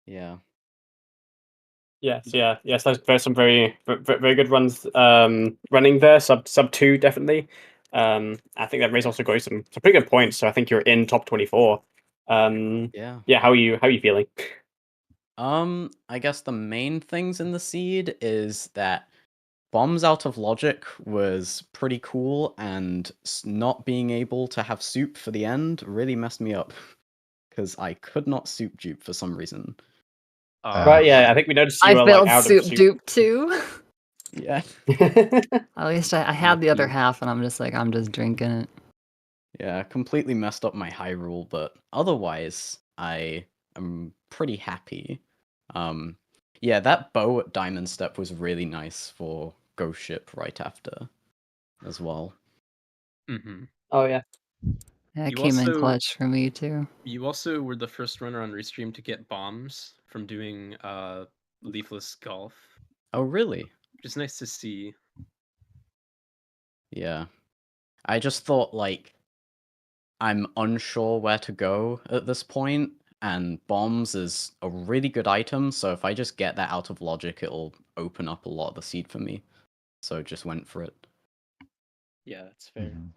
Yeah. Yes, yeah. So there's some very, very good runs running there. Sub 2 definitely. I think that race also got you some pretty good points. So I think you're in top 24. Yeah. Yeah. How are you feeling? I guess the main things in the seed is that bombs out of logic was pretty cool, and not being able to have soup for the end really messed me up because I could not soup dupe for some reason. Right, yeah, I think we noticed you were failed out soup of soup dupe too. Yeah. At least I had the other half, and I'm just drinking it. Yeah, completely messed up my high rule, but otherwise I am pretty happy. Yeah, that bow at Diamond Step was really nice for Ghost Ship right after as well. Mm-hmm. Oh yeah. Yeah, it came in clutch for me too. You also were the first runner on Restream to get bombs from doing Leafless Golf. Oh really? Which is nice to see. Yeah. I just thought, I'm unsure where to go at this point, and bombs is a really good item, so if I just get that out of logic, it'll open up a lot of the seed for me. So just went for it. Yeah, that's fair. Mhm.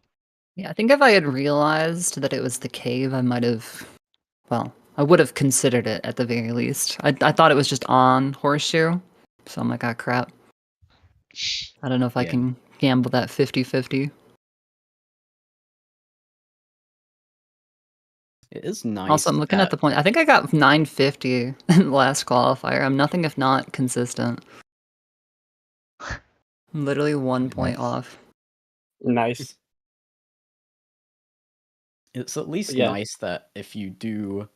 Yeah, I think if I had realized that it was the cave, I might have, I would have considered it at the very least. I thought it was just on Horseshoe, so I'm like, ah, crap. I don't know if I can gamble that 50-50. It is nice. Also, I'm looking at the point. I think I got 950 in the last qualifier. I'm nothing if not consistent. I'm literally 1 point off. Nice. It's at least nice that if you do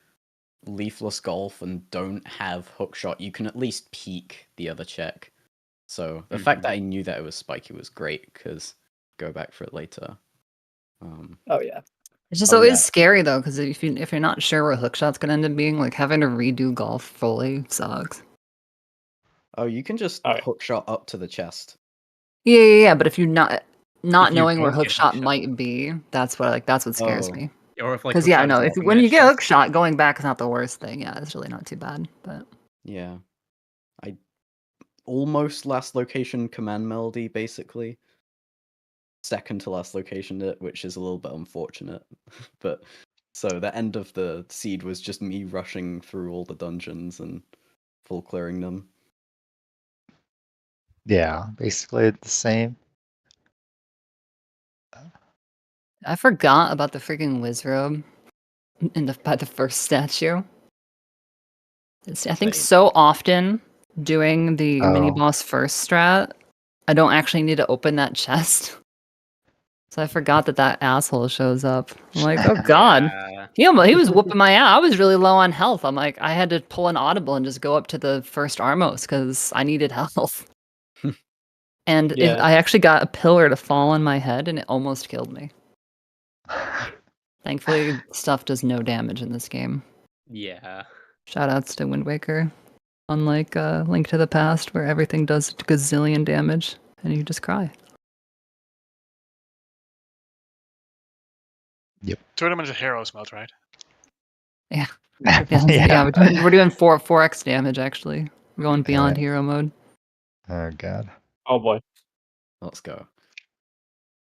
Leafless Golf and don't have hookshot, you can at least peek the other check. So the fact that I knew that it was spiky was great, because go back for it later. Oh yeah. It's just always scary though, because if you're not sure where hookshot's gonna end up being, like having to redo golf fully sucks. Oh, you can just hookshot up to the chest. Yeah. But if you're not knowing where hookshot might be, that's what scares me. Or if because I know when you get hookshot, going back is not the worst thing. Yeah, it's really not too bad. But yeah, I almost last location command melody basically. Second to last location it, which is a little bit unfortunate. But so the end of the seed was just me rushing through all the dungeons and full clearing them. Yeah, basically the same. I forgot about the freaking Wizrobe by the first statue. I think so often doing the mini boss first strat, I don't actually need to open that chest. So I forgot that asshole shows up. I'm like, oh god. Yeah. He was whooping my ass. I was really low on health. I'm like, I had to pull an audible and just go up to the first Armos because I needed health. And I actually got a pillar to fall on my head and it almost killed me. Thankfully, stuff does no damage in this game. Yeah. Shoutouts to Wind Waker. Unlike Link to the Past, where everything does a gazillion damage and you just cry. Yep. Tournament is Heroes mode, right? Yeah. Yeah, we're doing 4x damage actually. We're going beyond hero mode. Oh god. Oh boy. Let's go.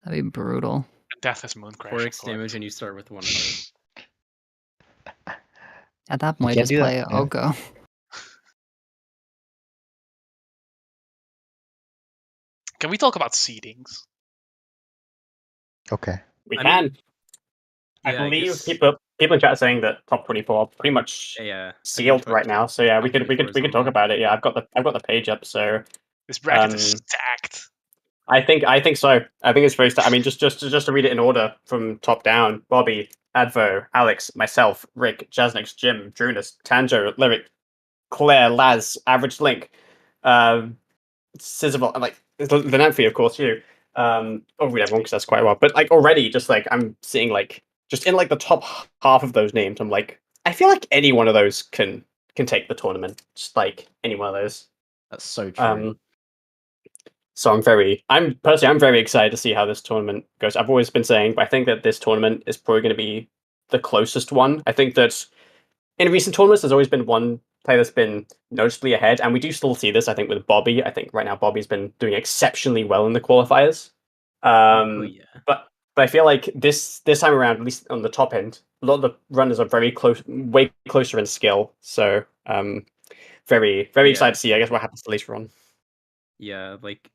That'd be brutal. Death is Moon Crash. 4x damage and you start with 1 heart. At that point, just play Oko. Can we talk about seedings? Okay. We can. I believe people in chat are saying that top 24 are pretty much sealed right now. So yeah, we could talk about it. Yeah, I've got the page up. So this bracket is stacked. I think so. I think it's very stacked. I mean, just to read it in order from top down: Bobby, Advo, Alex, myself, Rick, Jasnix, Jim, Drunus, Tanjo, Lyric, Claire, Laz, Average Link, Sizzle, and like the Namphy, of course, you. I'll read everyone because that's quite a while. But like already, just like I'm seeing like just in like the top half of those names, I'm like, I feel like any one of those can take the tournament. Just like any one of those. That's so true. So I'm very excited to see how this tournament goes. I've always been saying, but I think that this tournament is probably going to be the closest one. I think that in recent tournaments, there's always been one player that's been noticeably ahead, and we do still see this, I think, with Bobby. I think right now Bobby's been doing exceptionally well in the qualifiers. But I feel like this time around, at least on the top end, a lot of the runners are very close, way closer in skill. So very excited to see, I guess, what happens later on. Yeah, like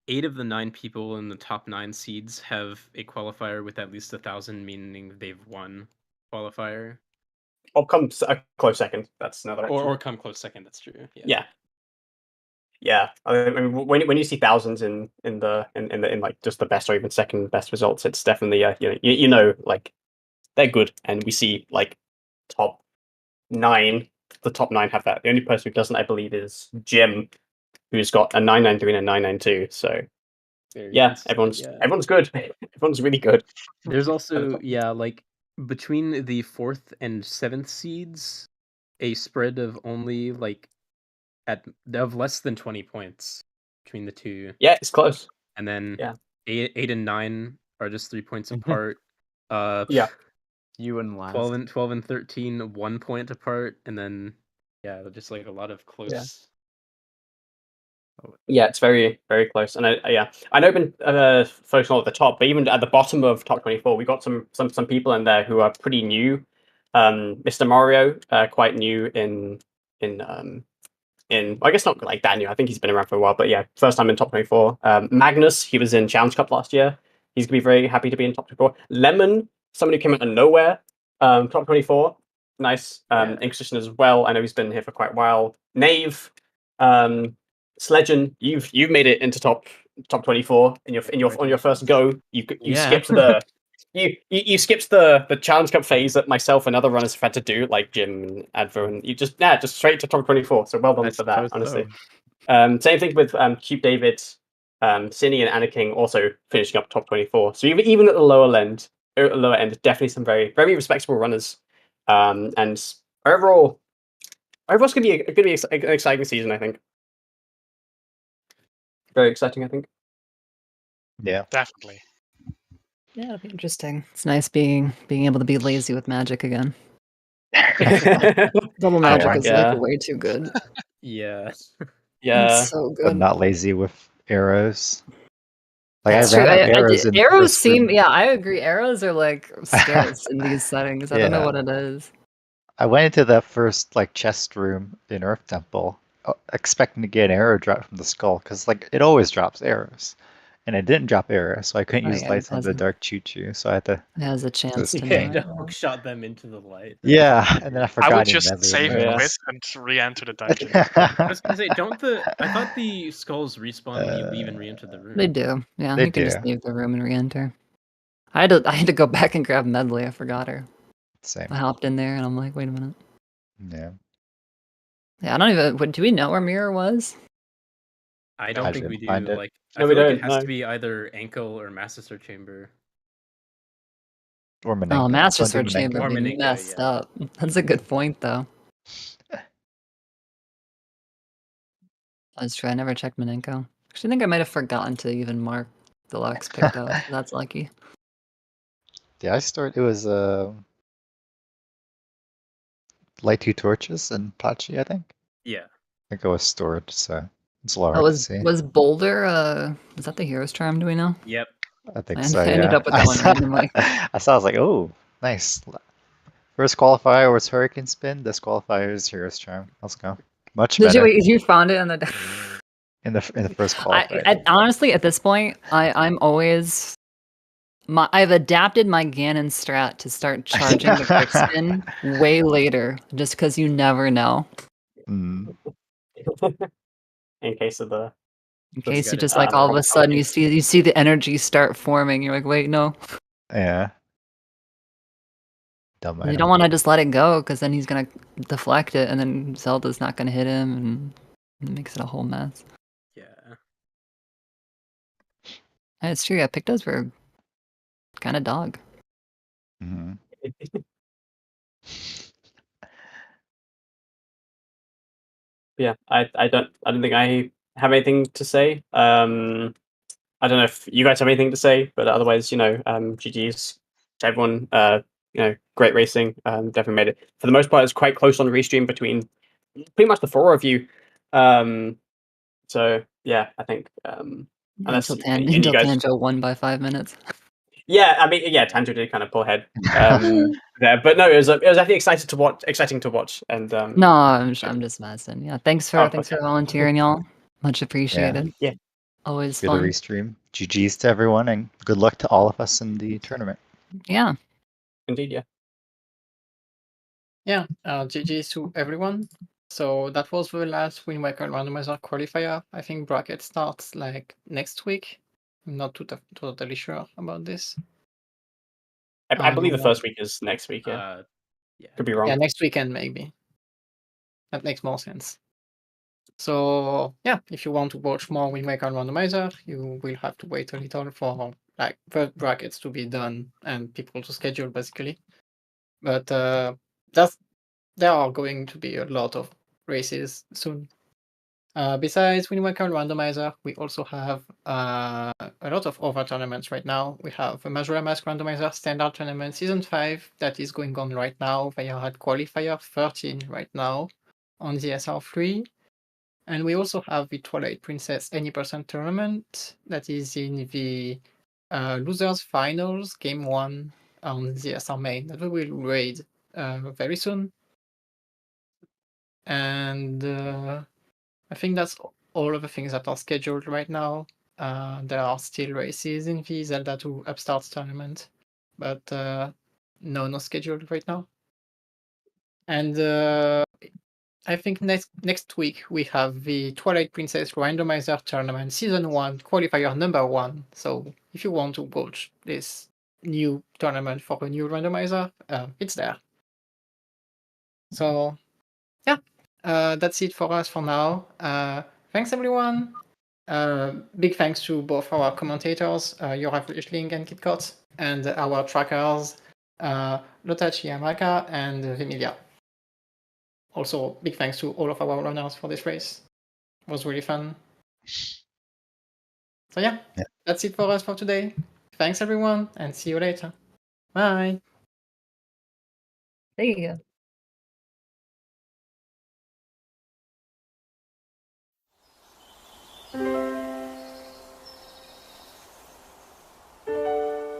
8 of the 9 people in the top 9 seeds have a qualifier with at least 1,000, meaning they've won qualifier. Or come a close second. That's another. Or come close second. That's true. Yeah. I mean, when you see thousands in like just the best or even second best results, it's definitely you know like they're good, and we see like top 9. The top 9 have that. The only person who doesn't, I believe, is Jim, who's got a 993 and a 992. So everyone's good. Everyone's really good. There's also like between the 4th and 7th seeds, a spread of only like of less than 20 points between the two. Yeah, it's close. And then 8 and 9 are just 3 points apart. You and Laz. 12 and 13, 1 point apart, and then just like a lot of close. Yeah, it's very, very close. And I know I've been focusing on at the top, but even at the bottom of top 24, we got some people in there who are pretty new. Mr. Mario, quite new in I guess not like that new. I think he's been around for a while, but yeah, first time in top 24. Magnus, he was in Challenge Cup last year. He's gonna be very happy to be in top 24. Lemon, someone who came out of nowhere, top 24. Nice. Inquisition as well. I know he's been here for quite a while. Knave, Sledgen, you've made it into top 24 on your first go. You skipped the you skipped the Challenge Cup phase that myself and other runners have had to do, like Jim and Advo, and you just straight to top 24. So well done for that, honestly. Same thing with Cube David, Cinny and Anna King also finishing up top 24. So even at the lower end, definitely some very, very respectable runners. And overall it's gonna be an exciting season, I think. Very exciting, I think. Yeah, definitely. Yeah, it'll be interesting. It's nice being able to be lazy with magic again. Double magic is like way too good. Yeah. It's so good. But not lazy with arrows. Like That's true. Arrows seem. Yeah, I agree. Arrows are like scarce in these settings. I don't know what it is. I went into that first like chest room in Earth Temple, expecting to get an arrow drop from the skull, because like it always drops arrows, and it didn't drop error, so I couldn't Oh, use yeah, lights it on the hasn't. dark choo-choo, so I had to. It has a chance to Yeah, not. hook shot them into the light. Yeah, and then I forgot. I would any just medley save in the there. quiz and re-enter the dungeon. I was gonna say, I thought the skulls respawn when you leave and re-enter the room. They do. Yeah, They you can just do. leave the room and re-enter. I had to go back and grab Medley. I forgot her. Same. I hopped in there and I'm like, wait a minute. Yeah. Yeah, I don't even. Do we know where Mirror was? I don't I think we didn't do. find it. Like, I No, we feel like it don't, has no. to be either ankle or Master Sword Chamber. Or Manenka. Oh, Master Someone do Sword Chamber Or would be Manenka, messed yeah. up. That's a good point, though. That's true. I never checked Manenko. Actually, I think I might have forgotten to even mark the Lux picked up. That's lucky. Yeah, it was light 2 torches and Pachi, I think. Yeah. I think it was stored, so it's a lot Oh, hard to see. was Boulder? Was that the Hero's Charm? Do we know? Yep. I think I so. Yeah. ended up with that one randomly. I saw. I was like, oh, nice. First qualifier was Hurricane Spin. This qualifier is Hero's Charm. Let's go. Much Did better you found it on the? in the first qualifier. Honestly, at this point, I'm always I've adapted my Ganon strat to start charging the quick spin way later, just because you never know. Mm. In case of the. In That's case you good. just like all of a sudden you see the energy start forming. You're like, wait, no. Yeah. Dumb You item. don't want to just let it go because then he's gonna deflect it, and then Zelda's not gonna hit him, and it makes it a whole mess. Yeah. And it's true. Yeah, Pictos were kind of dog. Mm-hmm. Yeah, I don't think I have anything to say. I don't know if you guys have anything to say, but otherwise, GG's to everyone. Great racing. Definitely made it. For the most part, it's quite close on the restream between pretty much the 4 of you. So yeah, I think unless Until you guys. Tanjo won by 5 minutes. Yeah, I mean, yeah, Tanjo did kind of pull ahead there, but no, it was actually exciting to watch, and No, I'm just messing. Yeah, thanks for okay. volunteering, y'all. Much appreciated. Yeah. Always For the fun. restream. GG's to everyone, and good luck to all of us in the tournament. Yeah. Indeed, yeah. Yeah, GG's to everyone. So that was the last Wind Waker Randomizer qualifier. I think bracket starts like next week. I'm not totally sure about this. I believe the first week is next week. Yeah, Yeah. could be wrong. Yeah, next weekend maybe. That makes more sense. So yeah, if you want to watch more Wind Waker Randomizer, you will have to wait a little for like the brackets to be done and people to schedule basically. But there are going to be a lot of races soon. Besides Wind Waker Randomizer, we also have a lot of other tournaments right now. We have a Majora Mask Randomizer Standard Tournament Season 5 that is going on right now. They are at Qualifier 13 right now on the SR3. And we also have the Twilight Princess Any Percent Tournament that is in the Losers Finals Game 1 on the SR main that we will raid very soon. And I think that's all of the things that are scheduled right now. There are still races in the Zelda 2 Upstarts tournament, but no scheduled right now. And I think next week we have the Twilight Princess Randomizer Tournament Season 1 Qualifier number 1. So if you want to watch this new tournament for a new randomizer, it's there. So yeah, that's it for us for now. Thanks everyone. Big thanks to both our commentators, Yora Flischling and KitKat, and our trackers, Lotachi Amaka and Vimilia. Also, big thanks to all of our runners for this race. It was really fun. So yeah, that's it for us for today. Thanks everyone, and see you later. Bye. There you go.